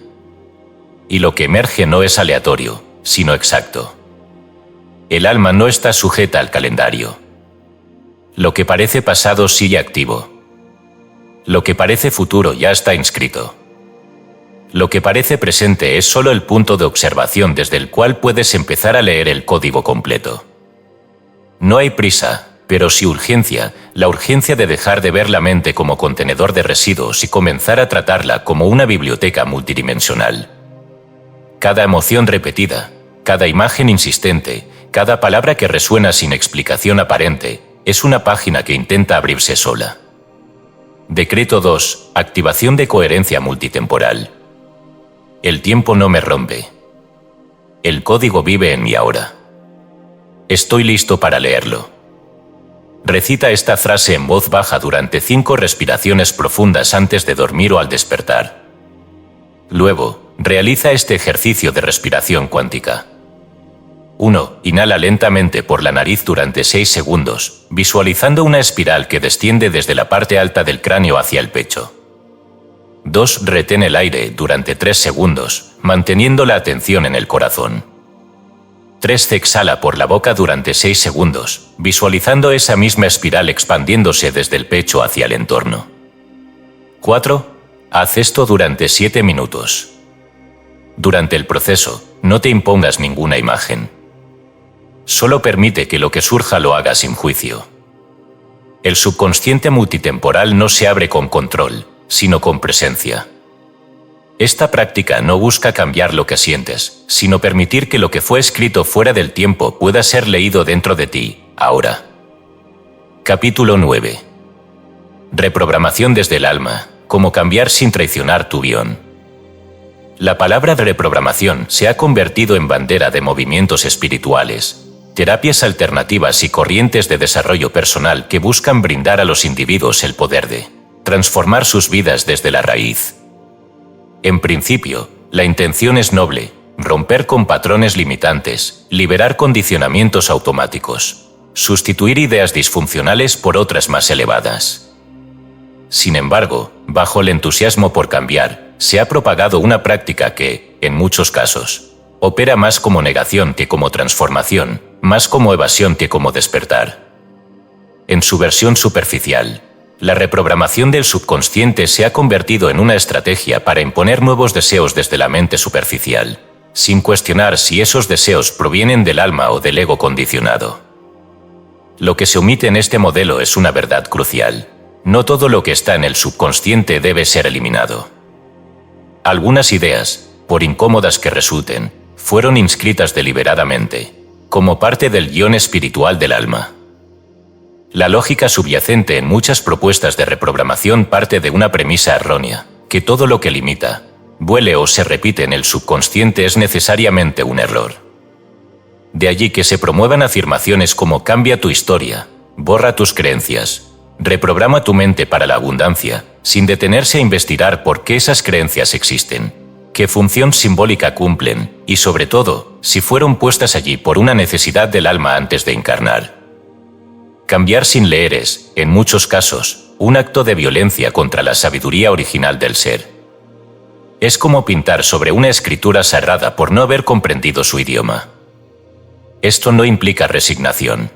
Y lo que emerge no es aleatorio, sino exacto. El alma no está sujeta al calendario. Lo que parece pasado sigue activo. Lo que parece futuro ya está inscrito. Lo que parece presente es solo el punto de observación desde el cual puedes empezar a leer el código completo. No hay prisa, pero sí urgencia, la urgencia de dejar de ver la mente como contenedor de residuos y comenzar a tratarla como una biblioteca multidimensional. Cada emoción repetida, cada imagen insistente, cada palabra que resuena sin explicación aparente, es una página que intenta abrirse sola. Decreto 2. Activación de coherencia multitemporal. El tiempo no me rompe. El código vive en mi ahora. Estoy listo para leerlo. Recita esta frase en voz baja durante 5 respiraciones profundas antes de dormir o al despertar. Luego, realiza este ejercicio de respiración cuántica. 1. Inhala lentamente por la nariz durante 6 segundos, visualizando una espiral que desciende desde la parte alta del cráneo hacia el pecho. 2. Retén el aire durante 3 segundos, manteniendo la atención en el corazón. 3. Exhala por la boca durante 6 segundos, visualizando esa misma espiral expandiéndose desde el pecho hacia el entorno. 4. Haz esto durante 7 minutos. Durante el proceso, no te impongas ninguna imagen. Solo permite que lo que surja lo haga sin juicio. El subconsciente multitemporal no se abre con control, sino con presencia. Esta práctica no busca cambiar lo que sientes, sino permitir que lo que fue escrito fuera del tiempo pueda ser leído dentro de ti, ahora. Capítulo 9. Reprogramación desde el alma, cómo cambiar sin traicionar tu guión. La palabra de reprogramación se ha convertido en bandera de movimientos espirituales, terapias alternativas y corrientes de desarrollo personal que buscan brindar a los individuos el poder de transformar sus vidas desde la raíz. En principio, la intención es noble: romper con patrones limitantes, liberar condicionamientos automáticos, sustituir ideas disfuncionales por otras más elevadas. Sin embargo, bajo el entusiasmo por cambiar, se ha propagado una práctica que, en muchos casos, opera más como negación que como transformación, más como evasión que como despertar. En su versión superficial, la reprogramación del subconsciente se ha convertido en una estrategia para imponer nuevos deseos desde la mente superficial, sin cuestionar si esos deseos provienen del alma o del ego condicionado. Lo que se omite en este modelo es una verdad crucial: no todo lo que está en el subconsciente debe ser eliminado. Algunas ideas, por incómodas que resulten, fueron inscritas deliberadamente, como parte del guión espiritual del alma. La lógica subyacente en muchas propuestas de reprogramación parte de una premisa errónea: que todo lo que limita, vuele o se repite en el subconsciente es necesariamente un error. De allí que se promuevan afirmaciones como cambia tu historia, borra tus creencias, reprograma tu mente para la abundancia, sin detenerse a investigar por qué esas creencias existen, qué función simbólica cumplen y, sobre todo, si fueron puestas allí por una necesidad del alma antes de encarnar. Cambiar sin leer es, en muchos casos, un acto de violencia contra la sabiduría original del ser. Es como pintar sobre una escritura sagrada por no haber comprendido su idioma. Esto no implica resignación.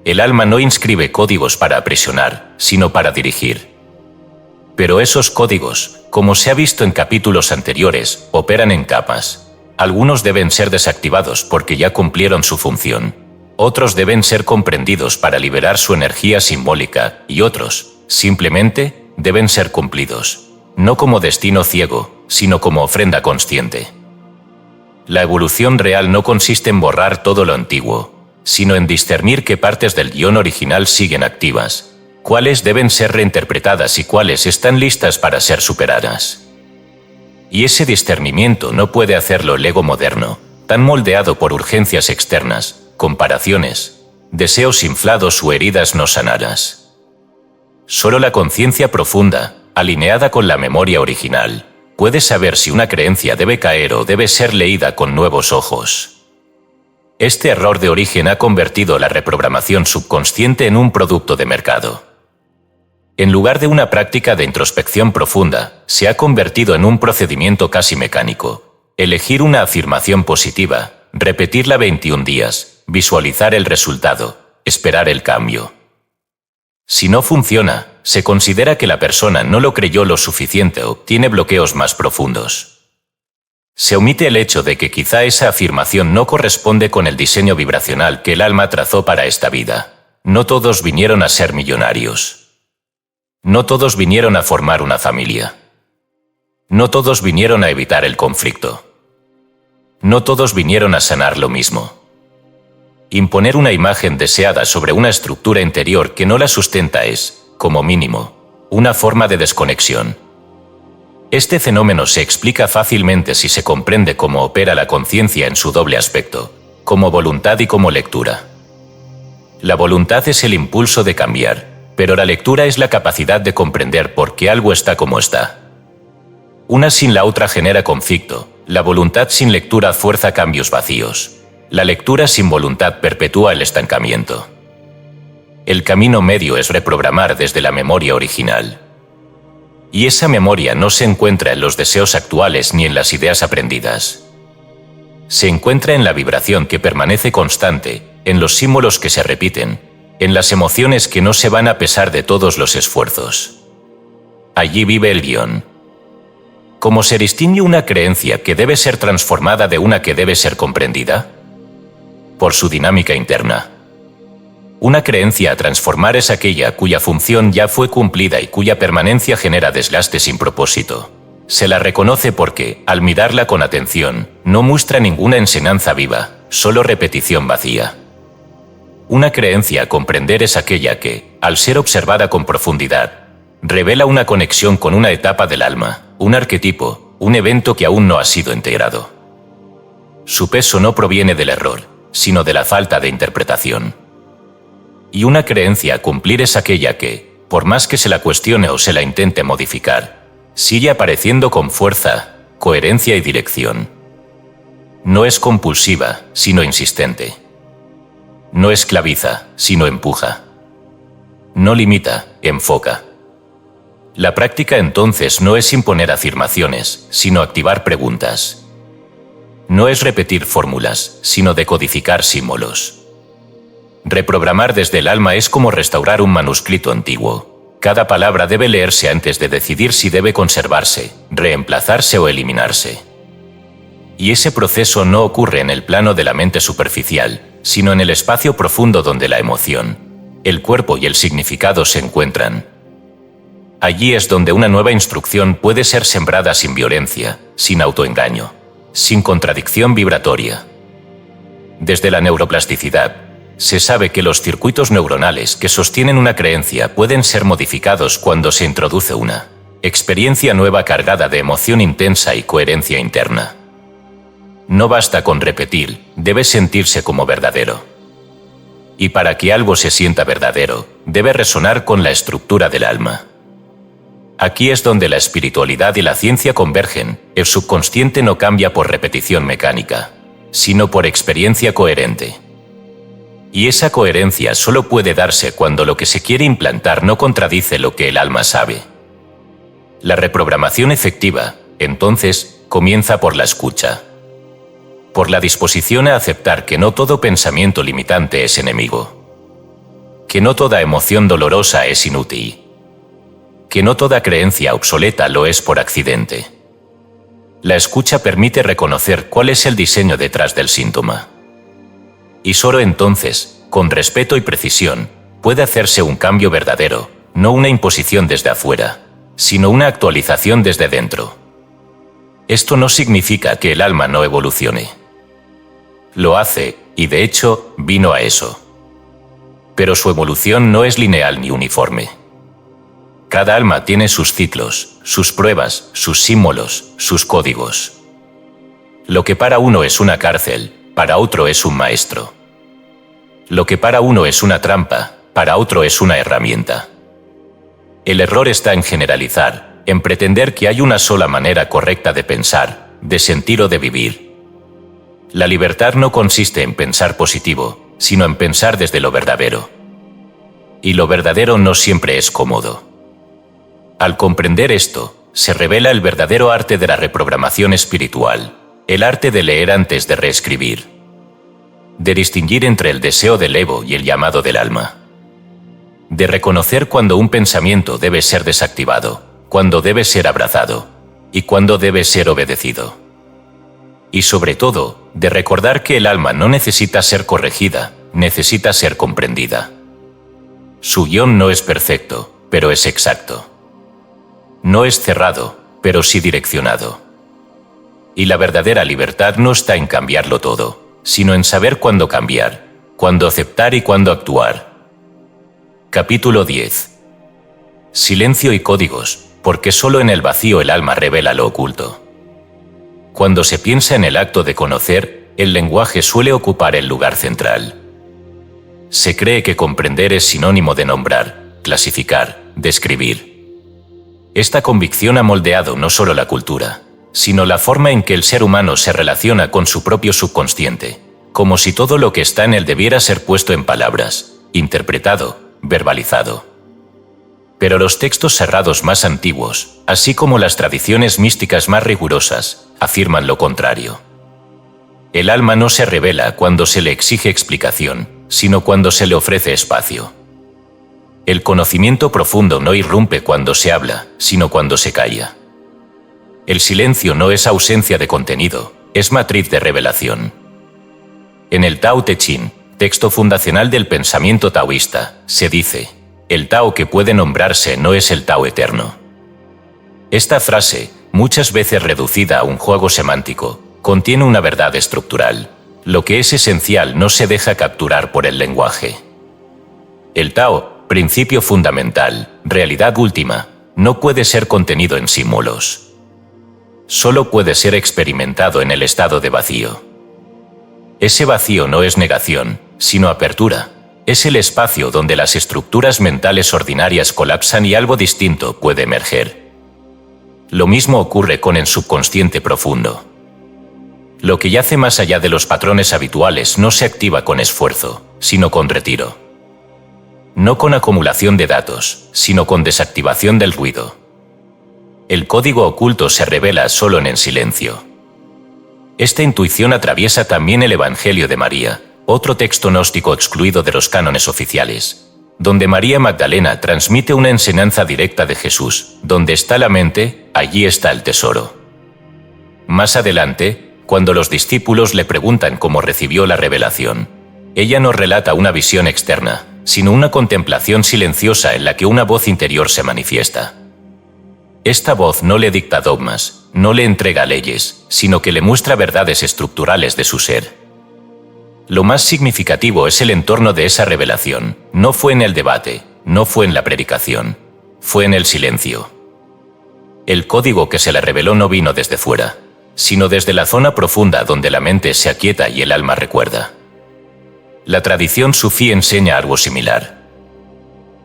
El alma no inscribe códigos para aprisionar, sino para dirigir. Pero esos códigos, como se ha visto en capítulos anteriores, operan en capas. Algunos deben ser desactivados porque ya cumplieron su función. Otros deben ser comprendidos para liberar su energía simbólica, y otros, simplemente, deben ser cumplidos, no como destino ciego, sino como ofrenda consciente. La evolución real no consiste en borrar todo lo antiguo, sino en discernir qué partes del guión original siguen activas, cuáles deben ser reinterpretadas y cuáles están listas para ser superadas. Y ese discernimiento no puede hacerlo el ego moderno, tan moldeado por urgencias externas, comparaciones, deseos inflados o heridas no sanadas. Solo la conciencia profunda, alineada con la memoria original, puede saber si una creencia debe caer o debe ser leída con nuevos ojos. Este error de origen ha convertido la reprogramación subconsciente en un producto de mercado. En lugar de una práctica de introspección profunda, se ha convertido en un procedimiento casi mecánico: elegir una afirmación positiva, repetirla 21 días, visualizar el resultado, esperar el cambio. Si no funciona, se considera que la persona no lo creyó lo suficiente o tiene bloqueos más profundos. Se omite el hecho de que quizá esa afirmación no corresponde con el diseño vibracional que el alma trazó para esta vida. No todos vinieron a ser millonarios. No todos vinieron a formar una familia. No todos vinieron a evitar el conflicto. No todos vinieron a sanar lo mismo. Imponer una imagen deseada sobre una estructura interior que no la sustenta es, como mínimo, una forma de desconexión. Este fenómeno se explica fácilmente si se comprende cómo opera la conciencia en su doble aspecto, como voluntad y como lectura. La voluntad es el impulso de cambiar, pero la lectura es la capacidad de comprender por qué algo está como está. Una sin la otra genera conflicto, la voluntad sin lectura fuerza cambios vacíos. La lectura sin voluntad perpetúa el estancamiento. El camino medio es reprogramar desde la memoria original. Y esa memoria no se encuentra en los deseos actuales ni en las ideas aprendidas. Se encuentra en la vibración que permanece constante, en los símbolos que se repiten, en las emociones que no se van a pesar de todos los esfuerzos. Allí vive el guión. ¿Cómo se distingue una creencia que debe ser transformada de una que debe ser comprendida? Por su dinámica interna. Una creencia a transformar es aquella cuya función ya fue cumplida y cuya permanencia genera desgaste sin propósito. Se la reconoce porque, al mirarla con atención, no muestra ninguna enseñanza viva, solo repetición vacía. Una creencia a comprender es aquella que, al ser observada con profundidad, revela una conexión con una etapa del alma, un arquetipo, un evento que aún no ha sido integrado. Su peso no proviene del error, sino de la falta de interpretación. Y una creencia a cumplir es aquella que, por más que se la cuestione o se la intente modificar, sigue apareciendo con fuerza, coherencia y dirección. No es compulsiva, sino insistente. No esclaviza, sino empuja. No limita, enfoca. La práctica entonces no es imponer afirmaciones, sino activar preguntas. No es repetir fórmulas, sino decodificar símbolos. Reprogramar desde el alma es como restaurar un manuscrito antiguo. Cada palabra debe leerse antes de decidir si debe conservarse, reemplazarse o eliminarse. Y ese proceso no ocurre en el plano de la mente superficial, sino en el espacio profundo donde la emoción, el cuerpo y el significado se encuentran. Allí es donde una nueva instrucción puede ser sembrada sin violencia, sin autoengaño, sin contradicción vibratoria. Desde la neuroplasticidad, se sabe que los circuitos neuronales que sostienen una creencia pueden ser modificados cuando se introduce una experiencia nueva cargada de emoción intensa y coherencia interna. No basta con repetir, debe sentirse como verdadero. Y para que algo se sienta verdadero, debe resonar con la estructura del alma. Aquí es donde la espiritualidad y la ciencia convergen. El subconsciente no cambia por repetición mecánica, sino por experiencia coherente. Y esa coherencia solo puede darse cuando lo que se quiere implantar no contradice lo que el alma sabe. La reprogramación efectiva, entonces, comienza por la escucha. Por la disposición a aceptar que no todo pensamiento limitante es enemigo. Que no toda emoción dolorosa es inútil. Que no toda creencia obsoleta lo es por accidente. La escucha permite reconocer cuál es el diseño detrás del síntoma. Y solo entonces, con respeto y precisión, puede hacerse un cambio verdadero, no una imposición desde afuera, sino una actualización desde dentro. Esto no significa que el alma no evolucione. Lo hace, y de hecho, vino a eso. Pero su evolución no es lineal ni uniforme. Cada alma tiene sus ciclos, sus pruebas, sus símbolos, sus códigos. Lo que para uno es una cárcel, para otro es un maestro. Lo que para uno es una trampa, para otro es una herramienta. El error está en generalizar, en pretender que hay una sola manera correcta de pensar, de sentir o de vivir. La libertad no consiste en pensar positivo, sino en pensar desde lo verdadero. Y lo verdadero no siempre es cómodo. Al comprender esto, se revela el verdadero arte de la reprogramación espiritual, el arte de leer antes de reescribir. De distinguir entre el deseo del ego y el llamado del alma. De reconocer cuando un pensamiento debe ser desactivado, cuando debe ser abrazado, y cuando debe ser obedecido. Y sobre todo, de recordar que el alma no necesita ser corregida, necesita ser comprendida. Su guión no es perfecto, pero es exacto. No es cerrado, pero sí direccionado. Y la verdadera libertad no está en cambiarlo todo, sino en saber cuándo cambiar, cuándo aceptar y cuándo actuar. Capítulo 10. Silencio y códigos, porque solo en el vacío el alma revela lo oculto. Cuando se piensa en el acto de conocer, el lenguaje suele ocupar el lugar central. Se cree que comprender es sinónimo de nombrar, clasificar, describir. Esta convicción ha moldeado no solo la cultura, sino la forma en que el ser humano se relaciona con su propio subconsciente, como si todo lo que está en él debiera ser puesto en palabras, interpretado, verbalizado. Pero los textos sagrados más antiguos, así como las tradiciones místicas más rigurosas, afirman lo contrario. El alma no se revela cuando se le exige explicación, sino cuando se le ofrece espacio. El conocimiento profundo no irrumpe cuando se habla, sino cuando se calla. El silencio no es ausencia de contenido, es matriz de revelación. En el Tao Te Ching, texto fundacional del pensamiento taoísta, se dice: el Tao que puede nombrarse no es el Tao eterno. Esta frase, muchas veces reducida a un juego semántico, contiene una verdad estructural. Lo que es esencial no se deja capturar por el lenguaje. El Tao, principio fundamental, realidad última, no puede ser contenido en símbolos. Solo puede ser experimentado en el estado de vacío. Ese vacío no es negación, sino apertura. Es el espacio donde las estructuras mentales ordinarias colapsan y algo distinto puede emerger. Lo mismo ocurre con el subconsciente profundo. Lo que yace más allá de los patrones habituales no se activa con esfuerzo, sino con retiro. No con acumulación de datos, sino con desactivación del ruido. El código oculto se revela solo en el silencio. Esta intuición atraviesa también el Evangelio de María, otro texto gnóstico excluido de los cánones oficiales, donde María Magdalena transmite una enseñanza directa de Jesús: donde está la mente, allí está el tesoro. Más adelante, cuando los discípulos le preguntan cómo recibió la revelación, ella no relata una visión externa, sino una contemplación silenciosa en la que una voz interior se manifiesta. Esta voz no le dicta dogmas, no le entrega leyes, sino que le muestra verdades estructurales de su ser. Lo más significativo es el entorno de esa revelación. No fue en el debate, no fue en la predicación, fue en el silencio. El código que se le reveló no vino desde fuera, sino desde la zona profunda donde la mente se aquieta y el alma recuerda. La tradición sufí enseña algo similar.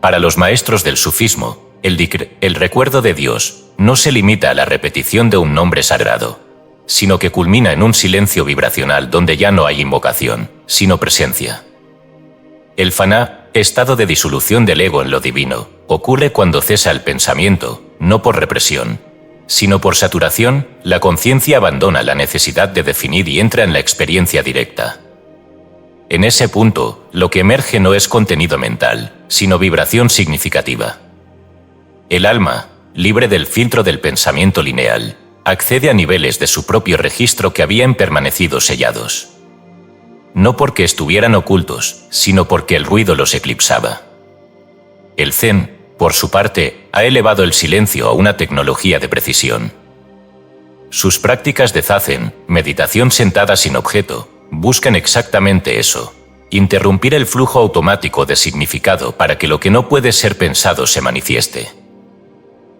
Para los maestros del sufismo, el dhikr, el recuerdo de Dios, no se limita a la repetición de un nombre sagrado, sino que culmina en un silencio vibracional donde ya no hay invocación, sino presencia. El faná, estado de disolución del ego en lo divino, ocurre cuando cesa el pensamiento, no por represión, sino por saturación. La conciencia abandona la necesidad de definir y entra en la experiencia directa. En ese punto, lo que emerge no es contenido mental, sino vibración significativa. El alma, libre del filtro del pensamiento lineal, accede a niveles de su propio registro que habían permanecido sellados. No porque estuvieran ocultos, sino porque el ruido los eclipsaba. El Zen, por su parte, ha elevado el silencio a una tecnología de precisión. Sus prácticas de zazen, meditación sentada sin objeto, buscan exactamente eso: interrumpir el flujo automático de significado para que lo que no puede ser pensado se manifieste.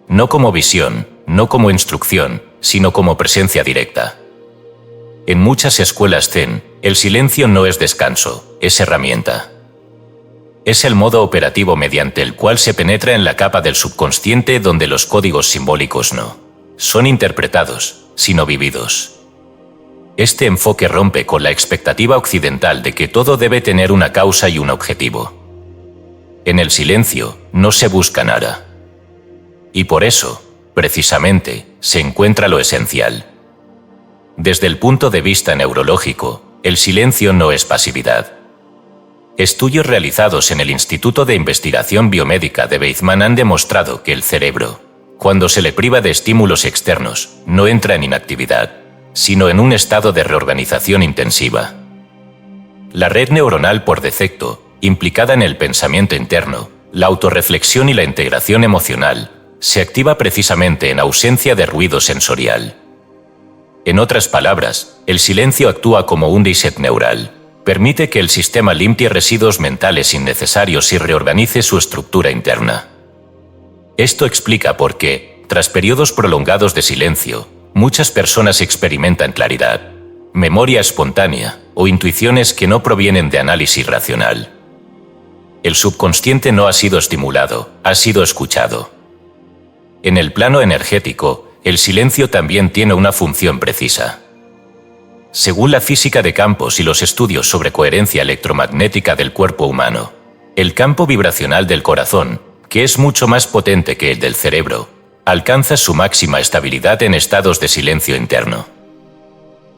No como visión, no como instrucción, sino como presencia directa. En muchas escuelas Zen, el silencio no es descanso, es herramienta. Es el modo operativo mediante el cual se penetra en la capa del subconsciente donde los códigos simbólicos no son interpretados, sino vividos. Este enfoque rompe con la expectativa occidental de que todo debe tener una causa y un objetivo. En el silencio, no se busca nada. Y por eso, precisamente, se encuentra lo esencial. Desde el punto de vista neurológico, el silencio no es pasividad. Estudios realizados en el Instituto de Investigación Biomédica de Weizmann han demostrado que el cerebro, cuando se le priva de estímulos externos, no entra en inactividad, sino en un estado de reorganización intensiva. La red neuronal por defecto, implicada en el pensamiento interno, la autorreflexión y la integración emocional, se activa precisamente en ausencia de ruido sensorial. En otras palabras, el silencio actúa como un reset neural. Permite que el sistema limpie residuos mentales innecesarios y reorganice su estructura interna. Esto explica por qué, tras periodos prolongados de silencio, muchas personas experimentan claridad, memoria espontánea o intuiciones que no provienen de análisis racional. El subconsciente no ha sido estimulado, ha sido escuchado. En el plano energético, el silencio también tiene una función precisa. Según la física de campos y los estudios sobre coherencia electromagnética del cuerpo humano, el campo vibracional del corazón, que es mucho más potente que el del cerebro, alcanza su máxima estabilidad en estados de silencio interno.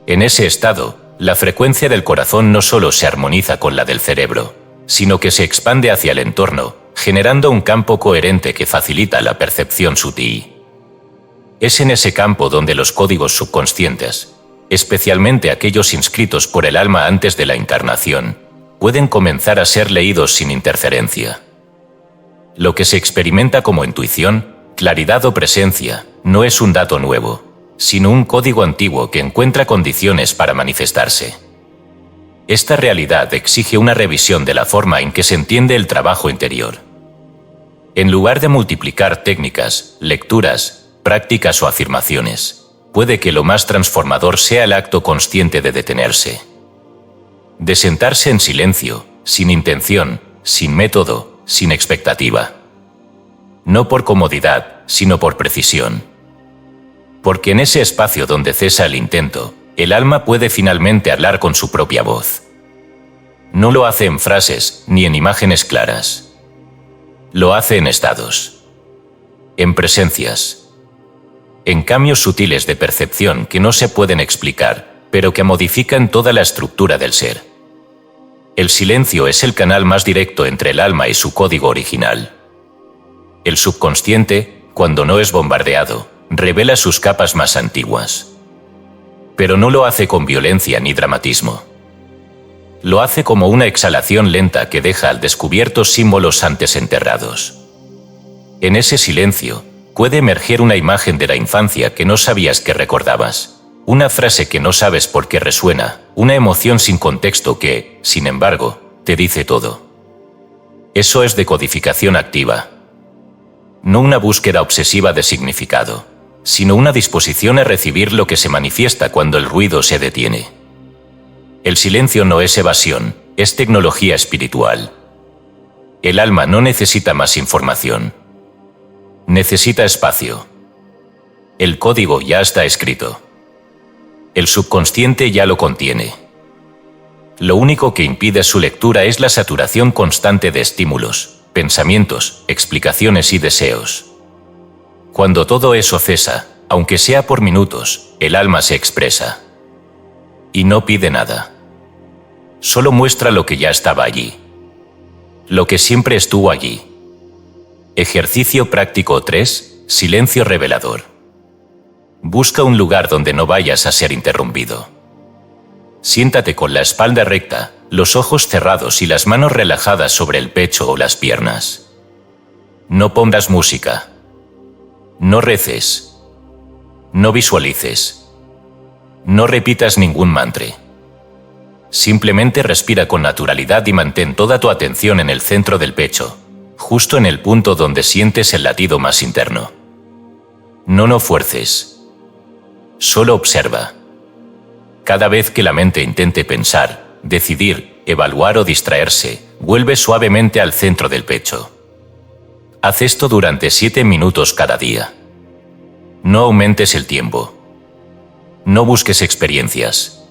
En ese estado, la frecuencia del corazón no solo se armoniza con la del cerebro, sino que se expande hacia el entorno, generando un campo coherente que facilita la percepción sutil. Es en ese campo donde los códigos subconscientes, especialmente aquellos inscritos por el alma antes de la encarnación, pueden comenzar a ser leídos sin interferencia. Lo que se experimenta como intuición, claridad o presencia, no es un dato nuevo, sino un código antiguo que encuentra condiciones para manifestarse. Esta realidad exige una revisión de la forma en que se entiende el trabajo interior. En lugar de multiplicar técnicas, lecturas, prácticas o afirmaciones, puede que lo más transformador sea el acto consciente de detenerse. De sentarse en silencio, sin intención, sin método, sin expectativa. No por comodidad, sino por precisión. Porque en ese espacio donde cesa el intento, el alma puede finalmente hablar con su propia voz. No lo hace en frases ni en imágenes claras. Lo hace en estados, en presencias, en cambios sutiles de percepción que no se pueden explicar, pero que modifican toda la estructura del ser. El silencio es el canal más directo entre el alma y su código original. El subconsciente, cuando no es bombardeado, revela sus capas más antiguas. Pero no lo hace con violencia ni dramatismo. Lo hace como una exhalación lenta que deja al descubierto símbolos antes enterrados. En ese silencio, puede emerger una imagen de la infancia que no sabías que recordabas, una frase que no sabes por qué resuena, una emoción sin contexto que, sin embargo, te dice todo. Eso es decodificación activa. No una búsqueda obsesiva de significado, sino una disposición a recibir lo que se manifiesta cuando el ruido se detiene. El silencio no es evasión, es tecnología espiritual. El alma no necesita más información. Necesita espacio. El código ya está escrito. El subconsciente ya lo contiene. Lo único que impide su lectura es la saturación constante de estímulos, pensamientos, explicaciones y deseos. Cuando todo eso cesa, aunque sea por minutos, el alma se expresa. Y no pide nada. Solo muestra lo que ya estaba allí. Lo que siempre estuvo allí. Ejercicio práctico 3, silencio revelador. Busca un lugar donde no vayas a ser interrumpido. Siéntate con la espalda recta, los ojos cerrados y las manos relajadas sobre el pecho o las piernas. No pongas música. No reces. No visualices. No repitas ningún mantra. Simplemente respira con naturalidad y mantén toda tu atención en el centro del pecho, justo en el punto donde sientes el latido más interno. No fuerces. Solo observa. Cada vez que la mente intente pensar, decidir, evaluar o distraerse, vuelve suavemente al centro del pecho. Haz esto durante 7 minutos cada día. No aumentes el tiempo. No busques experiencias.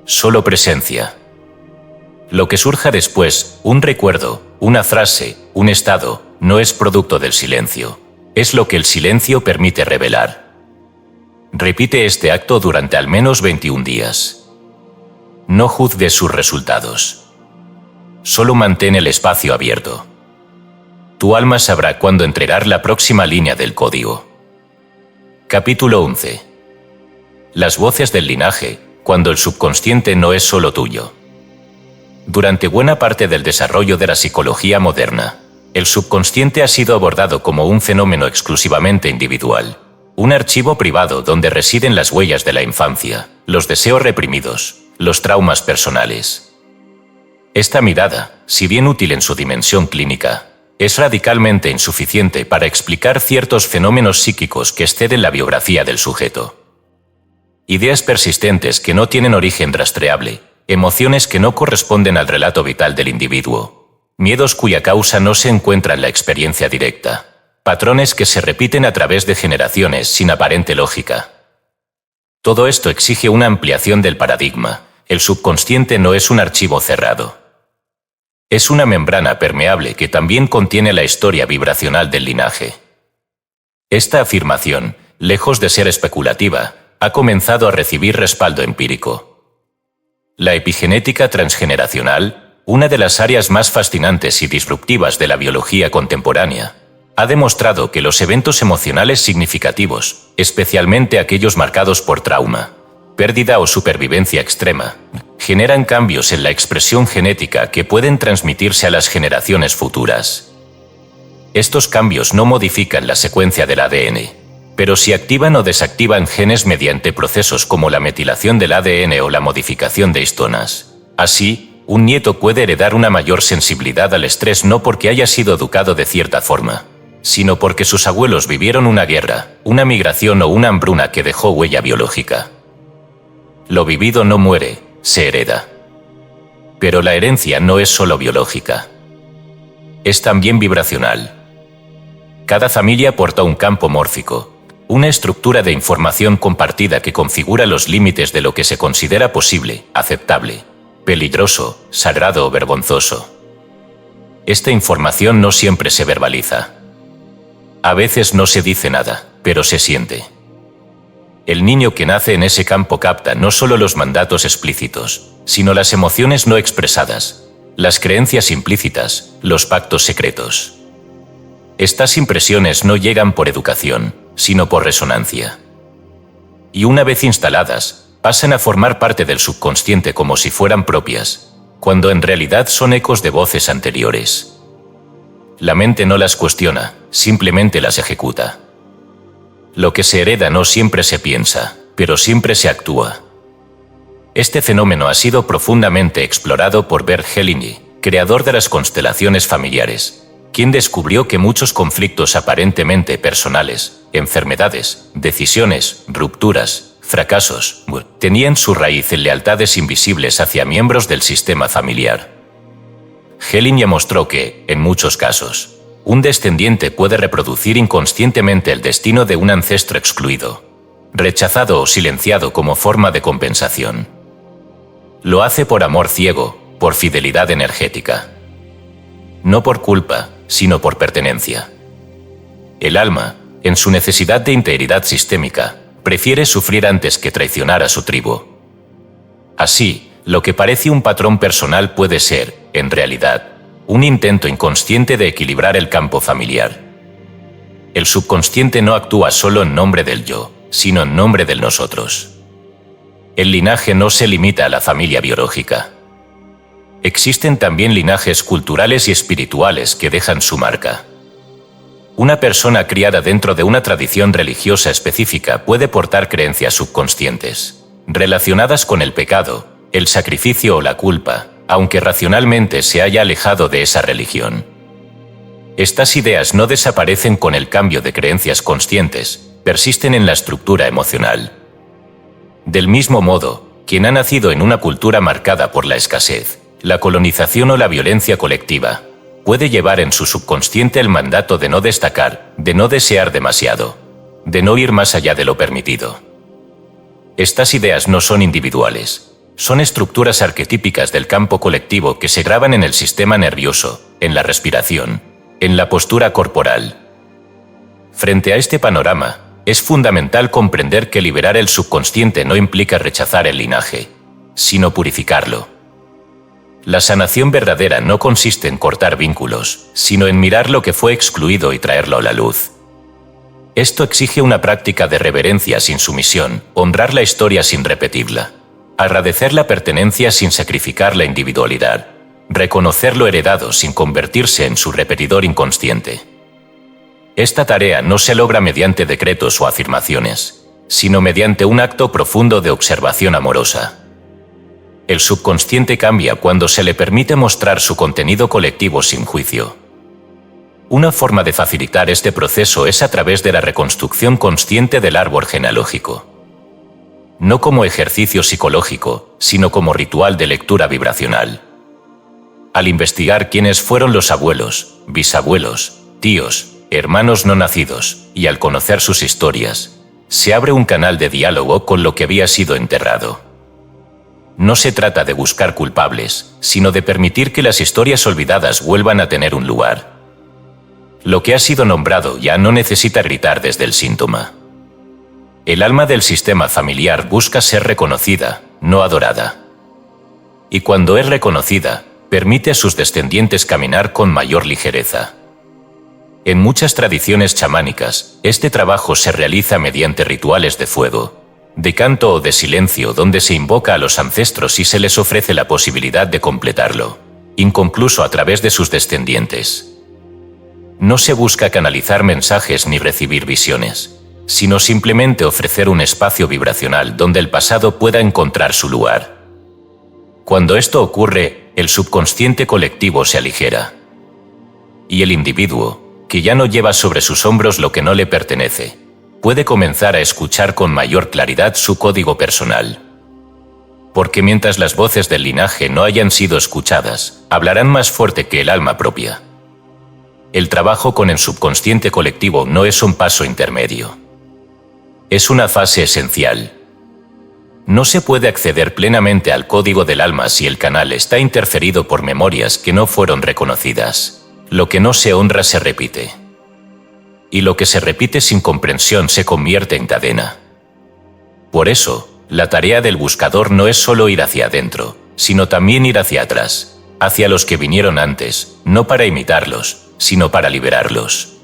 Solo presencia. Lo que surja después, un recuerdo, una frase, un estado, no es producto del silencio. Es lo que el silencio permite revelar. Repite este acto durante al menos 21 días. No juzgues sus resultados. Solo mantén el espacio abierto. Tu alma sabrá cuándo entregar la próxima línea del código. Capítulo 11. Las voces del linaje, cuando el subconsciente no es solo tuyo. Durante buena parte del desarrollo de la psicología moderna, el subconsciente ha sido abordado como un fenómeno exclusivamente individual, un archivo privado donde residen las huellas de la infancia, los deseos reprimidos, los traumas personales. Esta mirada, si bien útil en su dimensión clínica, es radicalmente insuficiente para explicar ciertos fenómenos psíquicos que exceden la biografía del sujeto. Ideas persistentes que no tienen origen rastreable, emociones que no corresponden al relato vital del individuo, miedos cuya causa no se encuentra en la experiencia directa, patrones que se repiten a través de generaciones sin aparente lógica. Todo esto exige una ampliación del paradigma. El subconsciente no es un archivo cerrado. Es una membrana permeable que también contiene la historia vibracional del linaje. Esta afirmación, lejos de ser especulativa, ha comenzado a recibir respaldo empírico. La epigenética transgeneracional, una de las áreas más fascinantes y disruptivas de la biología contemporánea, ha demostrado que los eventos emocionales significativos, especialmente aquellos marcados por trauma, pérdida o supervivencia extrema, generan cambios en la expresión genética que pueden transmitirse a las generaciones futuras. Estos cambios no modifican la secuencia del ADN, pero sí activan o desactivan genes mediante procesos como la metilación del ADN o la modificación de histonas. Así, un nieto puede heredar una mayor sensibilidad al estrés no porque haya sido educado de cierta forma, sino porque sus abuelos vivieron una guerra, una migración o una hambruna que dejó huella biológica. Lo vivido no muere, se hereda. Pero la herencia no es solo biológica. Es también vibracional. Cada familia porta un campo mórfico, una estructura de información compartida que configura los límites de lo que se considera posible, aceptable, peligroso, sagrado o vergonzoso. Esta información no siempre se verbaliza. A veces no se dice nada, pero se siente. El niño que nace en ese campo capta no solo los mandatos explícitos, sino las emociones no expresadas, las creencias implícitas, los pactos secretos. Estas impresiones no llegan por educación, sino por resonancia. Y una vez instaladas, pasan a formar parte del subconsciente como si fueran propias, cuando en realidad son ecos de voces anteriores. La mente no las cuestiona, simplemente las ejecuta. Lo que se hereda no siempre se piensa, pero siempre se actúa. Este fenómeno ha sido profundamente explorado por Bert Hellinger, creador de las constelaciones familiares, quien descubrió que muchos conflictos aparentemente personales, enfermedades, decisiones, rupturas, fracasos, tenían su raíz en lealtades invisibles hacia miembros del sistema familiar. Hellinger mostró que, en muchos casos, un descendiente puede reproducir inconscientemente el destino de un ancestro excluido, rechazado o silenciado como forma de compensación. Lo hace por amor ciego, por fidelidad energética. No por culpa, sino por pertenencia. El alma, en su necesidad de integridad sistémica, prefiere sufrir antes que traicionar a su tribu. Así, lo que parece un patrón personal puede ser, en realidad, un intento inconsciente de equilibrar el campo familiar. El subconsciente no actúa solo en nombre del yo, sino en nombre del nosotros. El linaje no se limita a la familia biológica. Existen también linajes culturales y espirituales que dejan su marca. Una persona criada dentro de una tradición religiosa específica puede portar creencias subconscientes, relacionadas con el pecado, el sacrificio o la culpa, aunque racionalmente se haya alejado de esa religión. Estas ideas no desaparecen con el cambio de creencias conscientes, persisten en la estructura emocional. Del mismo modo, quien ha nacido en una cultura marcada por la escasez, la colonización o la violencia colectiva, puede llevar en su subconsciente el mandato de no destacar, de no desear demasiado, de no ir más allá de lo permitido. Estas ideas no son individuales. Son estructuras arquetípicas del campo colectivo que se graban en el sistema nervioso, en la respiración, en la postura corporal. Frente a este panorama, es fundamental comprender que liberar el subconsciente no implica rechazar el linaje, sino purificarlo. La sanación verdadera no consiste en cortar vínculos, sino en mirar lo que fue excluido y traerlo a la luz. Esto exige una práctica de reverencia sin sumisión, honrar la historia sin repetirla, agradecer la pertenencia sin sacrificar la individualidad, reconocer lo heredado sin convertirse en su repetidor inconsciente. Esta tarea no se logra mediante decretos o afirmaciones, sino mediante un acto profundo de observación amorosa. El subconsciente cambia cuando se le permite mostrar su contenido colectivo sin juicio. Una forma de facilitar este proceso es a través de la reconstrucción consciente del árbol genealógico. No como ejercicio psicológico, sino como ritual de lectura vibracional. Al investigar quiénes fueron los abuelos, bisabuelos, tíos, hermanos no nacidos, y al conocer sus historias, se abre un canal de diálogo con lo que había sido enterrado. No se trata de buscar culpables, sino de permitir que las historias olvidadas vuelvan a tener un lugar. Lo que ha sido nombrado ya no necesita gritar desde el síntoma. El alma del sistema familiar busca ser reconocida, no adorada. Y cuando es reconocida, permite a sus descendientes caminar con mayor ligereza. En muchas tradiciones chamánicas, este trabajo se realiza mediante rituales de fuego, de canto o de silencio donde se invoca a los ancestros y se les ofrece la posibilidad de completarlo, inconcluso a través de sus descendientes. No se busca canalizar mensajes ni recibir visiones, sino simplemente ofrecer un espacio vibracional donde el pasado pueda encontrar su lugar. Cuando esto ocurre, el subconsciente colectivo se aligera. Y el individuo, que ya no lleva sobre sus hombros lo que no le pertenece, puede comenzar a escuchar con mayor claridad su código personal. Porque mientras las voces del linaje no hayan sido escuchadas, hablarán más fuerte que el alma propia. El trabajo con el subconsciente colectivo no es un paso intermedio. Es una fase esencial. No se puede acceder plenamente al código del alma si el canal está interferido por memorias que no fueron reconocidas. Lo que no se honra se repite. Y lo que se repite sin comprensión se convierte en cadena. Por eso, la tarea del buscador no es solo ir hacia adentro, sino también ir hacia atrás, hacia los que vinieron antes, no para imitarlos, sino para liberarlos.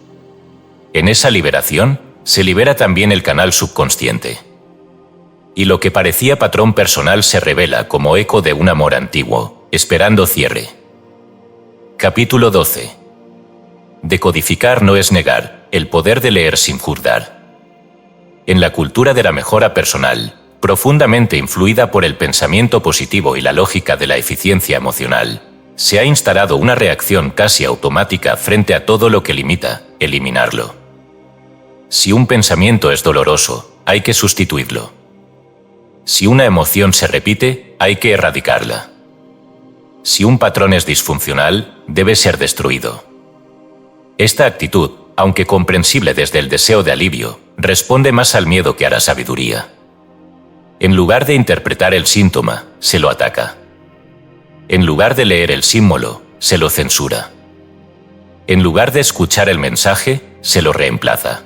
En esa liberación, se libera también el canal subconsciente. Y lo que parecía patrón personal se revela como eco de un amor antiguo, esperando cierre. Capítulo 12. Decodificar no es negar, el poder de leer sin juzgar. En la cultura de la mejora personal, profundamente influida por el pensamiento positivo y la lógica de la eficiencia emocional, se ha instalado una reacción casi automática frente a todo lo que limita, eliminarlo. Si un pensamiento es doloroso, hay que sustituirlo. Si una emoción se repite, hay que erradicarla. Si un patrón es disfuncional, debe ser destruido. Esta actitud, aunque comprensible desde el deseo de alivio, responde más al miedo que a la sabiduría. En lugar de interpretar el síntoma, se lo ataca. En lugar de leer el símbolo, se lo censura. En lugar de escuchar el mensaje, se lo reemplaza.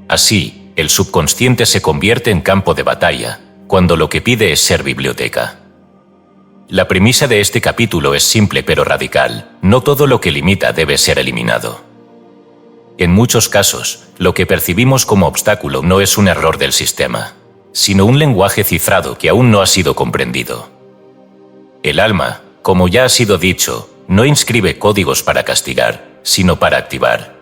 Así, el subconsciente se convierte en campo de batalla, cuando lo que pide es ser biblioteca. La premisa de este capítulo es simple pero radical: no todo lo que limita debe ser eliminado. En muchos casos, lo que percibimos como obstáculo no es un error del sistema, sino un lenguaje cifrado que aún no ha sido comprendido. El alma, como ya ha sido dicho, no inscribe códigos para castigar, sino para activar.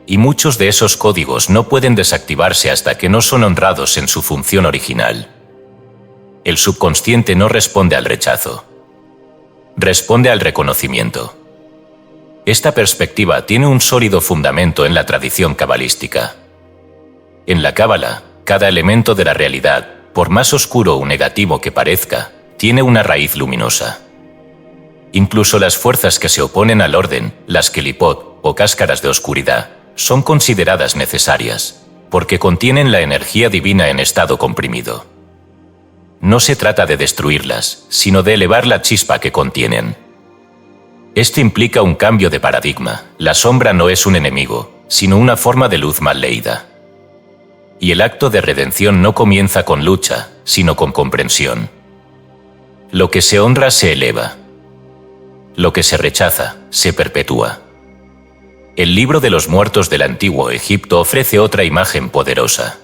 Y muchos de esos códigos no pueden desactivarse hasta que no son honrados en su función original. El subconsciente no responde al rechazo. Responde al reconocimiento. Esta perspectiva tiene un sólido fundamento en la tradición cabalística. En la cábala, cada elemento de la realidad, por más oscuro o negativo que parezca, tiene una raíz luminosa. Incluso las fuerzas que se oponen al orden, las kelipot, o cáscaras de oscuridad, son consideradas necesarias, porque contienen la energía divina en estado comprimido. No se trata de destruirlas, sino de elevar la chispa que contienen. Esto implica un cambio de paradigma. La sombra no es un enemigo, sino una forma de luz mal leída. Y el acto de redención no comienza con lucha, sino con comprensión. Lo que se honra se eleva. Lo que se rechaza, se perpetúa. El libro de los muertos del antiguo Egipto ofrece otra imagen poderosa.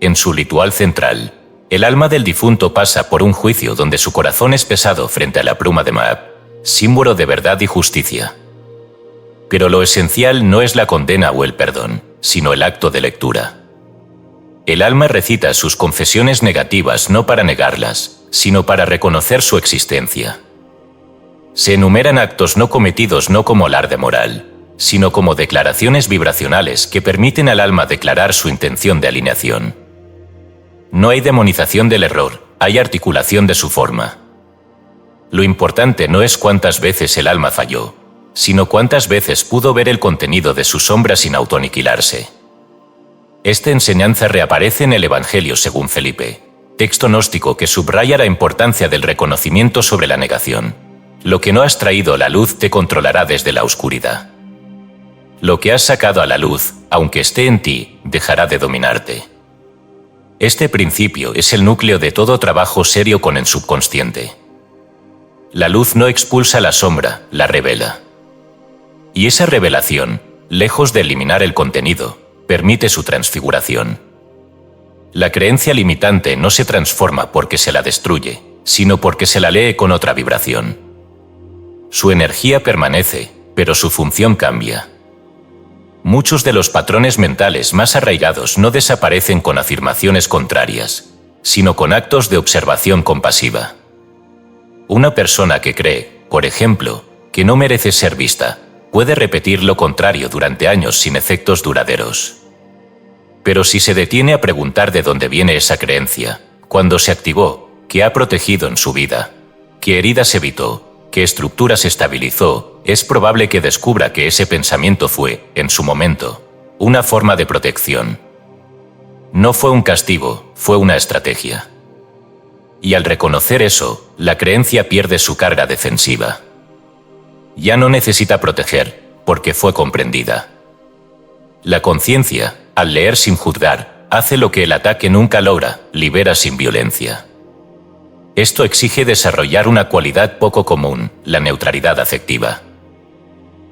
En su ritual central, el alma del difunto pasa por un juicio donde su corazón es pesado frente a la pluma de Maab, símbolo de verdad y justicia. Pero lo esencial no es la condena o el perdón, sino el acto de lectura. El alma recita sus confesiones negativas no para negarlas, sino para reconocer su existencia. Se enumeran actos no cometidos no como alarde moral, sino como declaraciones vibracionales que permiten al alma declarar su intención de alineación. No hay demonización del error, hay articulación de su forma. Lo importante no es cuántas veces el alma falló, sino cuántas veces pudo ver el contenido de su sombra sin autoaniquilarse. Esta enseñanza reaparece en el Evangelio según Felipe, texto gnóstico que subraya la importancia del reconocimiento sobre la negación. Lo que no has traído a la luz te controlará desde la oscuridad. Lo que has sacado a la luz, aunque esté en ti, dejará de dominarte. Este principio es el núcleo de todo trabajo serio con el subconsciente. La luz no expulsa la sombra, la revela. Y esa revelación, lejos de eliminar el contenido, permite su transfiguración. La creencia limitante no se transforma porque se la destruye, sino porque se la lee con otra vibración. Su energía permanece, pero su función cambia. Muchos de los patrones mentales más arraigados no desaparecen con afirmaciones contrarias, sino con actos de observación compasiva. Una persona que cree, por ejemplo, que no merece ser vista, puede repetir lo contrario durante años sin efectos duraderos. Pero si se detiene a preguntar de dónde viene esa creencia, cuándo se activó, qué ha protegido en su vida, qué heridas evitó, qué estructuras estabilizó, es probable que descubra que ese pensamiento fue, en su momento, una forma de protección. No fue un castigo, fue una estrategia. Y al reconocer eso, la creencia pierde su carga defensiva. Ya no necesita proteger, porque fue comprendida. La conciencia, al leer sin juzgar, hace lo que el ataque nunca logra, libera sin violencia. Esto exige desarrollar una cualidad poco común, la neutralidad afectiva.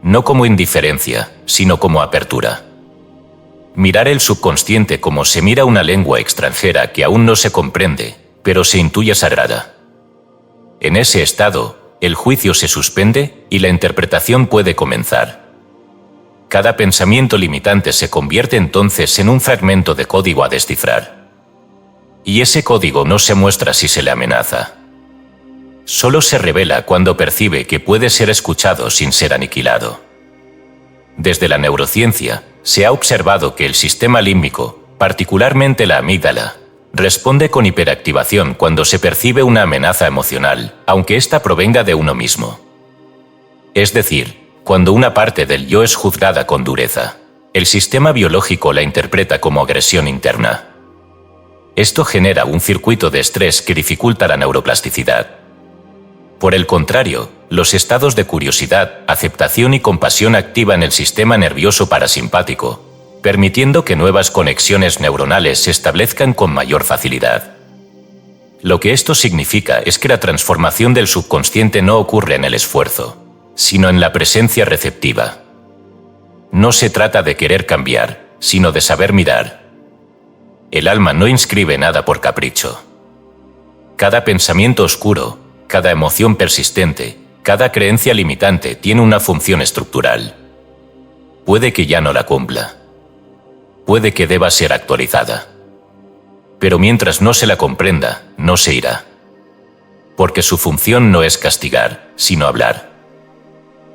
No como indiferencia, sino como apertura. Mirar el subconsciente como se mira una lengua extranjera que aún no se comprende, pero se intuye sagrada. En ese estado, el juicio se suspende y la interpretación puede comenzar. Cada pensamiento limitante se convierte entonces en un fragmento de código a descifrar. Y ese código no se muestra si se le amenaza. Solo se revela cuando percibe que puede ser escuchado sin ser aniquilado. Desde la neurociencia, se ha observado que el sistema límbico, particularmente la amígdala, responde con hiperactivación cuando se percibe una amenaza emocional, aunque ésta provenga de uno mismo. Es decir, cuando una parte del yo es juzgada con dureza, el sistema biológico la interpreta como agresión interna. Esto genera un circuito de estrés que dificulta la neuroplasticidad. Por el contrario, los estados de curiosidad, aceptación y compasión activan el sistema nervioso parasimpático, permitiendo que nuevas conexiones neuronales se establezcan con mayor facilidad. Lo que esto significa es que la transformación del subconsciente no ocurre en el esfuerzo, sino en la presencia receptiva. No se trata de querer cambiar, sino de saber mirar. El alma no inscribe nada por capricho. Cada pensamiento oscuro, cada emoción persistente, cada creencia limitante tiene una función estructural. Puede que ya no la cumpla. Puede que deba ser actualizada. Pero mientras no se la comprenda, no se irá. Porque su función no es castigar, sino hablar.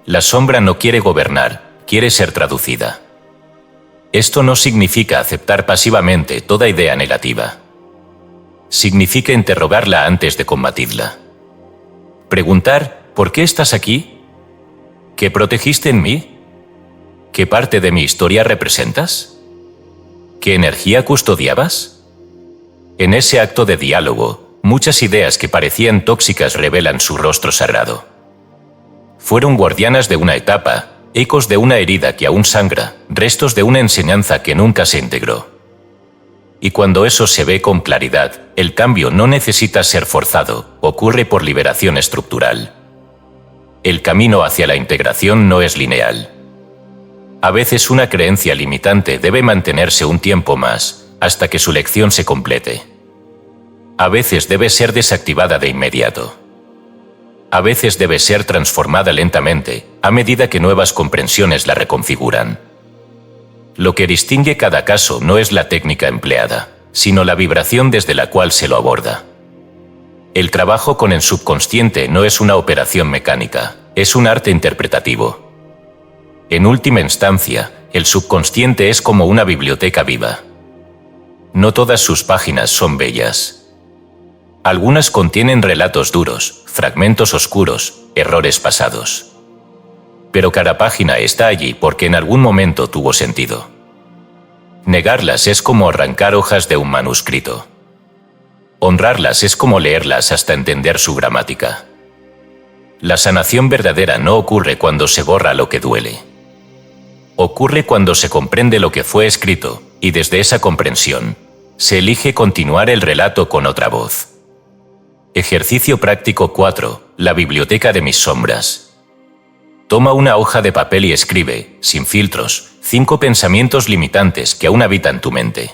La sombra no quiere gobernar, quiere ser traducida. Esto no significa aceptar pasivamente toda idea negativa. Significa interrogarla antes de combatirla. Preguntar, ¿por qué estás aquí? ¿Qué protegiste en mí? ¿Qué parte de mi historia representas? ¿Qué energía custodiabas? En ese acto de diálogo, muchas ideas que parecían tóxicas revelan su rostro sagrado. Fueron guardianas de una etapa, ecos de una herida que aún sangra, restos de una enseñanza que nunca se integró. Y cuando eso se ve con claridad, el cambio no necesita ser forzado, ocurre por liberación estructural. El camino hacia la integración no es lineal. A veces una creencia limitante debe mantenerse un tiempo más, hasta que su lección se complete. A veces debe ser desactivada de inmediato. A veces debe ser transformada lentamente, a medida que nuevas comprensiones la reconfiguran. Lo que distingue cada caso no es la técnica empleada, sino la vibración desde la cual se lo aborda. El trabajo con el subconsciente no es una operación mecánica, es un arte interpretativo. En última instancia, el subconsciente es como una biblioteca viva. No todas sus páginas son bellas. Algunas contienen relatos duros, fragmentos oscuros, errores pasados. Pero cada página está allí porque en algún momento tuvo sentido. Negarlas es como arrancar hojas de un manuscrito. Honrarlas es como leerlas hasta entender su gramática. La sanación verdadera no ocurre cuando se borra lo que duele. Ocurre cuando se comprende lo que fue escrito, y desde esa comprensión, se elige continuar el relato con otra voz. Ejercicio práctico 4. La biblioteca de mis sombras. Toma una hoja de papel y escribe, sin filtros, 5 pensamientos limitantes que aún habitan tu mente.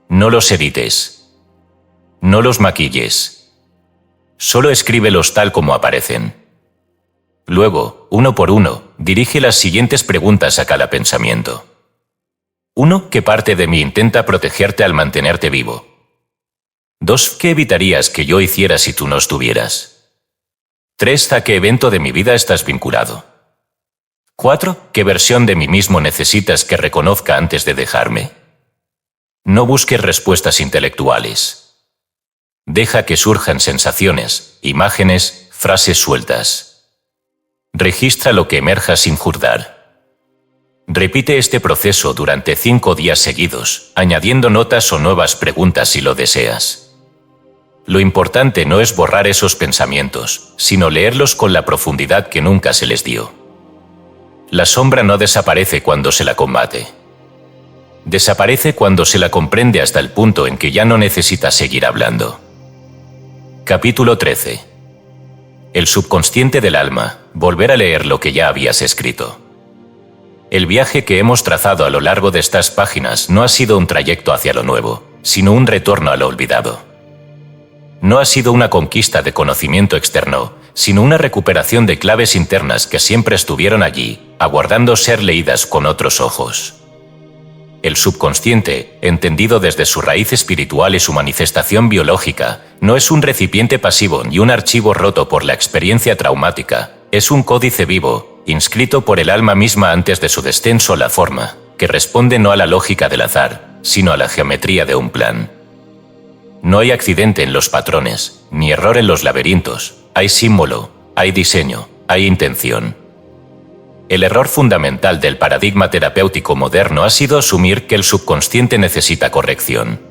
No los edites. No los maquilles. Solo escríbelos tal como aparecen. Luego, uno por uno, dirige las siguientes preguntas a cada pensamiento. 1. ¿Qué parte de mí intenta protegerte al mantenerte vivo? 2. ¿Qué evitarías que yo hiciera si tú no estuvieras? 3. ¿A qué evento de mi vida estás vinculado? 4. ¿Qué versión de mí mismo necesitas que reconozca antes de dejarme? No busques respuestas intelectuales. Deja que surjan sensaciones, imágenes, frases sueltas. Registra lo que emerja sin juzgar. Repite este proceso durante 5 días seguidos, añadiendo notas o nuevas preguntas si lo deseas. Lo importante no es borrar esos pensamientos, sino leerlos con la profundidad que nunca se les dio. La sombra no desaparece cuando se la combate. Desaparece cuando se la comprende hasta el punto en que ya no necesita seguir hablando. Capítulo 13. El subconsciente del alma. Volver a leer lo que ya habías escrito. El viaje que hemos trazado a lo largo de estas páginas no ha sido un trayecto hacia lo nuevo, sino un retorno a lo olvidado. No ha sido una conquista de conocimiento externo, sino una recuperación de claves internas que siempre estuvieron allí, aguardando ser leídas con otros ojos. El subconsciente, entendido desde su raíz espiritual y su manifestación biológica, no es un recipiente pasivo ni un archivo roto por la experiencia traumática, es un códice vivo, inscrito por el alma misma antes de su descenso a la forma, que responde no a la lógica del azar, sino a la geometría de un plan. No hay accidente en los patrones, ni error en los laberintos, hay símbolo, hay diseño, hay intención. El error fundamental del paradigma terapéutico moderno ha sido asumir que el subconsciente necesita corrección.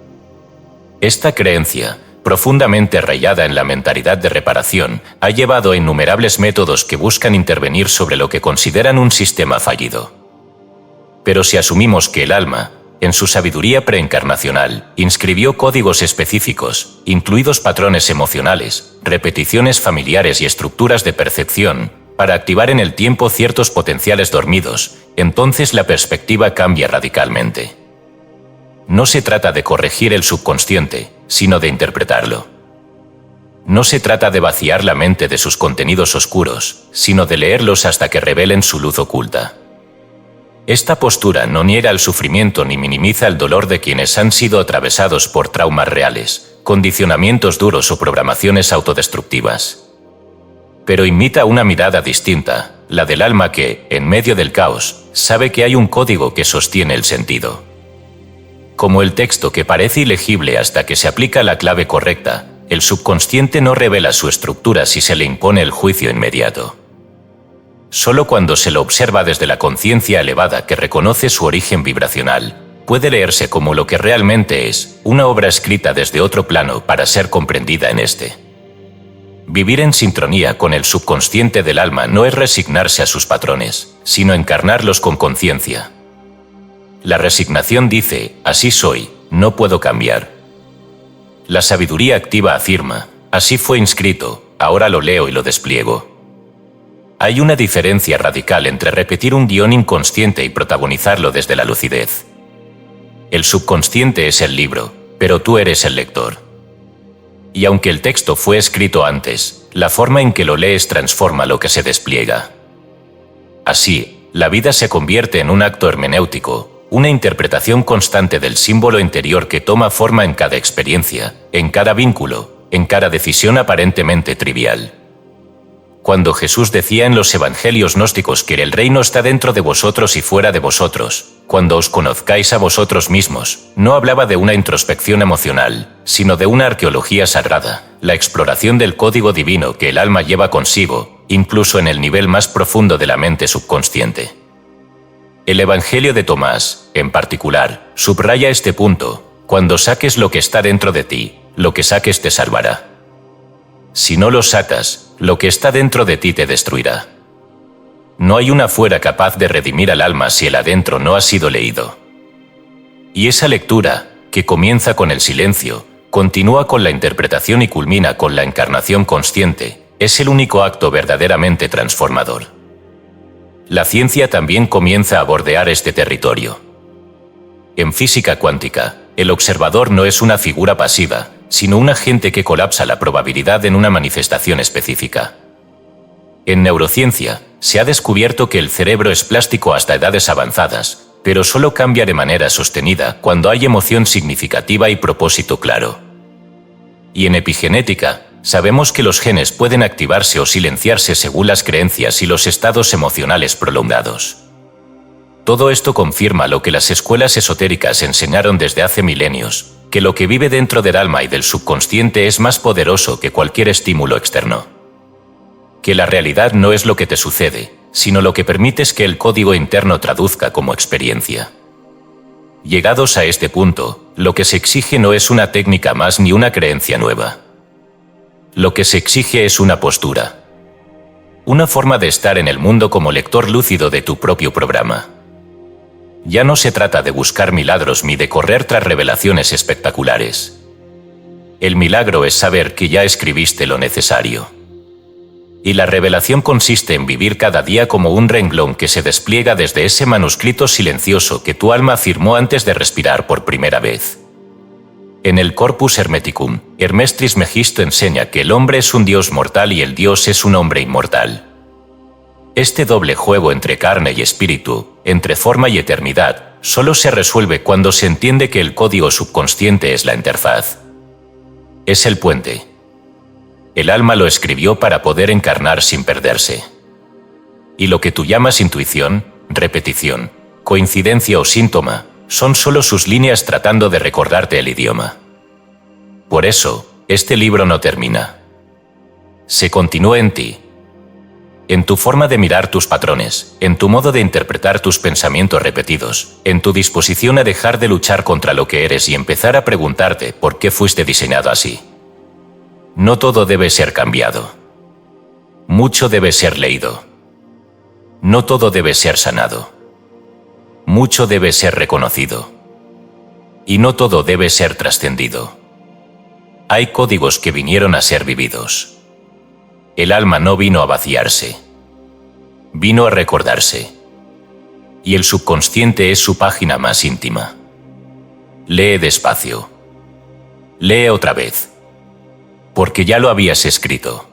Esta creencia, profundamente arraigada en la mentalidad de reparación, ha llevado a innumerables métodos que buscan intervenir sobre lo que consideran un sistema fallido. Pero si asumimos que el alma, en su sabiduría preencarnacional, inscribió códigos específicos, incluidos patrones emocionales, repeticiones familiares y estructuras de percepción, para activar en el tiempo ciertos potenciales dormidos, entonces la perspectiva cambia radicalmente. No se trata de corregir el subconsciente, sino de interpretarlo. No se trata de vaciar la mente de sus contenidos oscuros, sino de leerlos hasta que revelen su luz oculta. Esta postura no niega el sufrimiento ni minimiza el dolor de quienes han sido atravesados por traumas reales, condicionamientos duros o programaciones autodestructivas. Pero imita una mirada distinta, la del alma que, en medio del caos, sabe que hay un código que sostiene el sentido. Como el texto que parece ilegible hasta que se aplica la clave correcta, el subconsciente no revela su estructura si se le impone el juicio inmediato. Solo cuando se lo observa desde la conciencia elevada que reconoce su origen vibracional, puede leerse como lo que realmente es, una obra escrita desde otro plano para ser comprendida en este. Vivir en sintonía con el subconsciente del alma no es resignarse a sus patrones, sino encarnarlos con conciencia. La resignación dice, así soy, no puedo cambiar. La sabiduría activa afirma, así fue inscrito, ahora lo leo y lo despliego. Hay una diferencia radical entre repetir un guión inconsciente y protagonizarlo desde la lucidez. El subconsciente es el libro, pero tú eres el lector. Y aunque el texto fue escrito antes, la forma en que lo lees transforma lo que se despliega. Así, la vida se convierte en un acto hermenéutico, una interpretación constante del símbolo interior que toma forma en cada experiencia, en cada vínculo, en cada decisión aparentemente trivial. Cuando Jesús decía en los evangelios gnósticos que el reino está dentro de vosotros y fuera de vosotros, cuando os conozcáis a vosotros mismos, no hablaba de una introspección emocional, sino de una arqueología sagrada, la exploración del código divino que el alma lleva consigo, incluso en el nivel más profundo de la mente subconsciente. El Evangelio de Tomás, en particular, subraya este punto: cuando saques lo que está dentro de ti, lo que saques te salvará. Si no lo sacas, lo que está dentro de ti te destruirá. No hay una afuera capaz de redimir al alma si el adentro no ha sido leído. Y esa lectura, que comienza con el silencio, continúa con la interpretación y culmina con la encarnación consciente, es el único acto verdaderamente transformador. La ciencia también comienza a bordear este territorio. En física cuántica, el observador no es una figura pasiva, sino un agente que colapsa la probabilidad en una manifestación específica. En neurociencia, se ha descubierto que el cerebro es plástico hasta edades avanzadas, pero solo cambia de manera sostenida cuando hay emoción significativa y propósito claro. Y en epigenética, sabemos que los genes pueden activarse o silenciarse según las creencias y los estados emocionales prolongados. Todo esto confirma lo que las escuelas esotéricas enseñaron desde hace milenios, que lo que vive dentro del alma y del subconsciente es más poderoso que cualquier estímulo externo. Que la realidad no es lo que te sucede, sino lo que permites que el código interno traduzca como experiencia. Llegados a este punto, lo que se exige no es una técnica más ni una creencia nueva. Lo que se exige es una postura. Una forma de estar en el mundo como lector lúcido de tu propio programa. Ya no se trata de buscar milagros ni de correr tras revelaciones espectaculares. El milagro es saber que ya escribiste lo necesario. Y la revelación consiste en vivir cada día como un renglón que se despliega desde ese manuscrito silencioso que tu alma firmó antes de respirar por primera vez. En el Corpus Hermeticum, Hermes Trismegisto enseña que el hombre es un dios mortal y el dios es un hombre inmortal. Este doble juego entre carne y espíritu, entre forma y eternidad, solo se resuelve cuando se entiende que el código subconsciente es la interfaz. Es el puente. El alma lo escribió para poder encarnar sin perderse. Y lo que tú llamas intuición, repetición, coincidencia o síntoma, son solo sus líneas tratando de recordarte el idioma. Por eso, este libro no termina. Se continúa en ti. En tu forma de mirar tus patrones, en tu modo de interpretar tus pensamientos repetidos, en tu disposición a dejar de luchar contra lo que eres y empezar a preguntarte por qué fuiste diseñado así. No todo debe ser cambiado. Mucho debe ser leído. No todo debe ser sanado. Mucho debe ser reconocido. Y no todo debe ser trascendido. Hay códigos que vinieron a ser vividos. El alma no vino a vaciarse. Vino a recordarse. Y el subconsciente es su página más íntima. Lee despacio. Lee otra vez. Porque ya lo habías escrito.